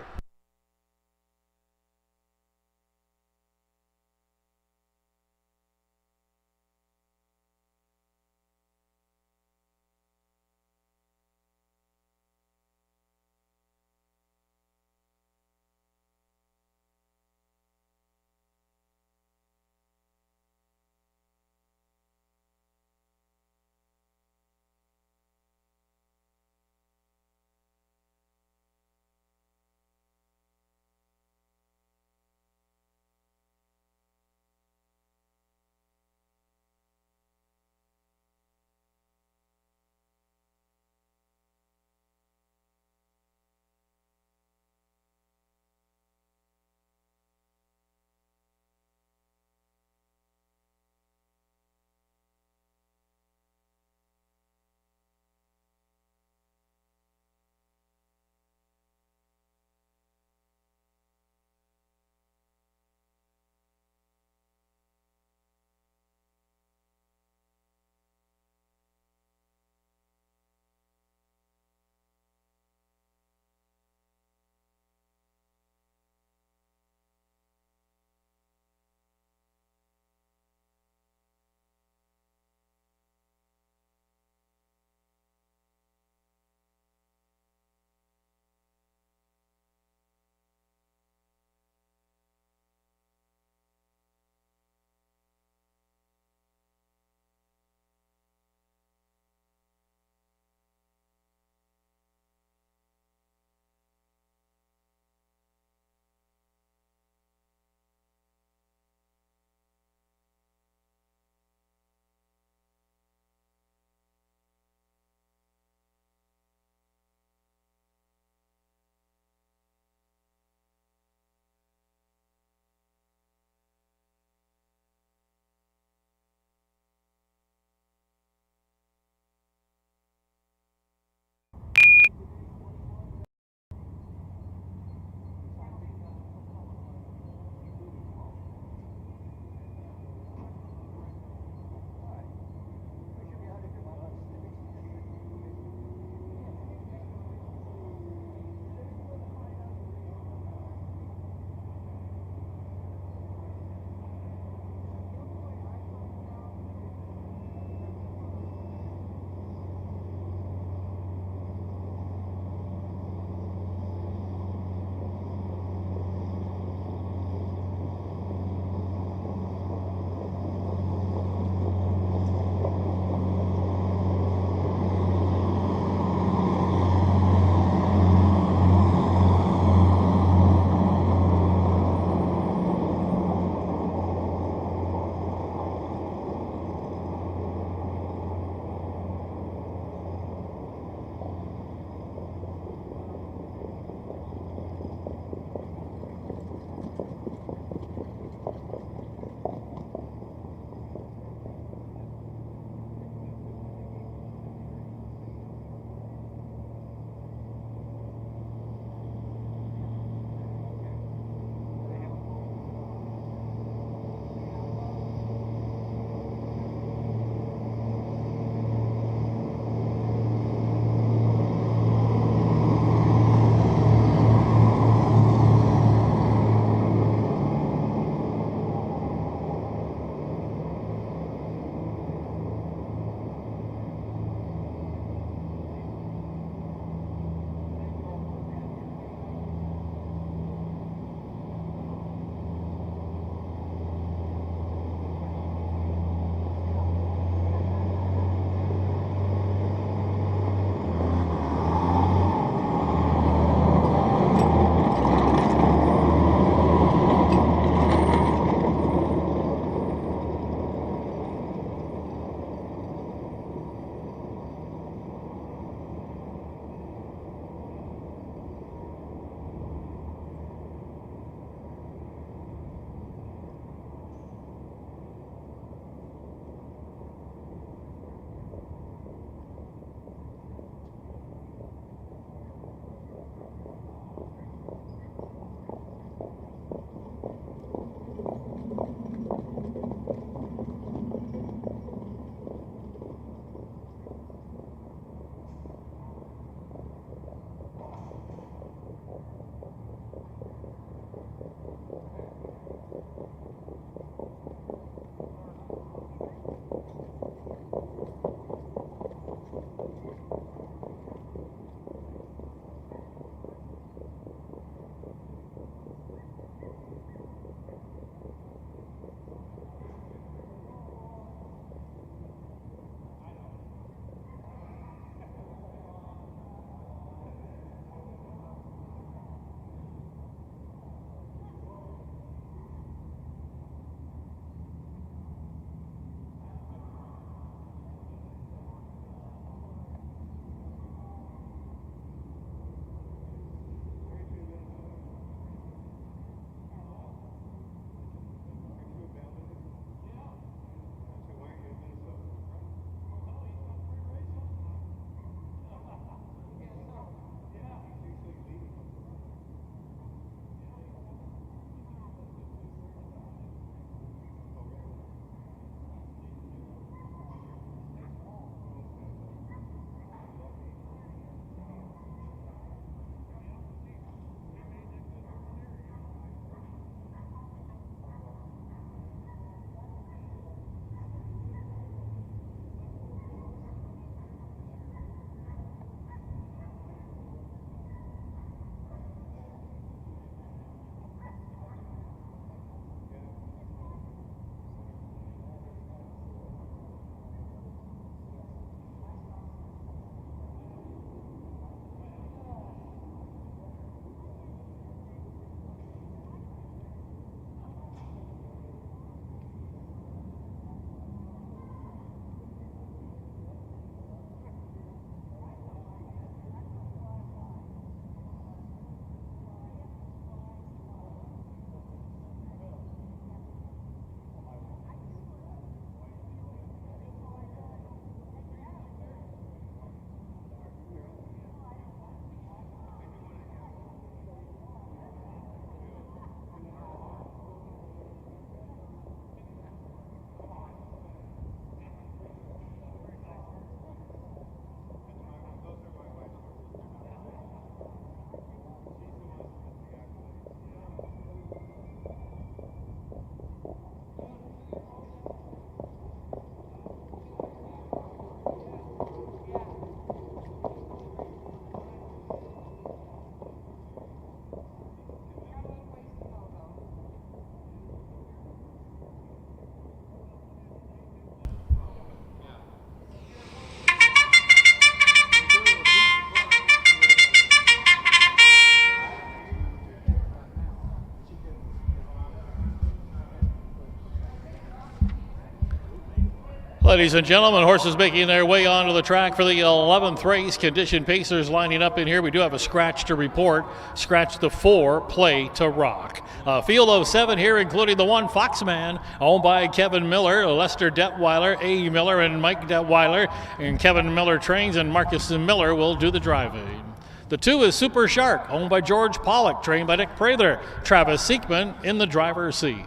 Speaker 1: Ladies and gentlemen, horses making their way onto the track for the 11th race. Condition pacers lining up in here. We do have a scratch to report. Scratch the 4, Play to Rock. Field of 7 here, including the 1 Foxman, owned by Kevin Miller, Lester Detweiler, A. Miller, and Mike Detweiler. And Kevin Miller trains, and Marcus Miller will do the driving. The 2 is Super Shark, owned by George Pollock, trained by Nick Prather. Travis Seekman in the driver's seat.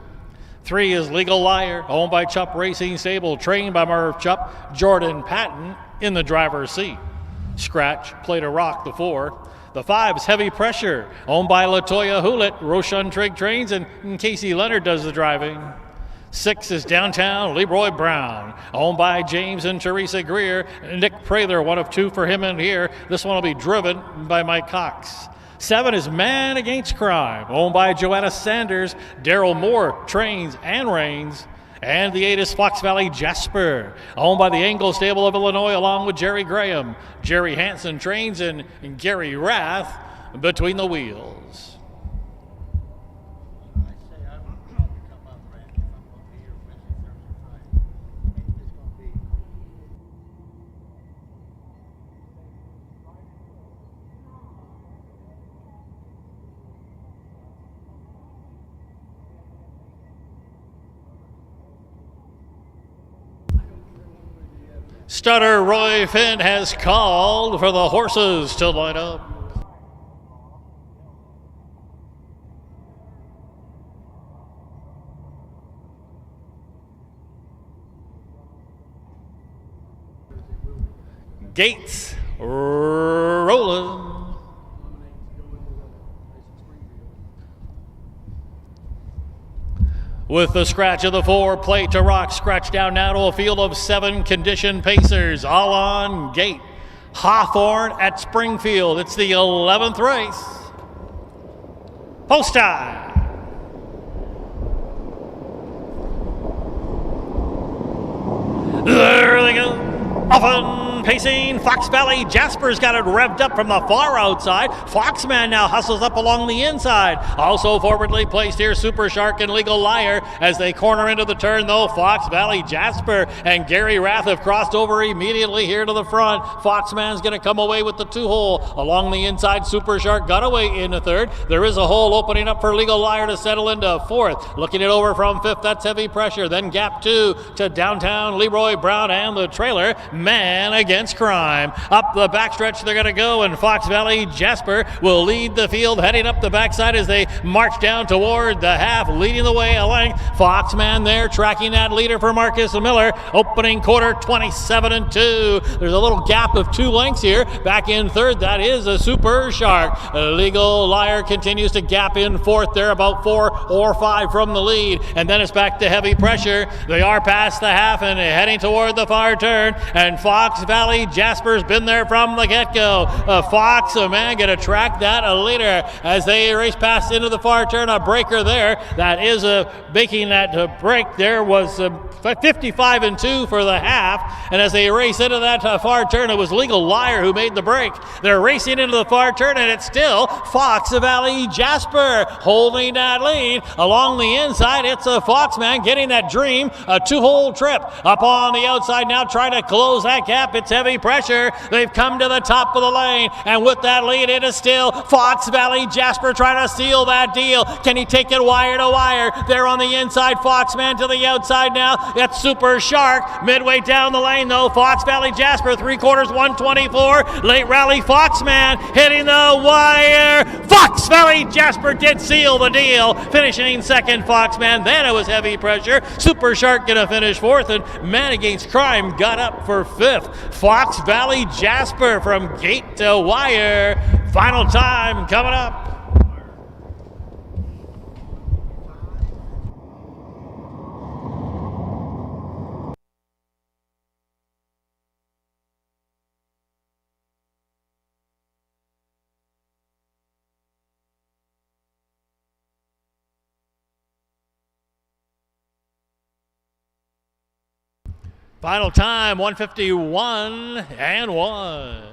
Speaker 1: 3 is Legal Liar, owned by Chupp Racing Stable, trained by Merv Chupp, Jordan Patton in the driver's seat. Scratch, Play to Rock, the 4. The 5 is Heavy Pressure, owned by Latoya Hewlett, Roshan Trigg trains, and Casey Leonard does the driving. 6 is Downtown Leroy Brown, owned by James and Teresa Greer. Nick Prather, 1 of 2 for him in here. This one will be driven by Mike Cox. 7 is Man Against Crime, owned by Joanna Sanders. Daryl Moore trains and reigns. And the 8 is Fox Valley Jasper, owned by the Angle Stable of Illinois, along with Jerry Graham. Jerry Hansen trains, and Gary Rath between the wheels. Stutter Roy Finn has called for the horses to line up. Gates rolling. With the scratch of the 4, Play to Rock, scratch down now to a field of 7 condition pacers, all on gate. Hawthorne at Springfield. It's the 11th race. Post time. There they go. Often pacing, Fox Valley Jasper's got it revved up from the far outside. Foxman now hustles up along the inside. Also forwardly placed here, Super Shark and Legal Liar as they corner into the turn, though. Fox Valley Jasper and Gary Rath have crossed over immediately here to the front. Foxman's going to come away with the 2-hole. Along the inside, Super Shark got away in the 3rd. There is a hole opening up for Legal Liar to settle into 4th. Looking it over from 5th, that's Heavy Pressure. Then gap 2 to Downtown Leroy Brown and the trailer, Man Against Crime. Up the backstretch they're going to go, and Fox Valley Jasper will lead the field heading up the backside as they march down toward the half, leading the way a length. Foxman there tracking that leader for Marcus Miller. Opening quarter, 27-2. There's a little gap of 2 lengths here. Back in 3rd, that is a Super Shark. Legal Liar continues to gap in 4th there, about 4 or 5 from the lead. And then it's back to Heavy Pressure. They are past the half and heading toward the far turn. And Fox Valley Jasper's been there from the get-go. Fox, man, going to track that a leader as they race past into the far turn. A breaker there. That is making that break there was 55-2 for the half. And as they race into that far turn, it was Legal Liar who made the break. They're racing into the far turn, and it's still Fox Valley Jasper holding that lead. Along the inside, it's a Foxman getting that dream, a 2-hole trip. Up on the outside now, trying to close that gap. It's Heavy Pressure. They've come to the top of the lane, and with that lead, it is still Fox Valley Jasper trying to seal that deal. Can he take it wire to wire? They're on the inside. Foxman to the outside now. It's Super Shark. Midway down the lane, though, Fox Valley Jasper, 3/4, 124. Late rally, Foxman hitting the wire. Fox Valley Jasper did seal the deal, finishing 2nd, Foxman. Then it was Heavy Pressure. Super Shark gonna finish 4th, and Man Against Crime got up for 5th. Fox Valley Jasper from gate to wire. Final time coming up. Final time, 151-1.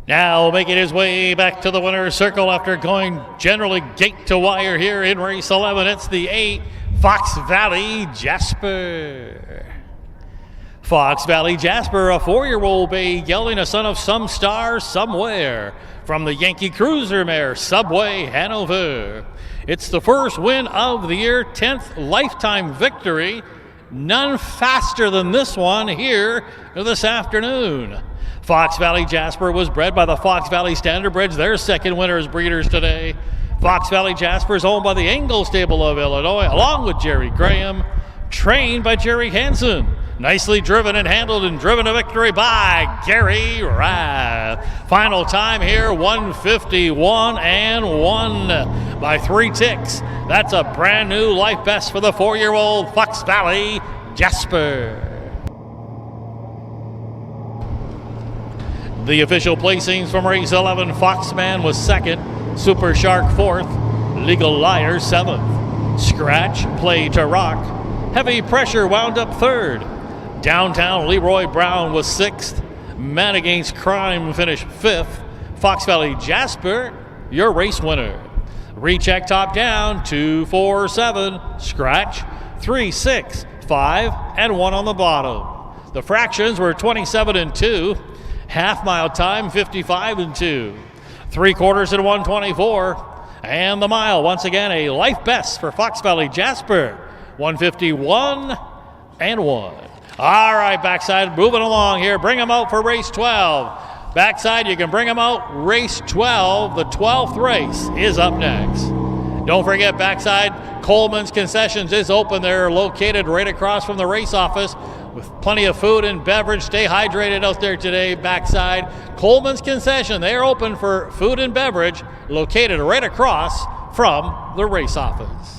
Speaker 1: Now making his way back to the winner's circle after going generally gate to wire here in race 11. It's the 8, Fox Valley Jasper. Fox Valley Jasper, a 4-year-old bay gelding, a son of some star somewhere, from the Yankee Cruiser mare Subway Hanover. It's the first win of the year, 10th lifetime victory. None faster than this one here this afternoon. Fox Valley Jasper was bred by the Fox Valley Standardbreds, their second winner as breeders today. Fox Valley Jasper is owned by the Engel Stable of Illinois, along with Jerry Graham, trained by Jerry Hansen. Nicely driven and handled and driven to victory by Gary Rath. Final time here, 151 and 1 by 3 ticks. That's a brand new life best for the 4-year-old Fox Valley Jasper. The official placings from race 11, Foxman was second, Super Shark 4th, Legal Liar 7th, Scratch Play to Rock, Heavy Pressure wound up 3rd, Downtown Leroy Brown was 6th, Man Against Crime finished 5th, Fox Valley Jasper, your race winner. Recheck top down, 2, 4, 7, Scratch, 3, 6, 5, and 1 on the bottom. The fractions were 27 and 2. Half mile time, 55 and 2. 3/4 and 124. And the mile, once again, a life best for Fox Valley Jasper, 151 and 1. All right, backside, moving along here. Bring them out for race 12. Backside, you can bring them out. Race 12, the 12th race, is up next. Don't forget, backside, Coleman's Concessions is open. They're located right across from the race office with plenty of food and beverage. Stay hydrated out there today, backside. Coleman's Concession, they're open for food and beverage, located right across from the race office.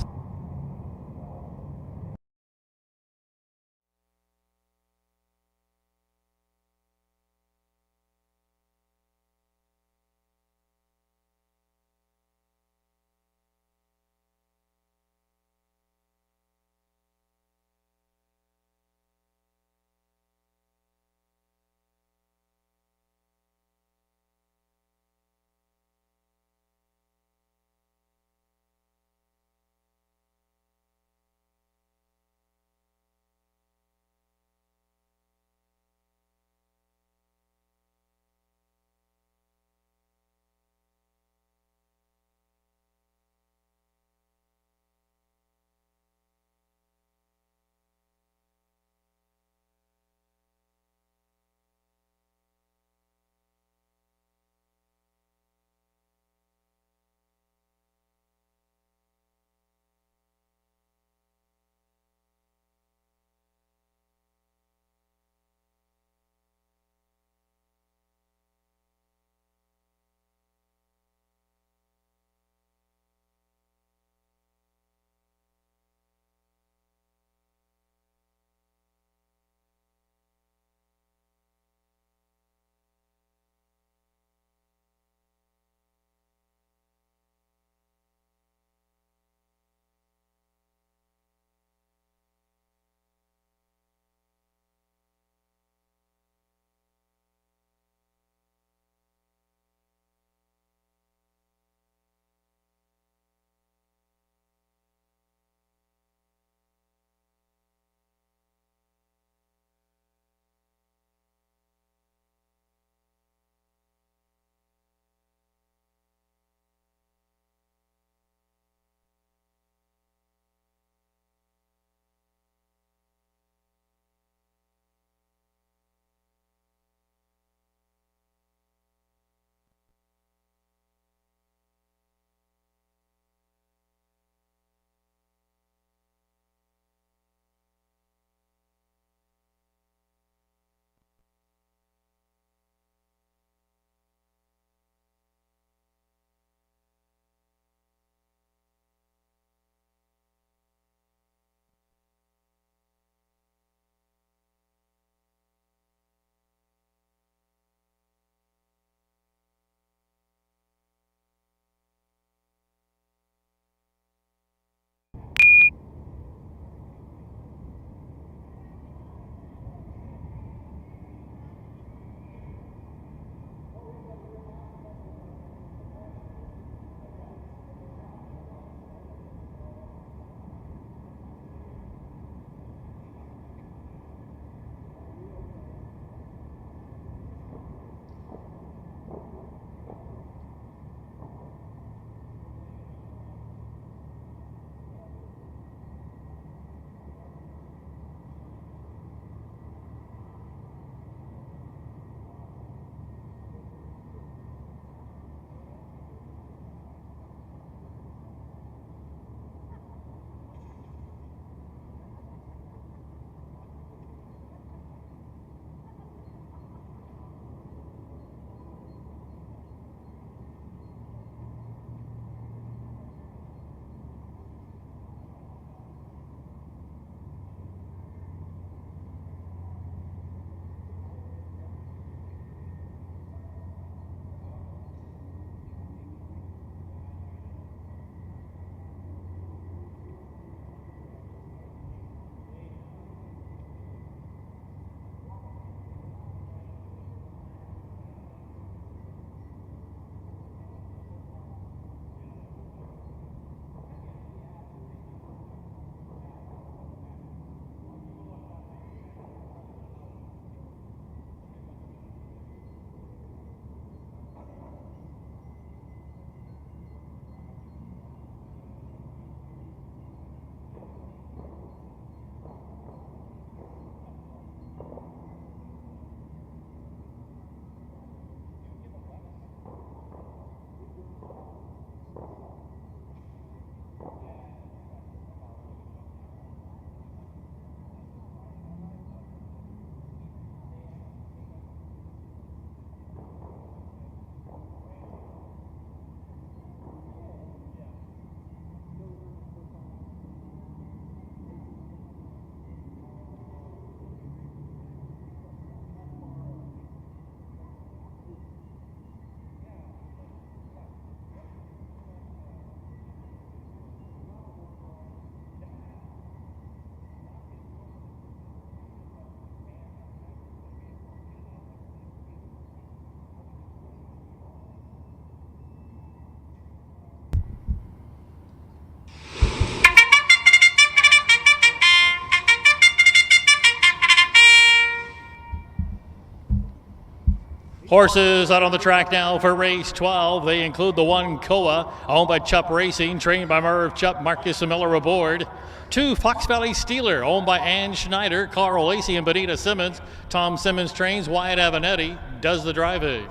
Speaker 1: Horses out on the track now for race 12. They include the one Koa, owned by Chup Racing, trained by Merv Chup, Marcus Miller aboard. 2 Fox Valley Steeler, owned by Ann Schneider, Carl Lacey, and Benita Simmons. Tom Simmons trains, Wyatt Avanetti does the driving.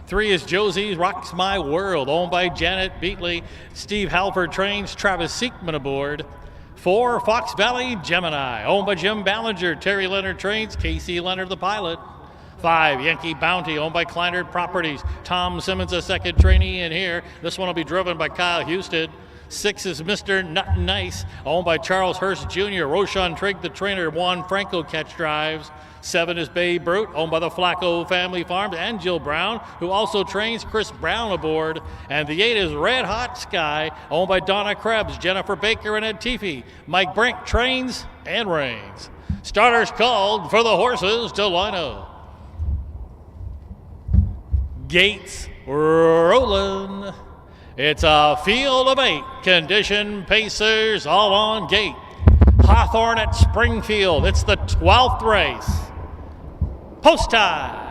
Speaker 1: 3 is Josie's Rocks My World, owned by Janet Beatley. Steve Halford trains, Travis Seekman aboard. 4 Fox Valley Gemini, owned by Jim Ballinger. Terry Leonard trains, Casey Leonard the pilot. 5 Yankee Bounty, owned by Kleinert Properties. Tom Simmons, a second trainee in here. This one will be driven by Kyle Houston. 6 is Mr. Nut Nice, owned by Charles Hurst Jr. Roshan Trigg, the trainer. Juan Franco catch drives. 7 is Babe Brute, owned by the Flacco Family Farms, and Jill Brown, who also trains, Chris Brown aboard. And the 8 is Red Hot Sky, owned by Donna Krebs, Jennifer Baker, and Ed Tiffy. Mike Brink trains and reigns. Starters called for the horses to line up. Gates rolling. It's a field of 8 condition pacers all on gate. Hawthorne at Springfield. It's the 12th race. Post time.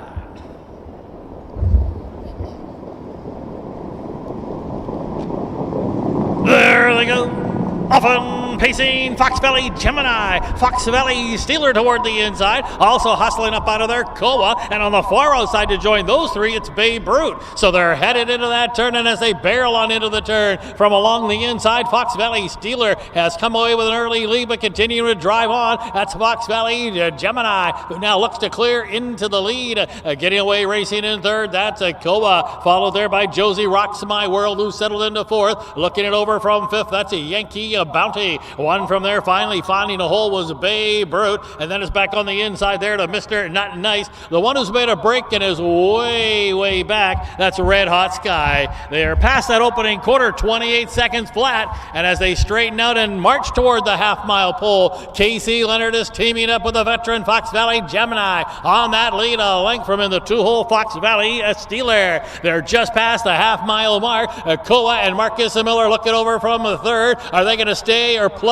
Speaker 1: There they go. Often pacing Fox Valley Gemini. Fox Valley Steeler toward the inside. Also hustling up out of there, Koa. And on the far outside to join those 3, it's Babe Brute. So they're headed into that turn, and as they barrel on into the turn from along the inside, Fox Valley Steeler has come away with an early lead, but continuing to drive on. That's Fox Valley Gemini, who now looks to clear into the lead. Getting away racing in third, that's a Koa, followed there by Josie Rocks My World, who settled into fourth. Looking it over from fifth, that's a Yankee Bounty. One from there, finally finding a hole, was Babe Brute, and then it's back on the inside there to Mr. Not Nice. The one who's made a break and is way back, that's Red Hot Sky. They are past that opening quarter, 28 seconds flat, and as they straighten out and march toward the half-mile pole, Casey Leonard is teaming up with the veteran Fox Valley Gemini. On that lead, a length from in the 2-hole Fox Valley Steeler. They're just past the half-mile mark. Koa and Marcus Miller looking over from the third. Are they going to stay or play?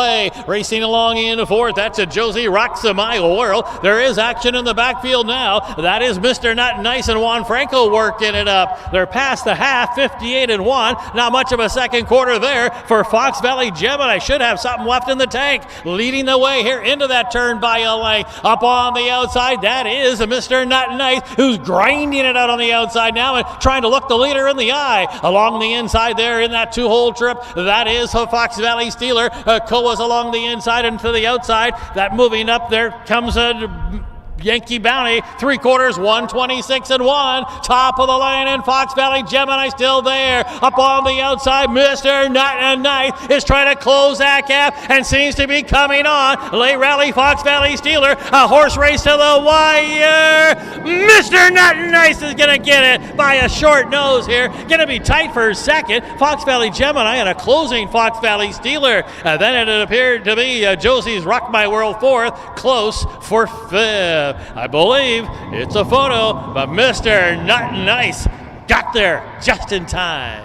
Speaker 1: Racing along in fourth, that's a Josie Rocks My World. There is action in the backfield now. That is Mr. Not Nice and Juan Franco working it up. They're past the half, 58-1. Not much of a second quarter there for Fox Valley Gemini. Should have something left in the tank. Leading the way here into that turn by a length. Up on the outside, that is Mr. Not Nice, who's grinding it out on the outside now and trying to look the leader in the eye. Along the inside there in that 2-hole trip, that is a Fox Valley Steeler. Koa's along the inside and to the outside. That moving up, there comes a Yankee Bounty, 3/4, 126-1. Top of the lane, and Fox Valley Gemini still there. Up on the outside, Mr. Not Nice is trying to close that gap and seems to be coming on. Late rally, Fox Valley Steeler, a horse race to the wire. Mr. Not Nice is going to get it by a short nose here. Going to be tight for second. Fox Valley Gemini and a closing Fox Valley Steeler. Then it appeared to be Josie's Rock My World fourth, close for fifth. I believe it's a photo, but Mr. Not Nice got there just in time.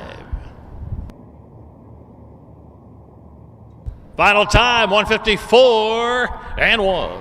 Speaker 1: Final time, 154-1.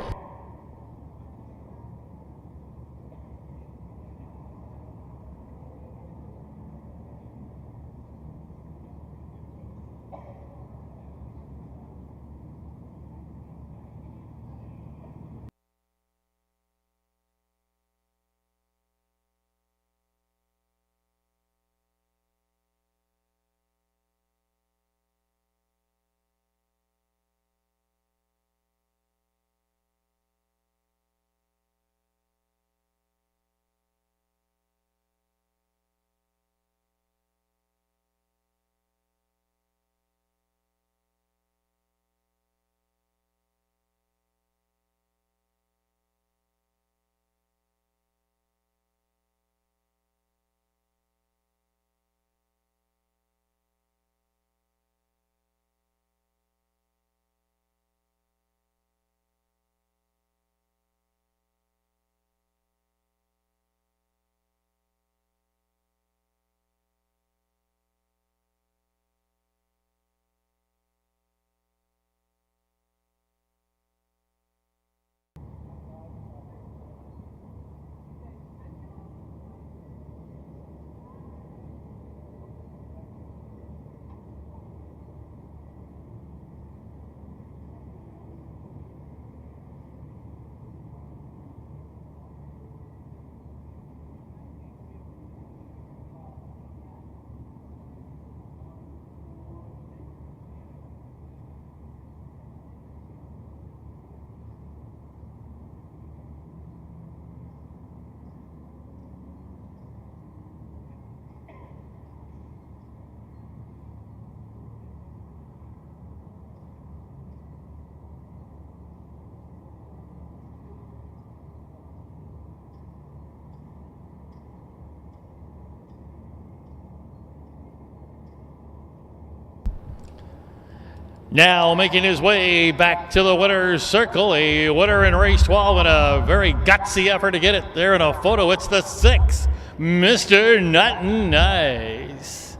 Speaker 1: Now making his way back to the winner's circle, a winner in race 12 and a very gutsy effort to get it there in a photo. It's the 6, Mr. Nuttin Nice.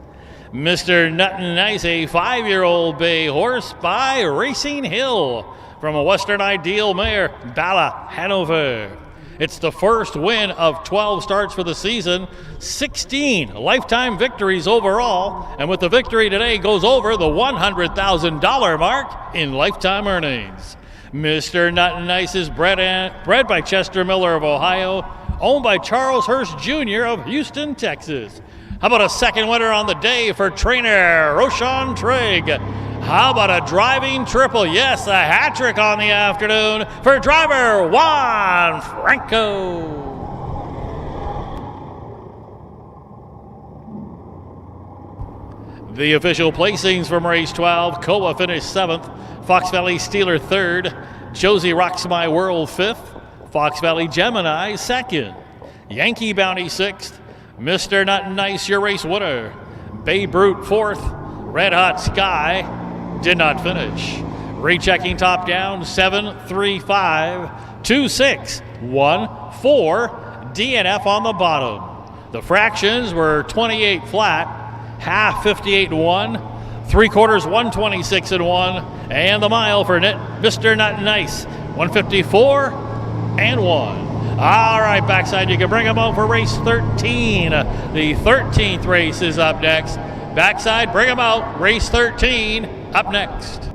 Speaker 1: Mr. Nuttin Nice, a 5-year-old bay horse by Racing Hill from a Western Ideal mare, Bala Hanover. It's the first win of 12 starts for the season, 16 lifetime victories overall, and with the victory today goes over the $100,000 mark in lifetime earnings. Mr. Nuttin Nice is bred by Chester Miller of Ohio, owned by Charles Hurst Jr. of Houston, Texas. How about a second winner on the day for trainer Roshan Trigg? How about a driving triple? Yes, a hat trick on the afternoon for driver Juan Franco. The official placings from race 12, Koa finished 7th, Fox Valley Steeler 3rd, Josie Rocks My World 5th, Fox Valley Gemini 2nd, Yankee Bounty 6th, Mr. Nuttin Nice, your race winner, Babe Brute 4th, Red Hot Sky did not finish. Rechecking top down, 7, 3, 5, 2, 6, 1, 4, DNF on the bottom. The fractions were 28 flat, half 58 and 1, 3/4 126 and 1, and the mile for Mr. Nuttin Nice, 154 and 1. All right, backside, you can bring them out for race 13. The 13th race is up next. Backside, bring them out. Race 13 up next.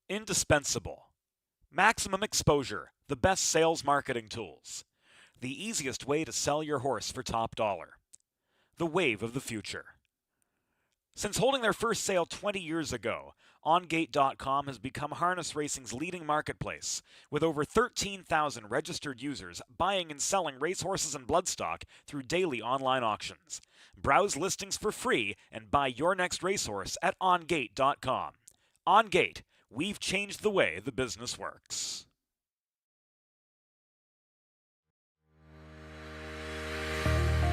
Speaker 2: Indispensable. Maximum exposure, the best sales marketing tools. The easiest way to sell your horse for top dollar. The wave of the future. Since holding their first sale 20 years ago, OnGate.com has become harness racing's leading marketplace, with over 13,000 registered users buying and selling racehorses and bloodstock through daily online auctions. Browse listings for free and buy your next racehorse at OnGate.com. OnGate, we've changed the way the business works.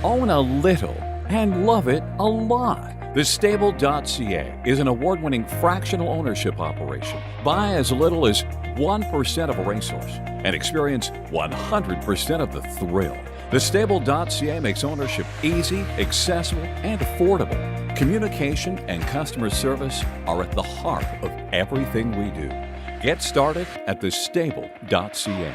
Speaker 3: Own a little and love it a lot. Thestable.ca is an award-winning fractional ownership operation. Buy as little as 1% of a racehorse and experience 100% of the thrill. Thestable.ca makes ownership easy, accessible, and affordable. Communication and customer service are at the heart of everything we do. Get started at thestable.ca.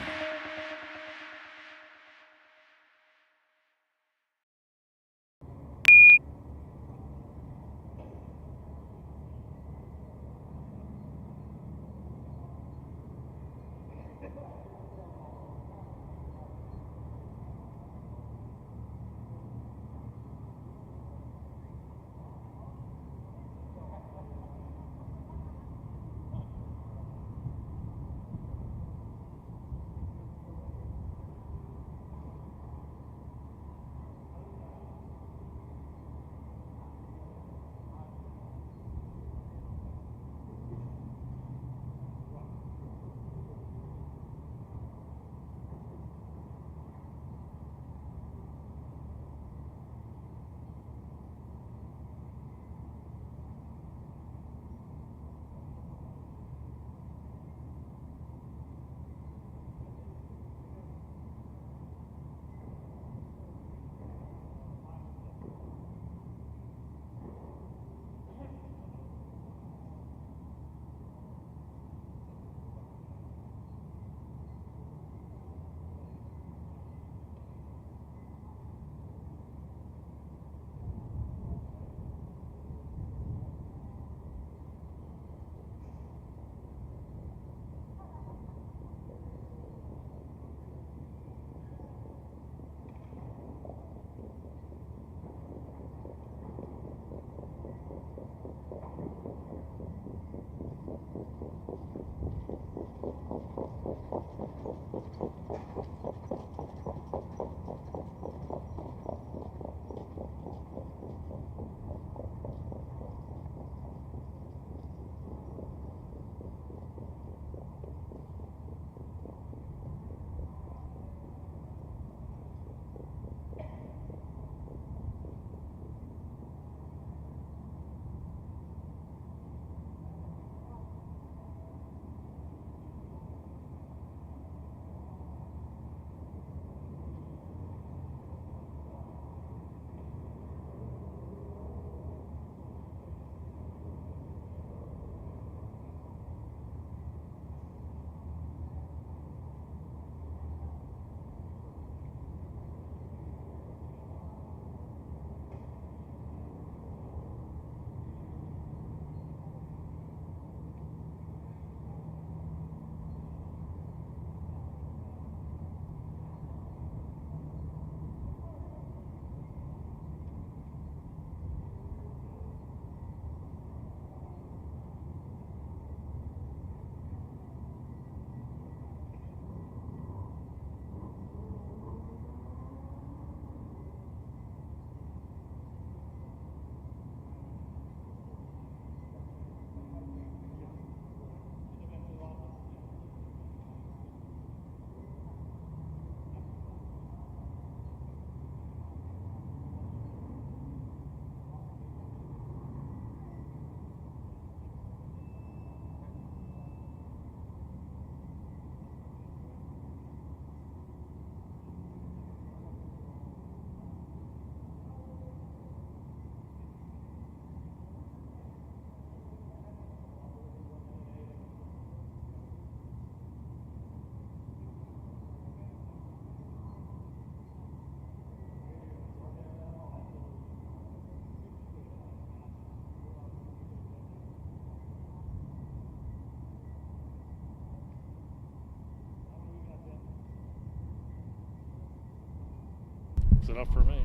Speaker 1: It's enough for me.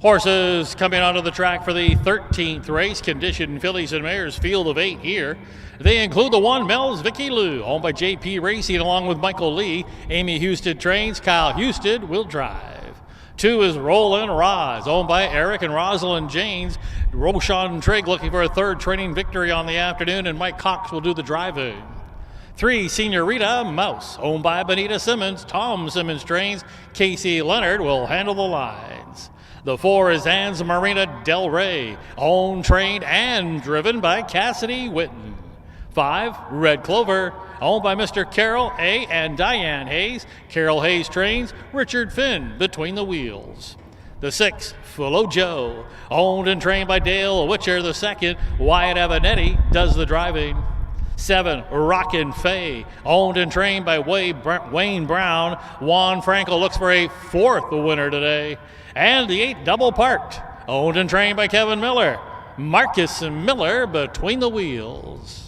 Speaker 1: Horses coming onto the track for the 13th race, conditioned fillies and mares, field of 8 here. They include the one Mel's Vicky Lou, owned by JP Racing along with Michael Lee. Amy Houston trains, Kyle Houston will drive. 2 is Rollin' Roz, owned by Eric and Rosalind Janes. Roshan Trigg looking for a third training victory on the afternoon, and Mike Cox will do the driving. 3, Senorita Mouse, owned by Benita Simmons. Tom Simmons trains. Casey Leonard will handle the lines. The 4 is Anne's Marina Del Rey, owned, trained, and driven by Cassidy Witten. 5, Red Clover, owned by Mr. Carol A. and Diane Hayes. Carol Hayes trains. Richard Finn between the wheels. The 6, Full Joe, owned and trained by Dale Witcher II. Wyatt Avanetti does the driving. 7, Rockin' Faye, owned and trained by Wayne Brown. Juan Franco looks for a 4th winner today. And the 8, Double Parked, owned and trained by Kevin Miller. Marcus Miller between the wheels.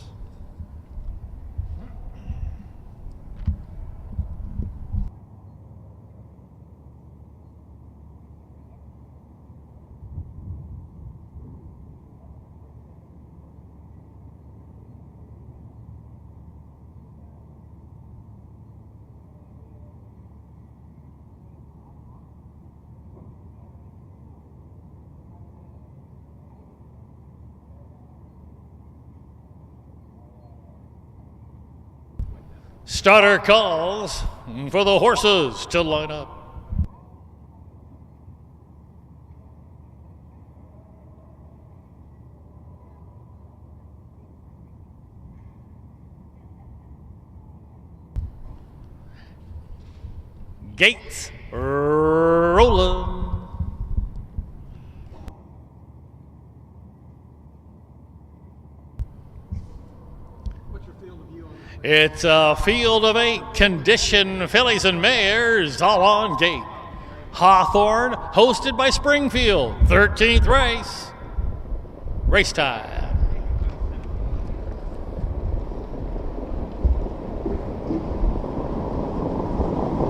Speaker 1: Starter calls for the horses to line up. Gates rolling. It's a field of 8 conditioned fillies and mares all on gate. Hawthorne, hosted by Springfield, 13th race. Race time.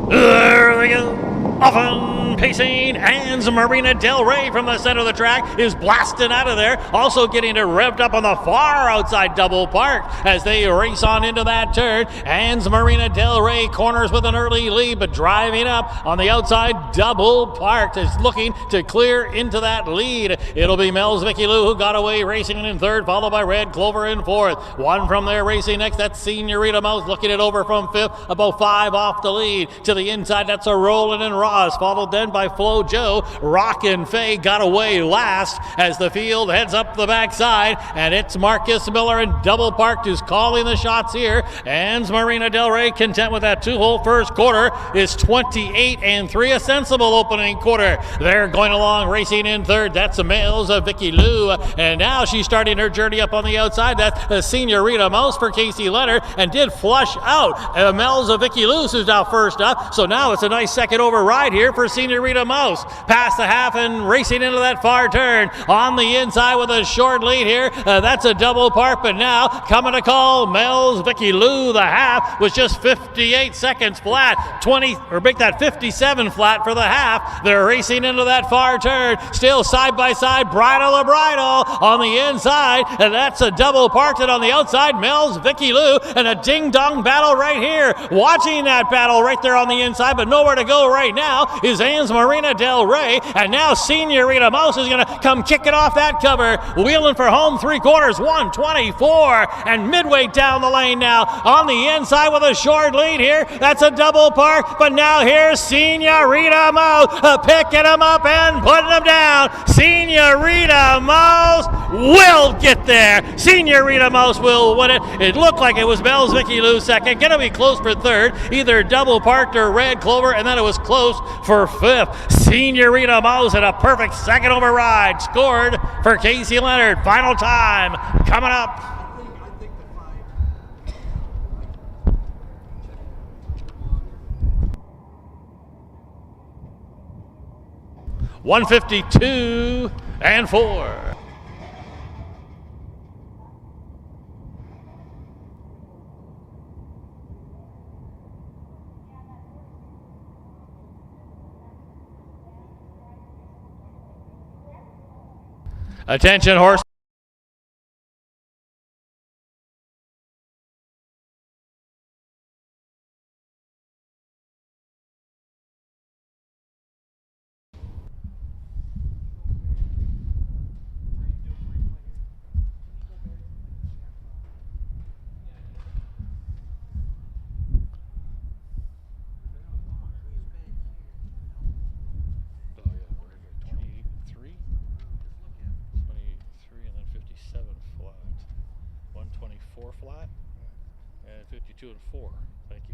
Speaker 1: There they go. Often pacing, Anne's Marina Del Rey from the center of the track is blasting out of there. Also getting it revved up on the far outside Double Park as they race on into that turn. Anne's Marina Del Rey corners with an early lead, but driving up on the outside Double Park is looking to clear into that lead. It'll be Mel's Vicky Lou who got away racing in 3rd, followed by Red Clover in 4th. 1 from there racing next. That's Senorita Mouse looking it over from 5th, about 5 off the lead. To the inside, that's a Rollin' and Ross, followed then by Flo Joe. Rockin' Faye got away last as the field heads up the backside, and it's Marcus Miller and Double Parked who's calling the shots here. Anne's Marina Del Rey content with that 2-hole first quarter is 28-3, a sensible opening quarter. They're going along racing in 3rd. That's the males of Vicky Lou, and now she's starting her journey up on the outside. That's the Senorita Mouse for Casey Leonard, and did flush out Mel's of Vicky Lou, who's now first up. So now it's a nice second override here for Senorita Mouse. Past the half and racing into that far turn. On the inside with a short lead here. That's a Double Park, but now coming to call Mel's Vicky Lou. The half was just 58 seconds flat. 57 flat for the half. They're racing into that far turn. Still side by side, bridle to bridle on the inside. And that's a Double Park. And on the outside, Mel's Vicky Lou. And a ding-dong battle right here. Watching that battle right there on the inside, but nowhere to go right now is Anne's Marina Del Rey, and now Senorita Mouse is going to come kicking off that cover, wheeling for home 3/4, 124, and midway down the lane now, on the inside with a short lead here, that's a Double Park, but now here's Senorita Mouse, picking him up and putting him down. Senorita Mouse will get there. Senorita Mouse will win it. It looked like it was Mel's Vicky Lou second, going to be close for 3rd, either Double Parked or Red Clover, and then it was close for 5th. Senorita Mouse had a perfect second override, scored for Casey Leonard. Final time coming up.
Speaker 4: I think the
Speaker 1: 152-4. Attention, horse. 52 and 4. Thank you.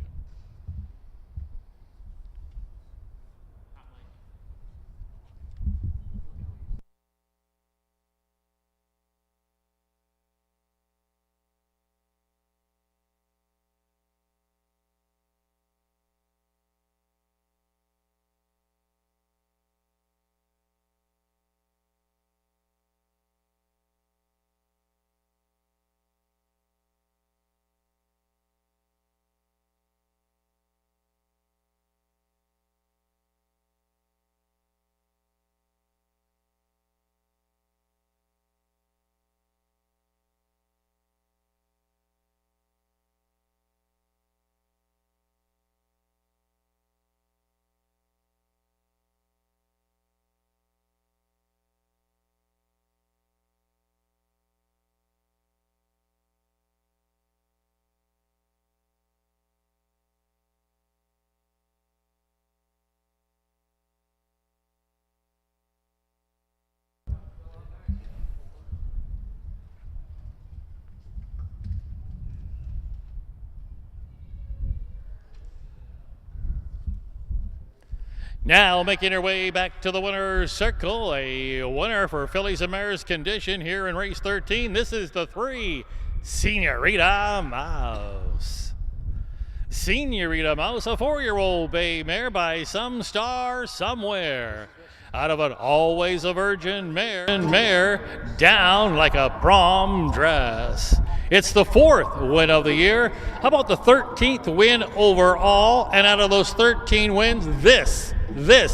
Speaker 1: Now making her way back to the winner's circle, a winner for Fillies and Mares Condition here in race 13. This is the 3, Senorita Mouse. Senorita Mouse, a 4-year-old bay mare by some star somewhere. Out of an always a virgin mare down like a prom dress. It's the 4th win of the year. How about the 13th win overall? And out of those 13 wins, this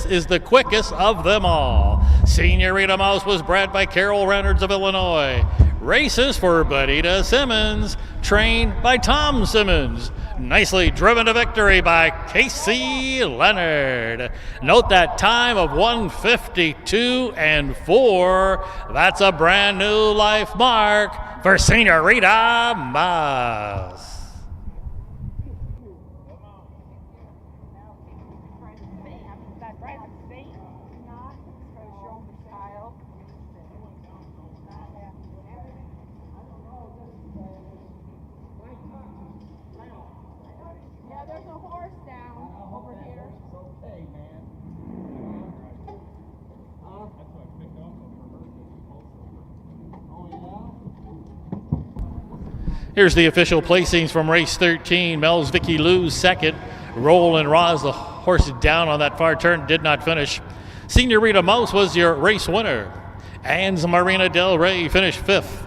Speaker 1: is the quickest of them all. Senorita Mouse was bred by Carol Reynolds of Illinois. Races for Bonita Simmons, trained by Tom Simmons. Nicely driven to victory by Casey Leonard. Note that time of 1:52 and 4. That's a brand new life mark for Senorita Mouse. Here's the official placings from race 13. Mel's Vicky Lou's second. Roland Roz, the horse down on that far turn, did not finish. Senorita Mouse was your race winner. Anne's Marina Del Rey finished 5th.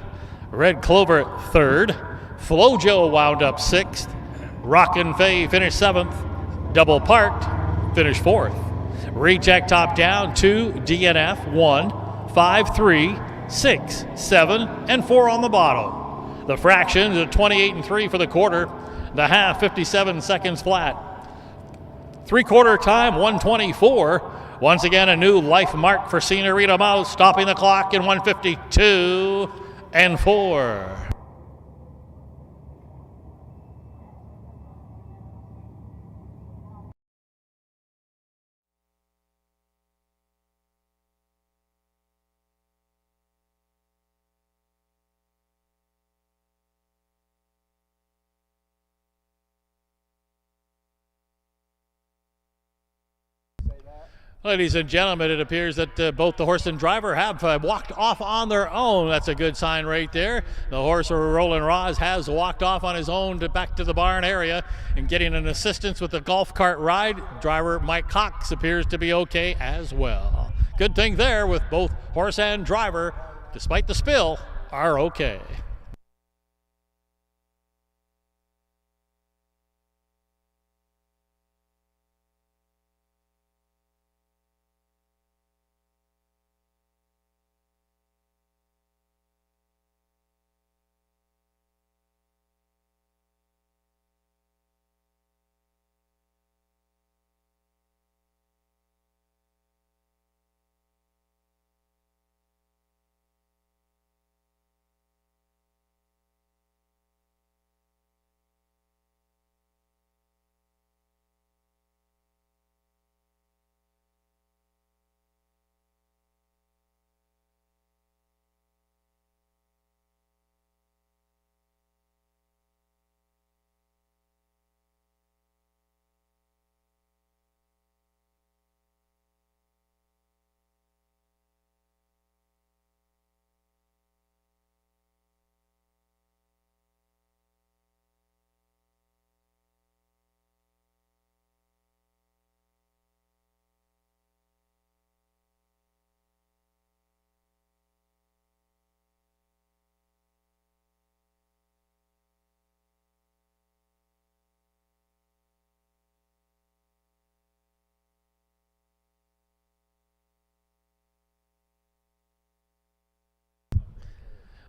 Speaker 1: Red Clover 3rd. Flojo wound up 6th. Rockin' Faye finished 7th. Double Parked finished 4th. Recheck top down 2, DNF 1, 5, 3, 6, 7, and 4 on the bottom. The fractions are 28 and 3 for the quarter. The half, 57 seconds flat. 3/4 time, 1:24. Once again, a new life mark for Senorita Mouse, stopping the clock in 1:52 and 4. Ladies and gentlemen, it appears that both the horse and driver have walked off on their own. That's a good sign right there. The horse, Roland Roz, has walked off on his own back to the barn area and getting an assistance with the golf cart ride. Driver Mike Cox appears to be okay as well. Good thing there with both horse and driver, despite the spill, are okay.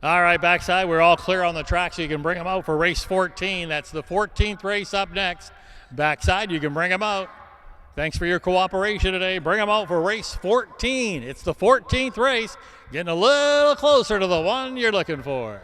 Speaker 1: All right, backside, we're all clear on the track, so you can bring them out for race 14. That's the 14th race up next. Backside, you can bring them out. Thanks for your cooperation today. Bring them out for race 14. It's the 14th race, getting a little closer to the one you're looking for.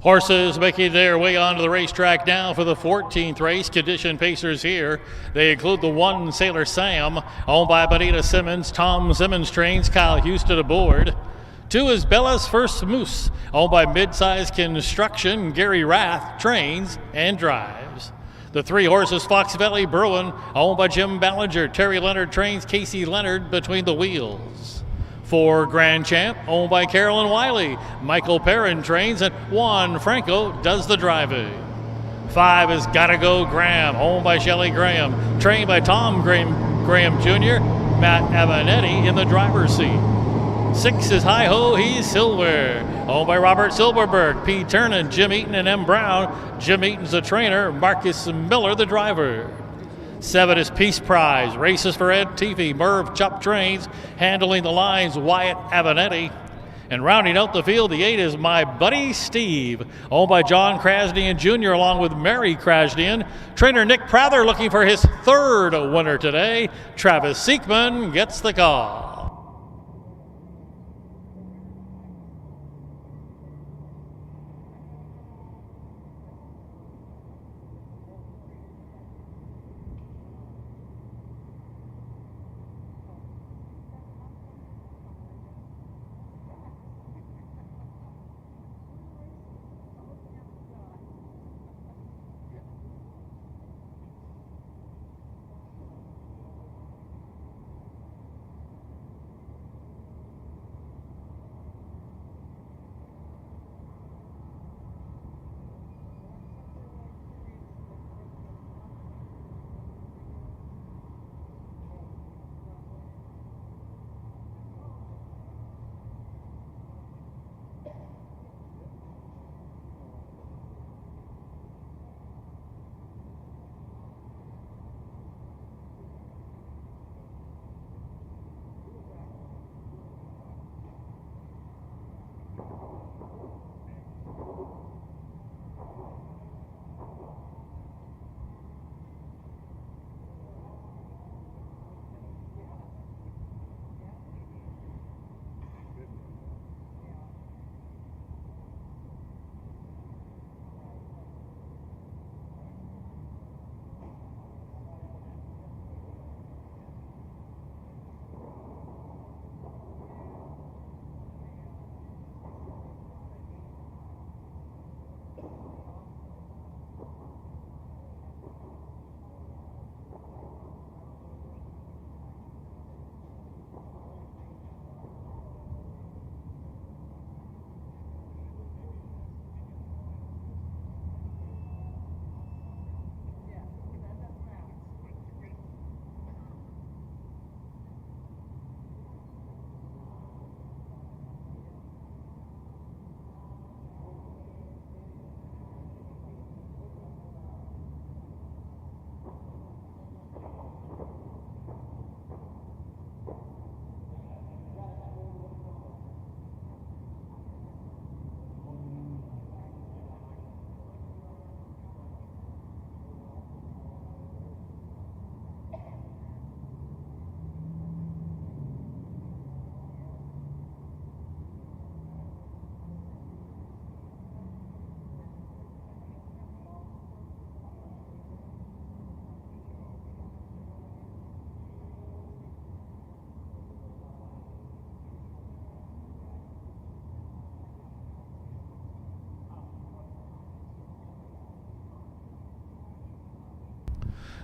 Speaker 1: Horses making their way onto the racetrack now for the 14th race. Condition pacers here. They include the 1 Sailor Sam, owned by Bonita Simmons. Tom Simmons trains, Kyle Houston aboard. 2 is Bella's First Moose, owned by Midsize Construction. Gary Rath trains and drives. The 3 horses, Fox Valley Bruin, owned by Jim Ballinger. Terry Leonard trains, Casey Leonard between the wheels. 4 Grand Champ, owned by Carolyn Wiley. Michael Perrin trains, and Juan Franco does the driving. 5 is Gotta Go Graham, owned by Shelley Graham. Trained by Tom Graham Jr., Matt Avanetti in the driver's seat. 6 is Hi Ho, He's Silver, owned by Robert Silverberg, P. Turner, Jim Eaton, and M. Brown. Jim Eaton's the trainer, Marcus Miller the driver. 7 is Peace Prize, races for Ed Teefy, Merv Chup trains, handling the lines, Wyatt Avanetti. And rounding out the field, the 8 is My Buddy Steve, owned by John Krasnian Jr. along with Mary Krasnian. Trainer Nick Prather looking for his 3rd winner today. Travis Siekman gets the call.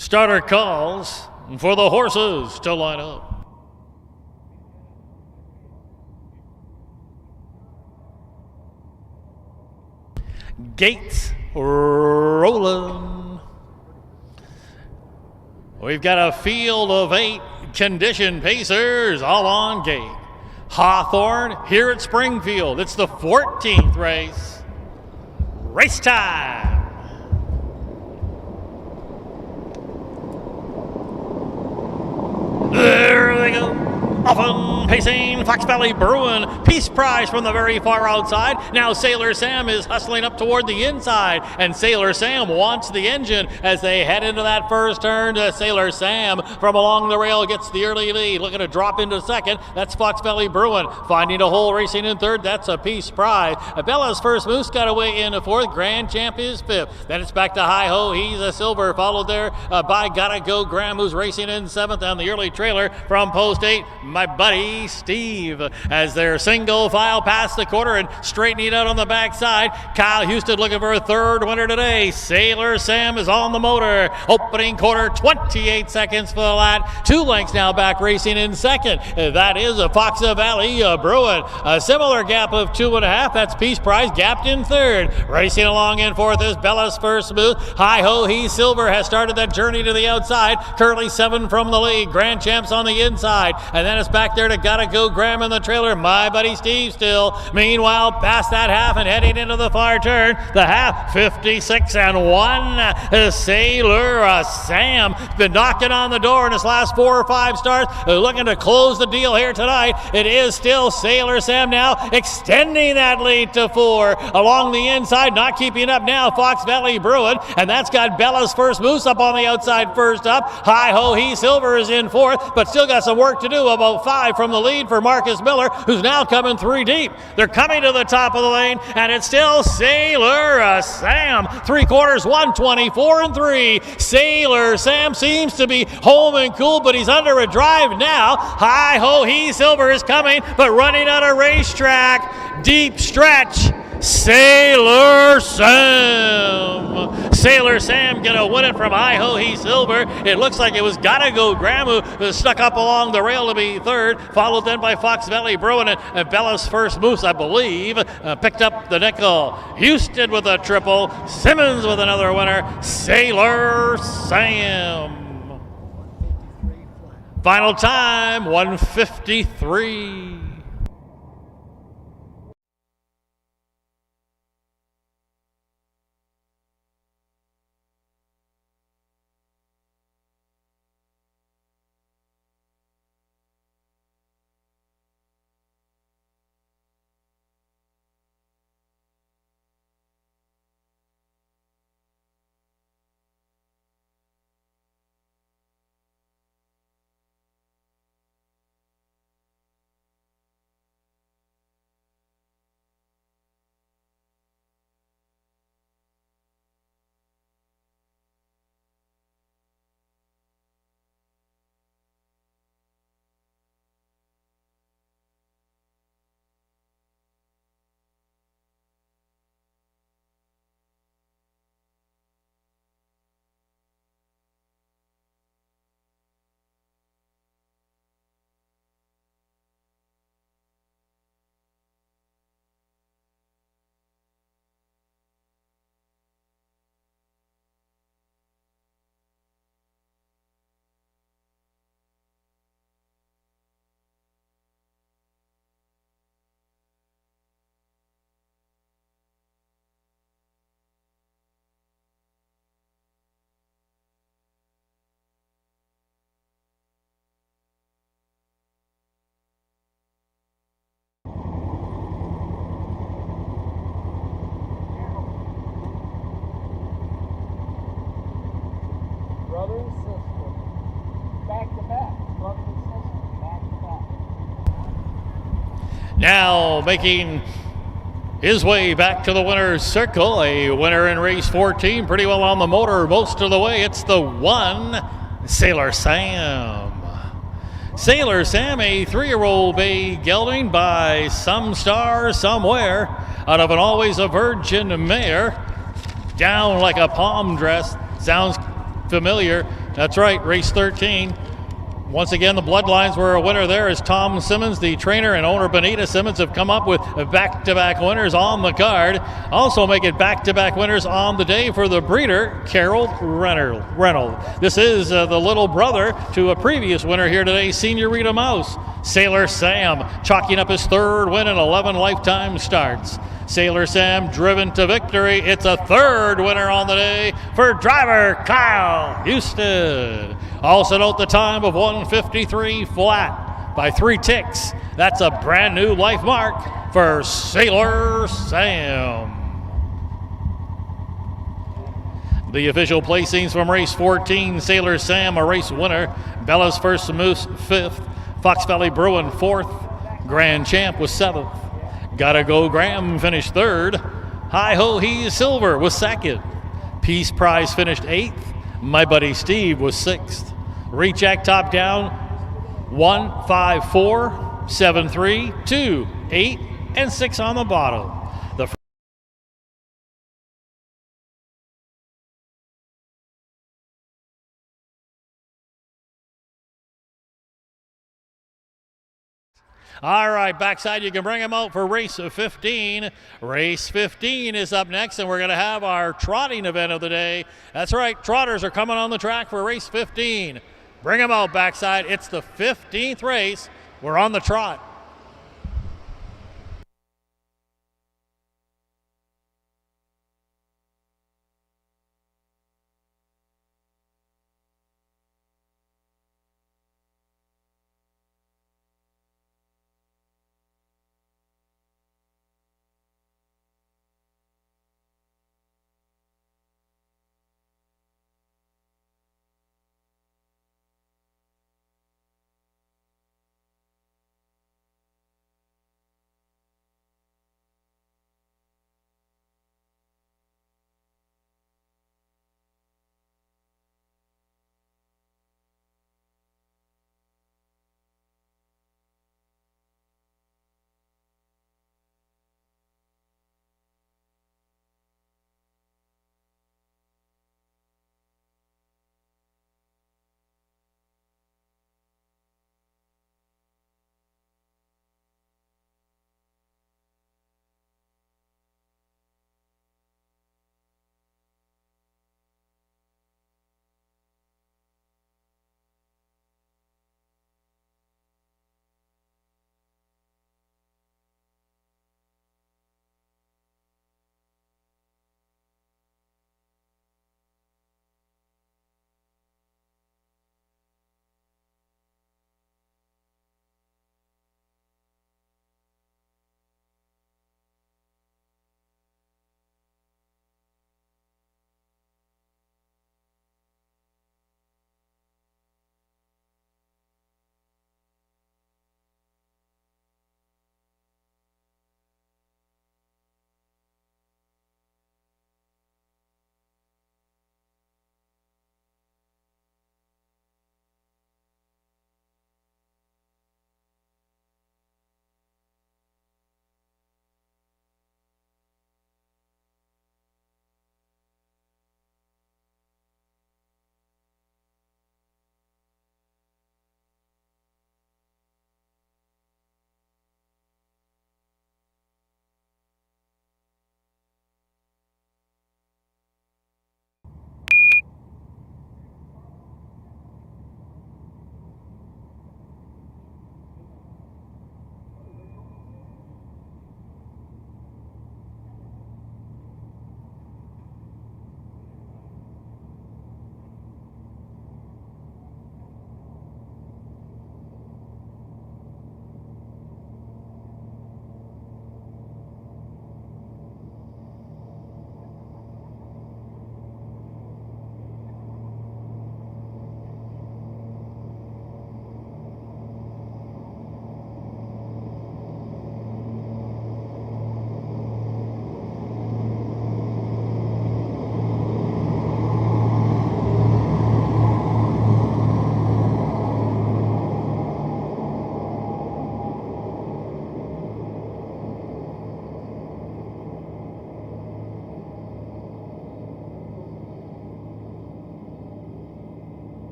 Speaker 1: Starter calls for the horses to line up. Gates rolling. We've got a field of 8 condition pacers all on gate. Hawthorne here at Springfield. It's the 14th race. Race time. There they go. Often pacing Fox Valley Bruin. Peace Prize from the very far outside. Now Sailor Sam is hustling up toward the inside, and Sailor Sam wants the engine as they head into that first turn. Sailor Sam from along the rail gets the early lead. Looking to drop into second. That's Fox Valley Bruin. Finding a hole racing in third. That's a Peace Prize. Bella's First Moose got away in the fourth. Grand Champ is fifth. Then it's back to Hi Ho. He's a silver, followed there by Gotta Go Graham, who's racing in seventh on the early trailer from post 8. My buddy Steve, as they're single file past the quarter and straightening out on the backside. Kyle Houston looking for a third winner today. Sailor Sam is on the motor. Opening quarter, 28 seconds for the lap. 2 lengths now back racing in second. That is a Fox Valley Bruin. A similar gap of 2.5. That's Peace Prize gapped in third. Racing along in fourth is Bella's First Move. Hi Ho, He Silver has started that journey to the outside. Currently 7 from the lead. Grand Champs on the inside. And then it's back there to Gotta Go Graham in the trailer. My buddy Steve still. Meanwhile, past that half and heading into the far turn. The half, 56 and 1. Sailor Sam been knocking on the door in his last 4 or 5 starts. Looking to close the deal here tonight. It is still Sailor Sam now extending that lead to 4. Along the inside, not keeping up now, Fox Valley Bruin. And that's got Bella's First Moose up on the outside first up. Hi Ho, He Silver is in fourth, but still got some work to do. About 5 from the lead for Marcus Miller, who's now coming 3 deep. They're coming to the top of the lane, and it's still Sailor Sam. 3/4, 124 and 3. Sailor Sam seems to be home and cool, but he's under a drive now. Hi Ho, He Silver is coming, but running on a racetrack. Deep stretch. Sailor Sam. Sailor Sam gonna win it from Hi Ho, He Silver. It looks like it was Gotta Go Graham who stuck up along the rail to be third, followed then by Fox Valley Bruin and Bella's First Moose, I believe, picked up the nickel. Houston with a triple. Simmons with another winner. Sailor Sam. Final time, 1:53.
Speaker 4: Brother and sister, back to back. Brother and sister, back to back.
Speaker 1: Now making his way back to the winner's circle, a winner in race 14, pretty well on the motor most of the way. It's the 1, Sailor Sam. Sailor Sam, a 3-year-old bay gelding by some star somewhere out of an always a virgin mare. Down like a palm dress. Sounds familiar. That's right, race 13. Once again, the bloodlines were a winner there as Tom Simmons, the trainer, and owner Benita Simmons have come up with back-to-back winners on the card. Also making back-to-back winners on the day for the breeder, Carol Reynolds. This is the little brother to a previous winner here today, Senorita Mouse. Sailor Sam chalking up his 3rd win in 11 lifetime starts. Sailor Sam driven to victory. It's a 3rd winner on the day for driver Kyle Houston. Also note the time of 1:53 flat by 3 ticks. That's a brand new life mark for Sailor Sam. The official placings from race 14, Sailor Sam, a race winner. Bella's First Moose, 5th. Fox Valley Bruin, 4th. Grand Champ was 7th. Gotta Go Graham finished 3rd. Hi Ho He Silver was 2nd. Peace Prize finished 8th. My Buddy Steve was 6th. Recheck top down 1, 5, 4, 7, 3, 2, 8, and 6 on the bottom. The All right, backside, you can bring them out for race 15. Race 15 is up next, and we're going to have our trotting event of the day. That's right, trotters are coming on the track for race 15. Bring them out backside. It's the 15th race. We're on the trot.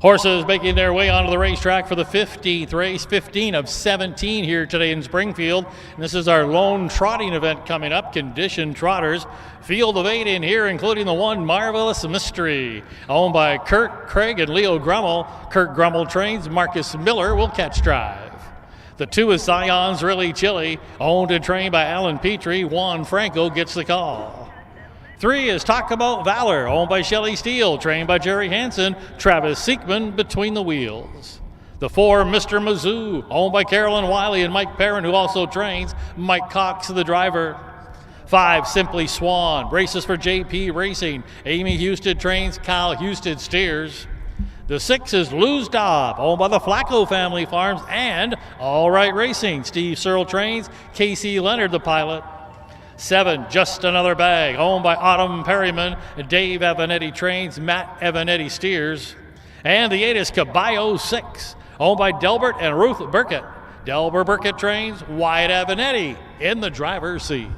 Speaker 1: Horses making their way onto the racetrack for the 15th race, 15 of 17 here today in Springfield. And this is our lone trotting event coming up, Conditioned Trotters. Field of 8 in here, including the one Marvelous Mystery, owned by Kurt Craig and Leo Grummel. Kurt Grummel trains, Marcus Miller will catch drive. The 2 is Zion's Really Chilly, owned and trained by Alan Petrie. Juan Franco gets the call. 3 is Talk About Valor, owned by Shelley Steele, trained by Jerry Hansen. Travis Siekman between the wheels. The 4, Mr. Mizzou, owned by Carolyn Wiley and Mike Perrin, who also trains. Mike Cox, the driver. 5, Simply Swan, races for JP Racing. Amy Houston trains, Kyle Houston steers. The 6 is Lou's Dobb, owned by the Flacco Family Farms and All Right Racing. Steve Searle trains, Casey Leonard the pilot. 7, Just Another Bag, owned by Autumn Perryman. Dave Evanetti trains, Matt Evanetti steers. And the 8 is Caballo 6, owned by Delbert and Ruth Burkett. Delbert Burkett trains, Wyatt Evanetti in the driver's seat.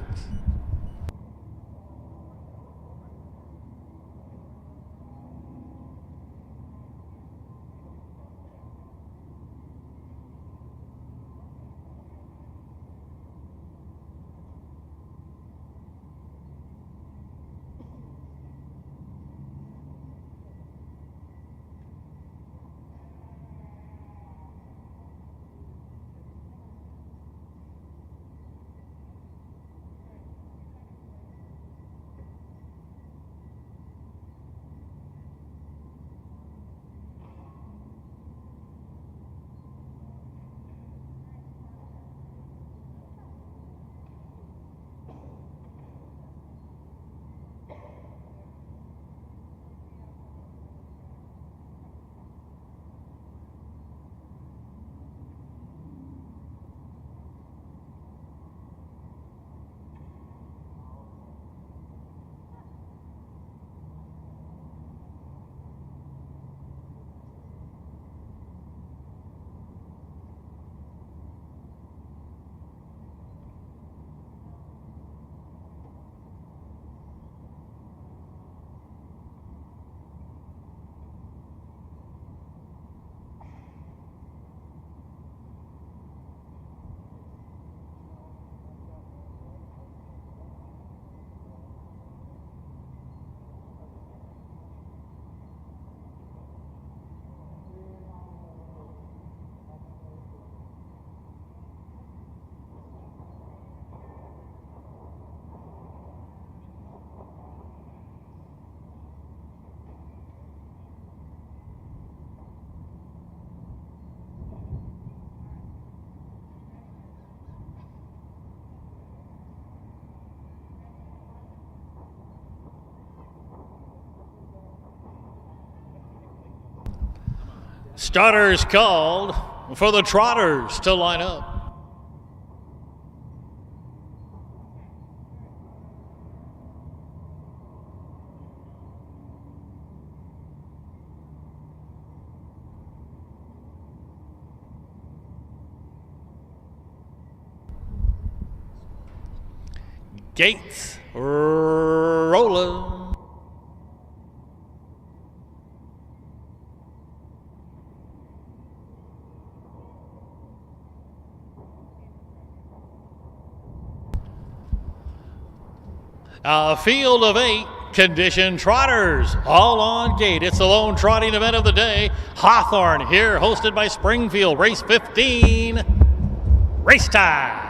Speaker 1: Starters called for the Trotters to line up. Gates rolling. A field of 8 conditioned trotters, all on gate. It's the lone trotting event of the day. Hawthorne here, hosted by Springfield. Race 15, race time.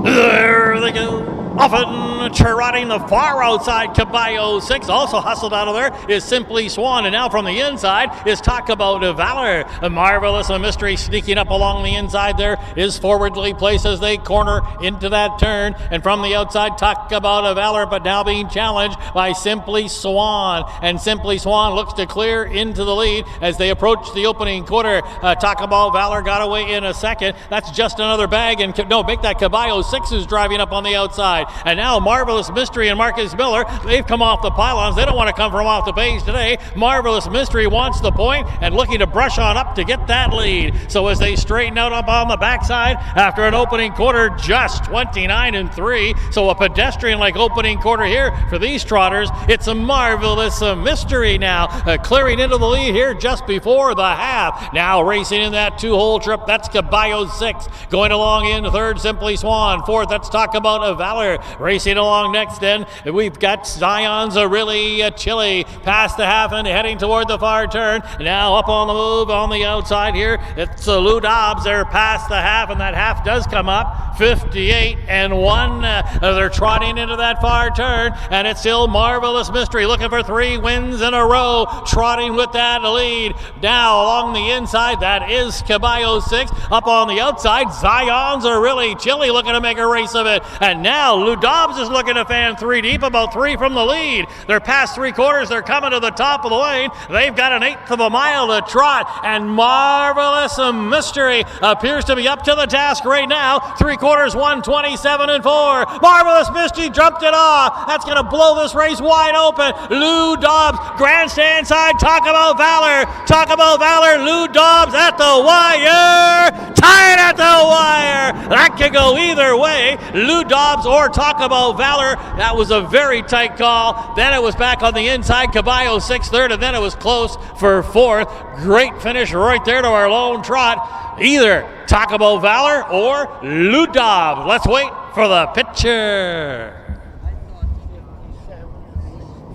Speaker 1: There they go. Often trotting the far outside, Caballo 6. Also hustled out of there is Simply Swan. And now from the inside is Talk About Valor. A Marvelous Mystery sneaking up along the inside there is forwardly placed as they corner into that turn. And from the outside, Talk About Valor, but now being challenged by Simply Swan. And Simply Swan looks to clear into the lead as they approach the opening quarter. Talk About Valor got away in a second. That's Just Another Bag. And no, make that Caballo 6 who's driving up on the outside. And now Marvelous Mystery and Marcus Miller, they've come off the pylons. They don't want to come from off the page today. Marvelous Mystery wants the point and looking to brush on up to get that lead. So as they straighten out up on the backside after an opening quarter just 29-3. So a pedestrian-like opening quarter here for these trotters. It's a Marvelous Mystery now clearing into the lead here just before the half. Now racing in that two-hole trip, that's Caballo 6. Going along in third, Simply Swan. Fourth, let's talk about a Valor. Racing along next then, we've got Zion's a really chilly past the half and heading toward the far turn. Now up on the move on the outside here, it's Lou Dobbs. They're past the half, and that half does come up 58-1. They're trotting into that far turn, and it's still Marvelous Mystery looking for 3 wins in a row, trotting with that lead. Now along the inside, that is Caballo 6. Up on the outside, Zion's are really chilly looking to make a race of it. And now Lou Dobbs is looking to fan 3 deep, about 3 from the lead. They're past 3/4. They're coming to the top of the lane. They've got an 1/8 of a mile to trot, and Marvelous Mystery appears to be up to the task right now. 3/4, 1:27-4. Marvelous Mystery jumped it off. That's going to blow this race wide open. Lou Dobbs, grandstand side. Talk about Valor. Talk about Valor. Lou Dobbs at the wire. Tied at the wire. That could go either way. Lou Dobbs or Talk About Valor. That was a very tight call. Then it was back on the inside. Caballo 6th, third, and then it was close for 4th. Great finish right there to our lone trot. Either Talk About Valor or Lou Dobbs. Let's wait for the picture.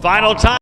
Speaker 1: Final time.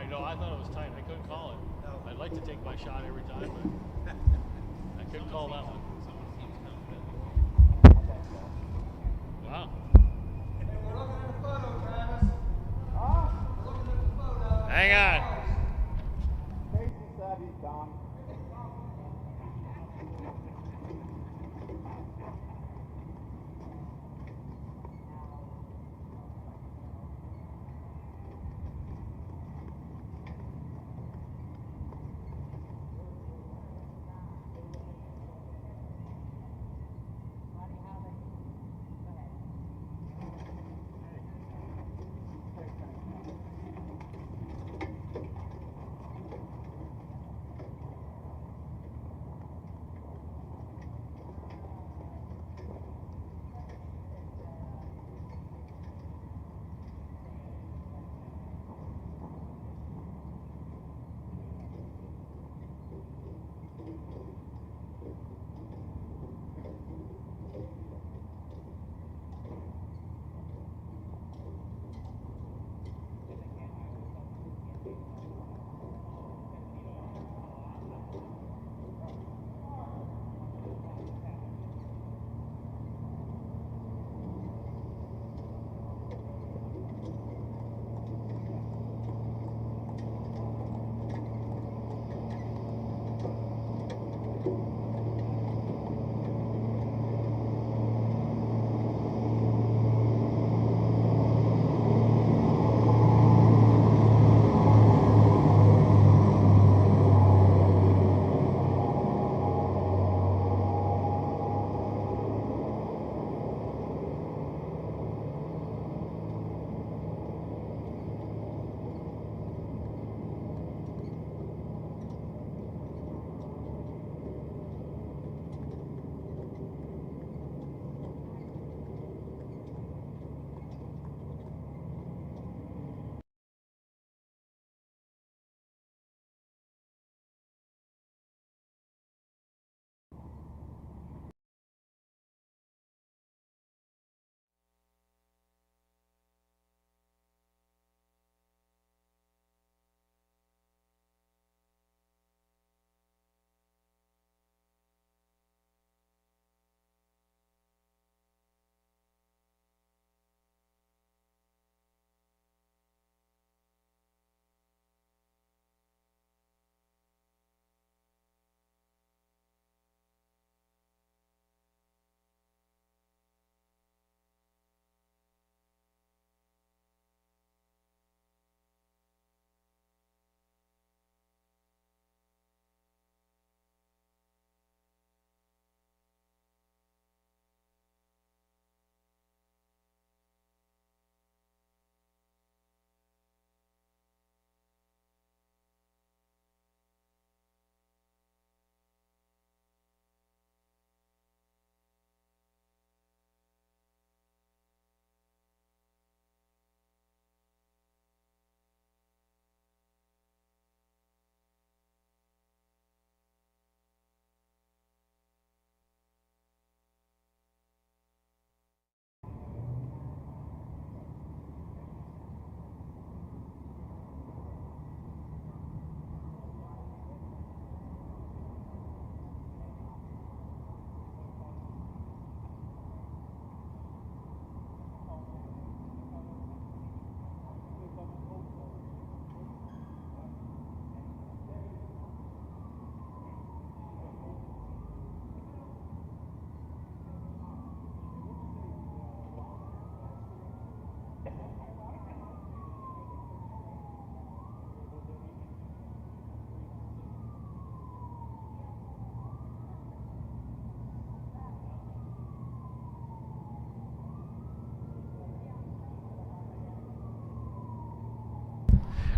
Speaker 1: No, I thought it was tight. I couldn't call it. I'd like to take my shot every time, but I couldn't call that one. Wow.
Speaker 4: We're looking at the photo, Travis. Huh? We're looking at the photo.
Speaker 1: Hang on.
Speaker 4: Casey said he's done.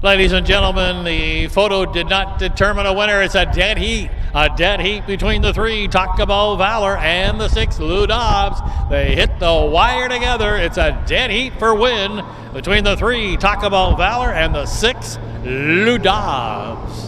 Speaker 1: Ladies and gentlemen, the photo did not determine a winner. It's a dead heat. A dead heat between the 3, Takabo Valor, and the 6, Lou Dobbs. They hit the wire together. It's a dead heat for win between the 3, Takabo Valor, and the 6, Lou Dobbs.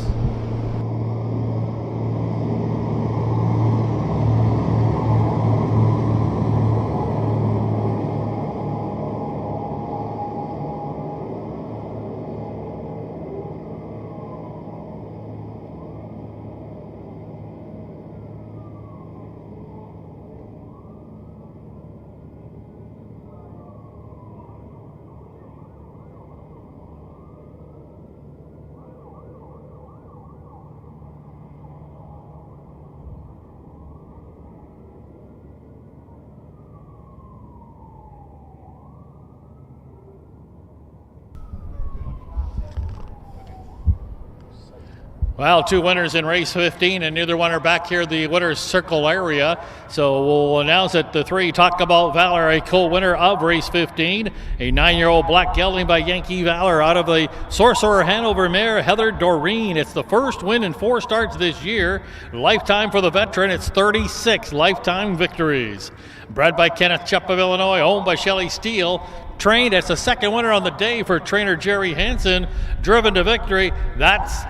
Speaker 1: Well, 2 winners in race 15, and neither one are back here in the winner's circle area. So we'll announce that the 3, Talk About Valor, a co-winner of race 15. A 9-year-old black gelding by Yankee Valor out of the Sorcerer Hanover mare, Heather Doreen. It's the first win in 4 starts this year. Lifetime for the veteran, it's 36 lifetime victories. Bred by Kenneth Chupp of Illinois, owned by Shelley Steele. Trained, it's the second winner on the day for trainer Jerry Hansen. Driven to victory, that's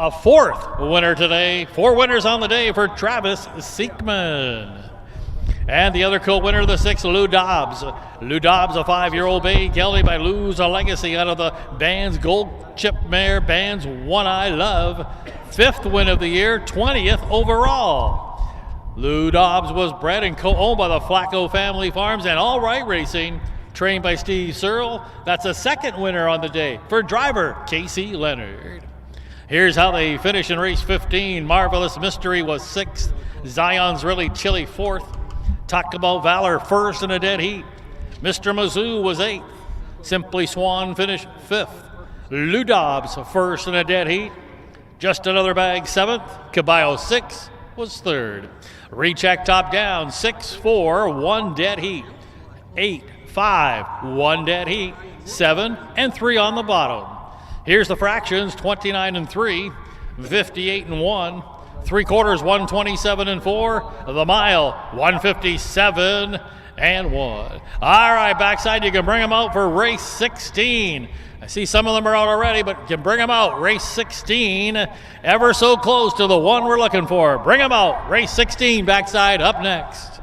Speaker 1: a 4th winner today. 4 winners on the day for Travis Siekman. And the other co-winner, the 6, Lou Dobbs. Lou Dobbs, a 5-year-old bay gelding by Lou's a Legacy out of the Band's Gold Chip mare, Band's One I Love. 5th win of the year, 20th overall. Lou Dobbs was bred and co-owned by the Flacco Family Farms and All Right Racing, trained by Steve Searle. That's a 2nd winner on the day for driver Casey Leonard. Here's how they finish in race 15. Marvelous Mystery was 6th. Zion's Really Chilly 4th. Talk About Valor 1st in a dead heat. Mr. Mizzou was 8th. Simply Swan finished 5th. Lou Dobbs 1st in a dead heat. Just Another Bag 7th. Caballo 6 was 3rd. Recheck top down 6-4, 1 dead heat. 8-5, 1 dead heat. 7 and 3 on the bottom. Here's the fractions: 29-3, 58-1, 3/4 127-4, the mile 157-1. All right, backside you can bring them out for race 16. I see some of them are out already, but you can bring them out. Race 16, ever so close to the one we're looking for. Bring them out. Race 16 backside up next.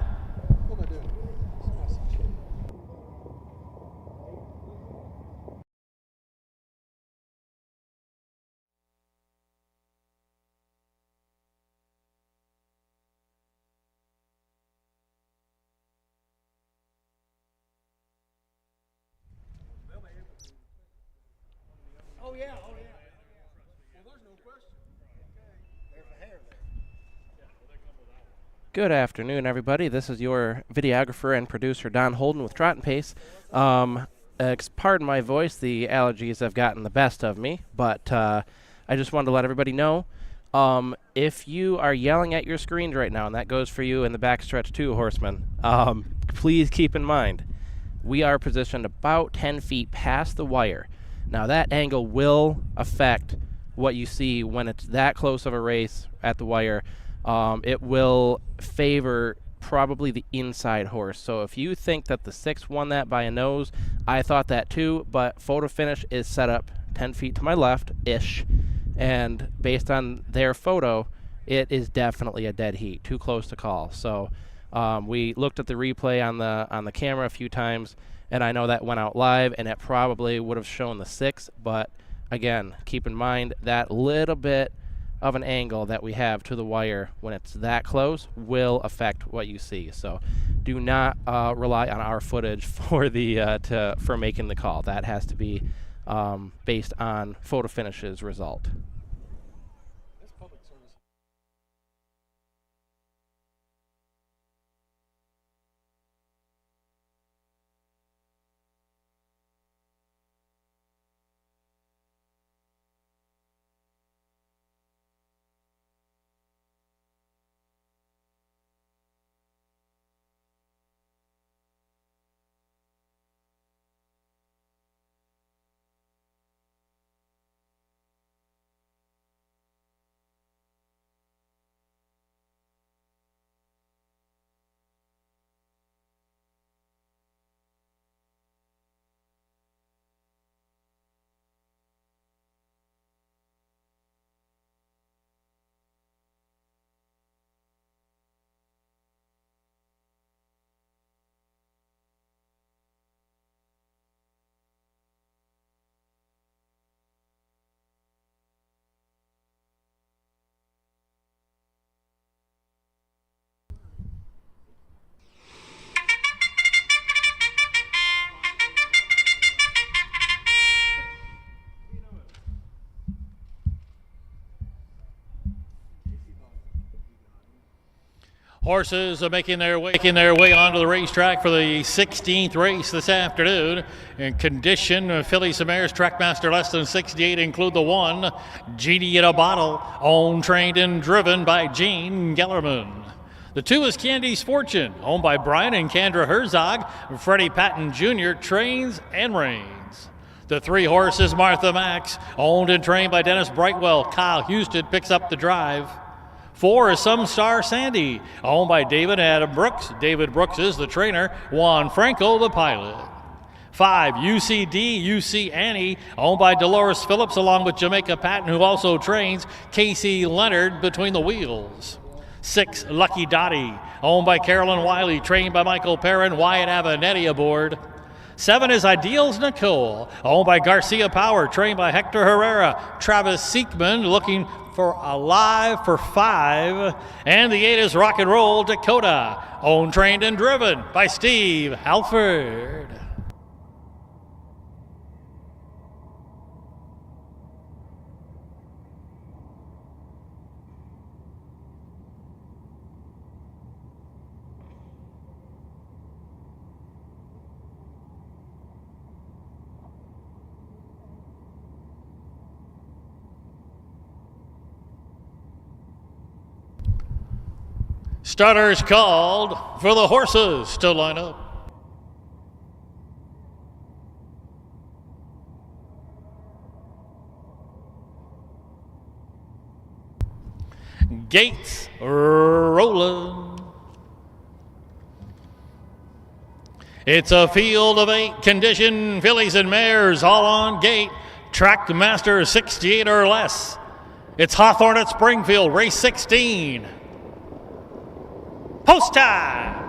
Speaker 5: Good afternoon, everybody. This is your videographer and producer, Don Holden, with Trot and Pace. Pardon my voice, the allergies have gotten the best of me, but I just wanted to let everybody know, if you are yelling at your screens right now, and that goes for you in the backstretch too, horsemen, please keep in mind, we are positioned about 10 feet past the wire. Now, that angle will affect what you see when it's that close of a race at the wire. It will favor probably the inside horse. So if you think that the 6 won that by a nose, I thought that too, but photo finish is set up 10 feet to my left-ish, and based on their photo, it is definitely a dead heat, too close to call. So we looked at the replay on the camera a few times, and I know that went out live, and it probably would have shown the 6, but again, keep in mind that little bit of an angle that we have to the wire when it's that close will affect what you see. So do not rely on our footage for for making the call. That has to be based on photo finish's result.
Speaker 1: Horses are making their way onto the racetrack for the 16th race this afternoon. In condition, fillies and mares, Trackmaster less than 68 include the 1, Genie in a Bottle, owned, trained, and driven by Gene Gellerman. The 2 is Candy's Fortune, owned by Brian and Kendra Herzog. Freddie Patton Jr. trains and reigns. The 3 horse is Martha Max, owned and trained by Dennis Brightwell. Kyle Houston picks up the drive. 4 is Some Star Sandy, owned by David Adam Brooks. David Brooks is the trainer, Juan Franco the pilot. 5, UCD, UC Annie, owned by Dolores Phillips, along with Jamaica Patton, who also trains Casey Leonard between the wheels. 6, Lucky Dottie, owned by Carolyn Wiley, trained by Michael Perrin, Wyatt Avanetti aboard. 7 is Ideals Nicole, owned by Garcia Power, trained by Hector Herrera. Travis Siekman looking for Alive for 5. And the 8 is Rock and Roll Dakota, owned, trained, and driven by Steve Halford. Starters called for the horses to line up. Gates rolling. It's a field of 8 condition fillies and mares all on gate. Track master 68 or less. It's Hawthorne at Springfield, race 16. Post time.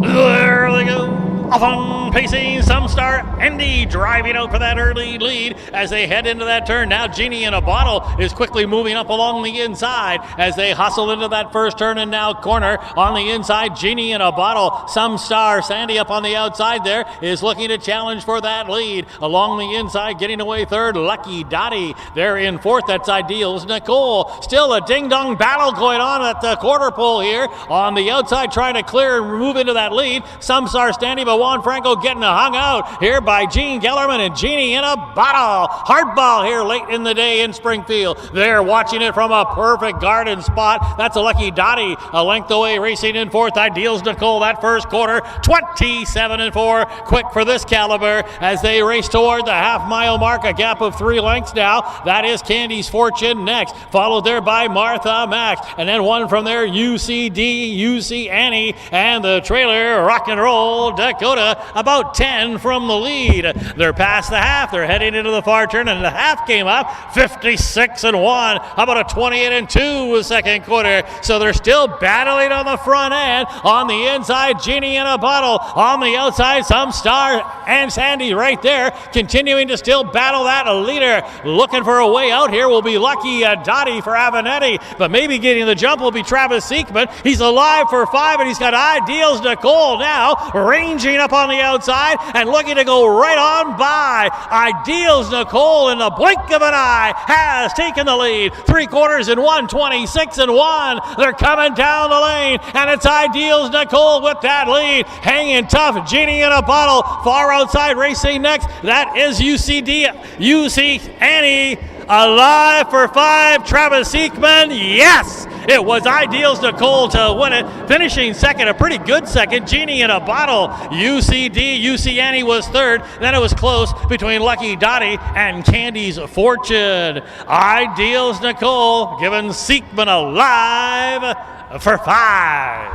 Speaker 1: There they go. Off on pacing, Some Star Andy driving out for that early lead as they head into that turn. Now Genie in a Bottle is quickly moving up along the inside as they hustle into that first turn and now corner on the inside. Genie in a Bottle, Some Star Sandy up on the outside there is looking to challenge for that lead. Along the inside, getting away third, Lucky Dottie. They're in fourth, that's Ideals Nicole. Still a ding-dong battle going on at the quarter pole here. On the outside, trying to clear and move into that lead. Some Star Sandy, but Juan Franco getting hung out here by Gene Gellerman and Genie in a Bottle. Hardball here late in the day in Springfield. They're watching it from a perfect garden spot. That's a Lucky Dottie, a length away, racing in fourth. Ideals Nicole that first quarter, 27-4. Quick for this caliber as they race toward the half-mile mark, a gap of 3 lengths now. That is Candy's Fortune next, followed there by Martha Max, and then one from there, UCD, UC Annie, and the trailer, Rock and Roll Dakota, about 10 from the lead. They're past the half. They're heading into the far turn, and the half came up 56-1. How about a 28-2 second quarter? So they're still battling on the front end. On the inside, Genie in a Bottle. On the outside, Some Star and Sandy right there, continuing to still battle that leader. Looking for a way out here will be Lucky Dottie for Avanetti, but maybe getting the jump will be Travis Siekman. He's alive for 5, and he's got Ideals Nicole now ranging up on the outside and looking to go right on by. Ideals Nicole in the blink of an eye has taken the lead. 3 quarters in 26-1. They're coming down the lane, and it's Ideals Nicole with that lead. Hanging tough, Genie in a Bottle far outside racing next. That is UCD, UC Annie. Alive for 5, Travis Siekman, yes! It was Ideals Nicole to win it, finishing second, a pretty good second. Genie in a Bottle, UCD, UC Annie was third. Then it was close between Lucky Dottie and Candy's Fortune. Ideals Nicole giving Siekman alive for 5.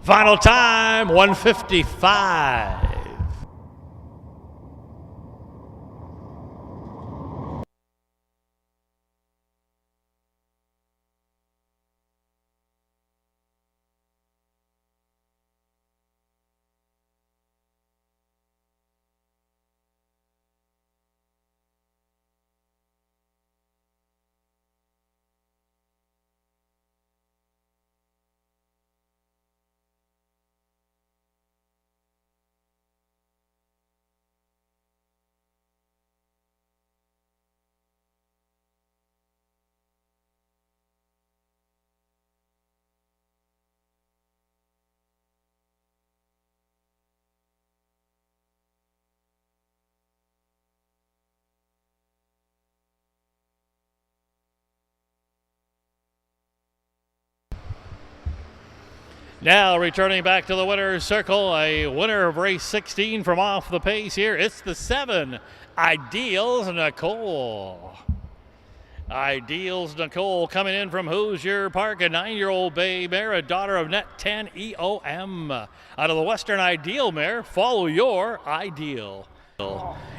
Speaker 1: Final time, 1:55. Now returning back to the winner's circle, a winner of race 16 from off the pace here. It's the 7, Ideals Nicole. Ideals Nicole coming in from Hoosier Park, a 9-year-old bay mare, a daughter of Net 10 EOM. Out of the Western Ideal mare, Follow Your Ideal.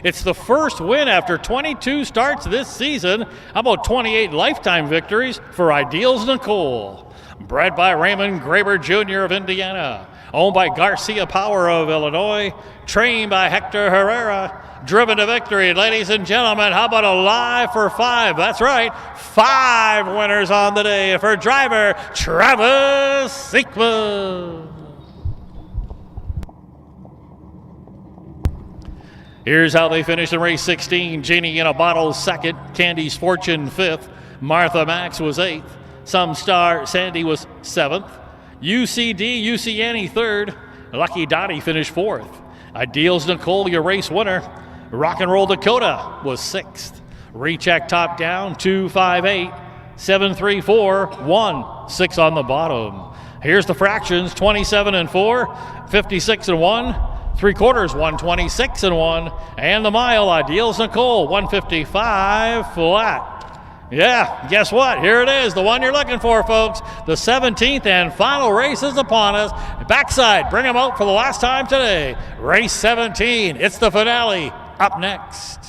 Speaker 1: It's the first win after 22 starts this season. How about 28 lifetime victories for Ideals Nicole? Bred by Raymond Graber Jr. of Indiana. Owned by Garcia Power of Illinois. Trained by Hector Herrera. Driven to victory. Ladies and gentlemen, how about a live for 5? That's right, 5 winners on the day for driver Travis Sequin. Here's how they finished in race 16. Genie in a Bottle 2nd. Candy's Fortune 5th. Martha Max was 8th. Some Star Sandy was 7th. UCD Annie 3rd. Lucky Dottie finished 4th. Ideals Nicole, your race winner. Rock and Roll Dakota was 6th. Recheck Top Down 258 734 1 6 on the bottom. Here's the fractions: 27 and 4, 56 and 1, 3/4 126 and 1, and the mile Ideals Nicole 155 flat. Yeah, guess what? Here it is, the one you're looking for, folks. The 17th and final race is upon us. Backside, bring them out for the last time today. Race 17, it's the finale. Up next.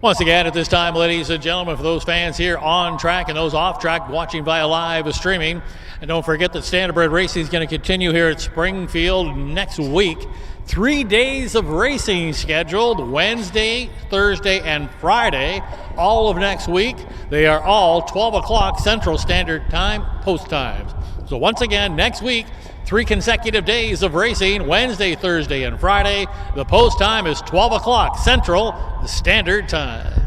Speaker 1: Once again, at this time, ladies and gentlemen, for those fans here on track and those off track watching via live streaming, and don't forget that Standardbred Racing is going to continue here at Springfield next week. 3 days of racing scheduled, Wednesday, Thursday, and Friday, all of next week. They are all 12 o'clock Central Standard Time post times. So once again, next week, 3 consecutive days of racing, Wednesday, Thursday, and Friday. The post time is 12 o'clock Central Standard Time.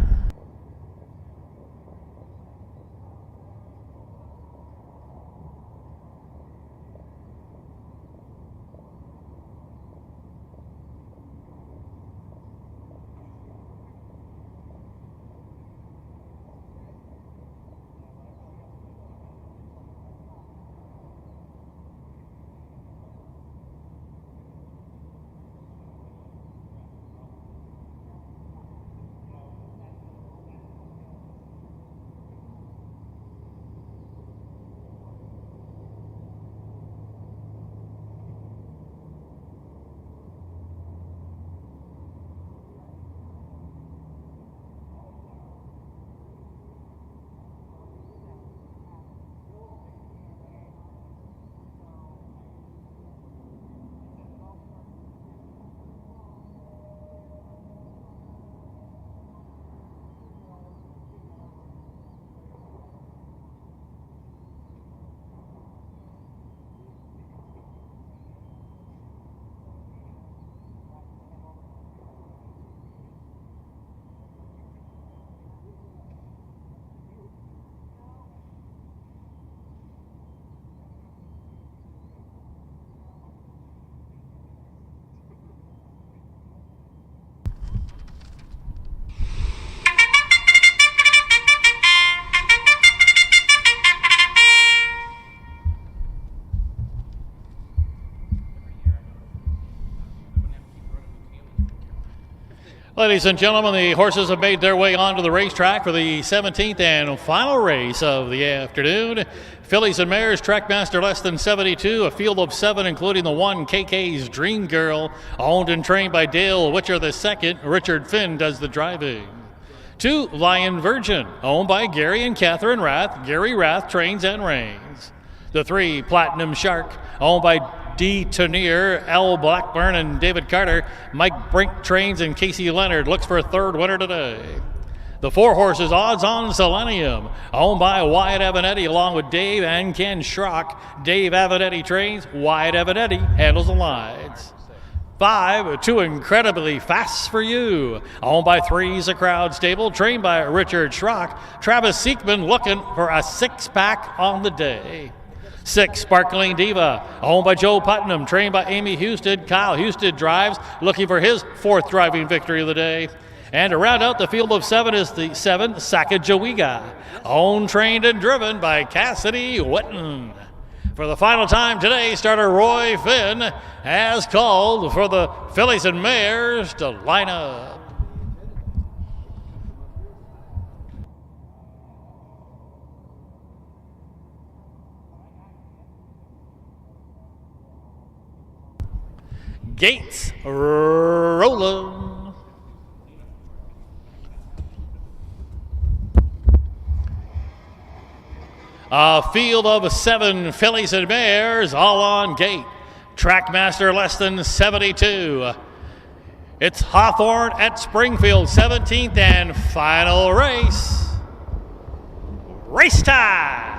Speaker 1: Ladies and gentlemen, the horses have made their way onto the racetrack for the 17th and final race of the afternoon. Fillies and Mares, Trackmaster less than 72, a field of 7, including the 1 KK's Dream Girl, owned and trained by Dale Witcher II. Richard Finn does the driving. 2 Lion Virgin, owned by Gary and Catherine Rath. Gary Rath trains and reigns. The 3 Platinum Shark, owned by D. Tenier, L. Blackburn, and David Carter. Mike Brink trains, and Casey Leonard looks for a 3rd winner today. The 4 horses, Odds On Selenium, owned by Wyatt Avanetti, along with Dave and Ken Schrock. Dave Avanetti trains, Wyatt Avanetti handles the lines. 5, Too Incredibly Fast for You, owned by Three's a Crowd Stable, trained by Richard Schrock. Travis Siekman looking for a 6-pack on the day. 6, Sparkling Diva, owned by Joe Putnam, trained by Amy Husted. Kyle Husted drives, looking for his 4th driving victory of the day. And to round out the field of 7 is the 7, Sacagawea, owned, trained, and driven by Cassidy Witten. For the final time today, starter Roy Finn has called for the Fillies and Mares to line up. Gates rolling. A field of 7 Fillies and Mares, all on gate. Trackmaster less than 72. It's Hawthorne at Springfield, 17th and final race. Race time!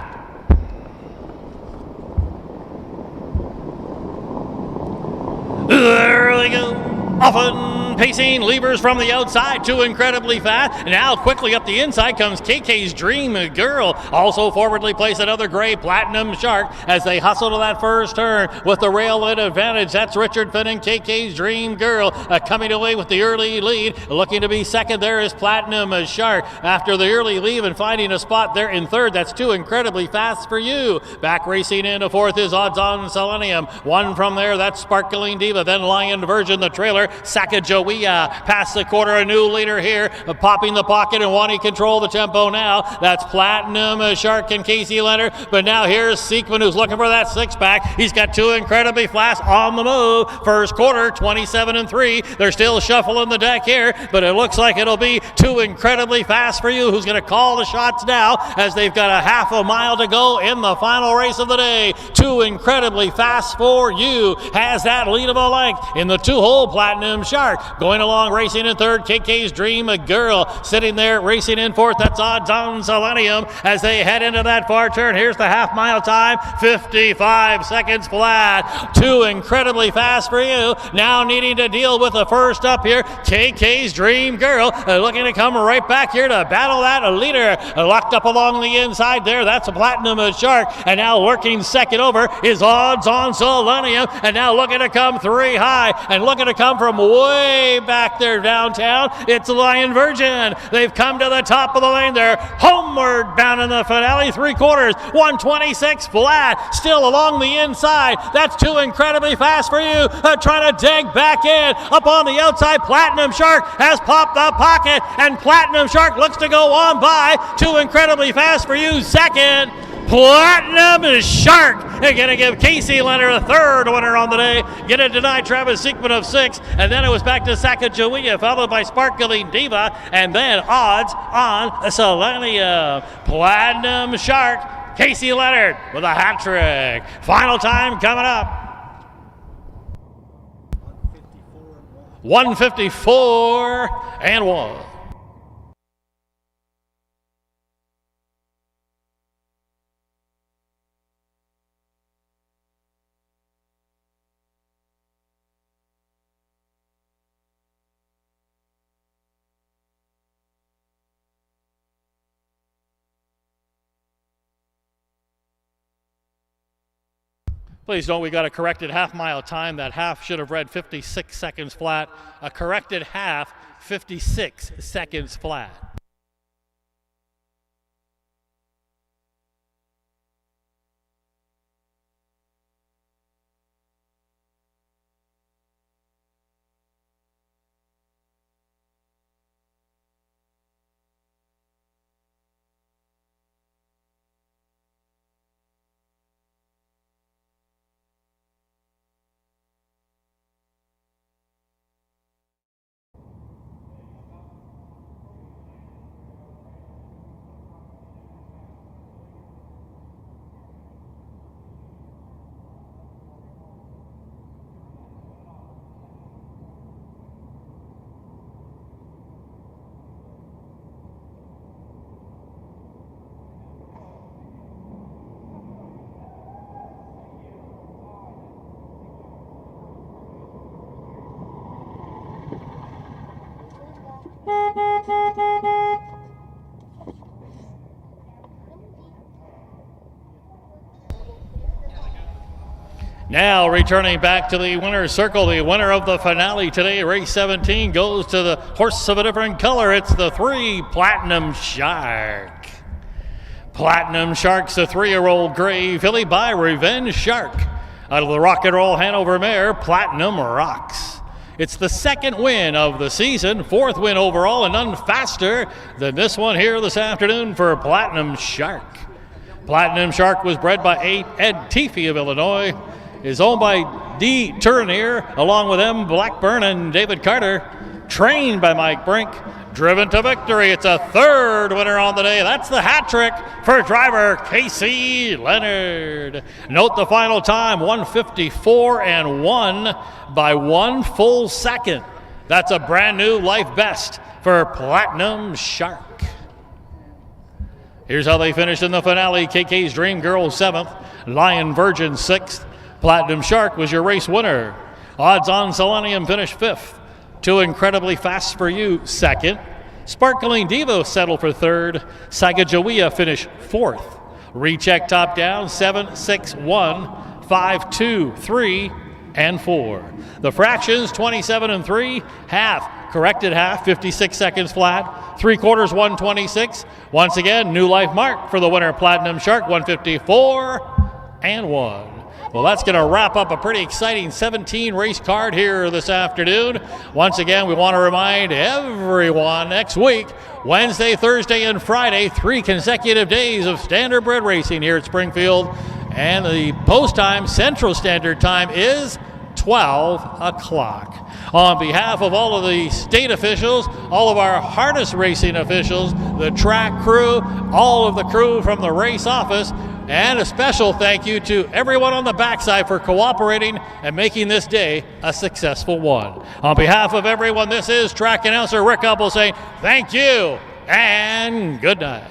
Speaker 1: There they go. Often pacing, levers from the outside, Too Incredibly Fast. Now quickly up the inside comes KK's Dream Girl. Also forwardly placed another gray Platinum Shark as they hustle to that first turn with the rail in advantage. That's Richard Finn and KK's Dream Girl coming away with the early lead. Looking to be second there is Platinum Shark after the early lead and finding a spot there in third. That's Too Incredibly Fast for You. Back racing into 4th is Odds On Selenium. 1 from there, that's Sparkling Diva. Then Lion Virgin, the trailer. Sacagawea Sacagawea past the quarter, a new leader here, popping the pocket and wanting to control the tempo now. That's Platinum Shark and Casey Leonard, but now here's Seekman, who's looking for that six-pack. He's got two incredibly fast on the move. First quarter, 27-3. They're still shuffling the deck here, but it looks like it'll be two incredibly fast for you. Who's going to call the shots now as they've got a half a mile to go in the final race of the day. Two incredibly fast for you has that lead of a length in the two-hole. Platinum Shark going along, racing in third. KK's Dream Girl sitting there racing in fourth. That's Odds on Selenium as they head into that far turn. Here's the half-mile time, 55 seconds flat. Two incredibly fast for you. Now needing to deal with the first up here, KK's Dream Girl, looking to come right back here to battle that leader. Locked up along the inside there, that's a Platinum Shark, and now working second over is Odds on Selenium, and now looking to come three high, and looking to come from way back there downtown, it's Lion Virgin. They've come to the top of the lane there, homeward bound in the finale, three quarters, 126 flat, still along the inside. That's two incredibly fast for you, trying to dig back in, up on the outside. Platinum Shark has popped the pocket, and Platinum Shark looks to go on by. Two incredibly fast for you, second. Platinum Shark. They're going to give Casey Leonard a third winner on the day. Get it denied Travis Seekman of 6. And then it was back to Sacagawea, followed by Sparkling Diva. And then Odds on Selenium. Platinum Shark. Casey Leonard with a hat trick. Final time coming up. 154-1. Please note we got a corrected half-mile time. That half should have read 56 seconds flat. A corrected half, 56 seconds flat. Now returning back to the winner's circle, the winner of the finale today, race 17, goes to the horse of a different color. It's the 3 Platinum Shark. Platinum Shark's a 3-year-old gray filly by Revenge Shark. Out of the Rock and Roll Hanover mare, Platinum Rocks. It's the second win of the season, 4th win overall, and none faster than this one here this afternoon for Platinum Shark. Platinum Shark was bred by Ed Teefy of Illinois, is owned by D. Turnier, along with M. Blackburn and David Carter, trained by Mike Brink, driven to victory. It's a 3rd winner on the day. That's the hat trick for driver Casey Leonard. Note the final time, 154-1 by 1 full second. That's a brand new life best for Platinum Shark. Here's how they finished in the finale. KK's Dream Girl 7th, Lion Virgin 6th. Platinum Shark was your race winner. Odds on Selenium finished 5th. 2 Incredibly Fast for You 2nd. Sparkling Devo settled for 3rd. Sacagawea finished 4th. Recheck top down 7, 6, 1, 5, 2, 3, and 4. The fractions 27 and 3. Half, corrected half, 56 seconds flat. 3 quarters 126. Once again, new life mark for the winner Platinum Shark, 154-1. Well, that's going to wrap up a pretty exciting 17 race card here this afternoon. Once again, we want to remind everyone next week, Wednesday, Thursday, and Friday, 3 consecutive days of standardbred racing here at Springfield. And the post time, Central Standard Time, is 12 o'clock. On behalf of all of the state officials, all of our harness racing officials, the track crew, all of the crew from the race office, and a special thank you to everyone on the backside for cooperating and making this day a successful one. On behalf of everyone, this is track announcer Rick Uppel saying thank you and good night.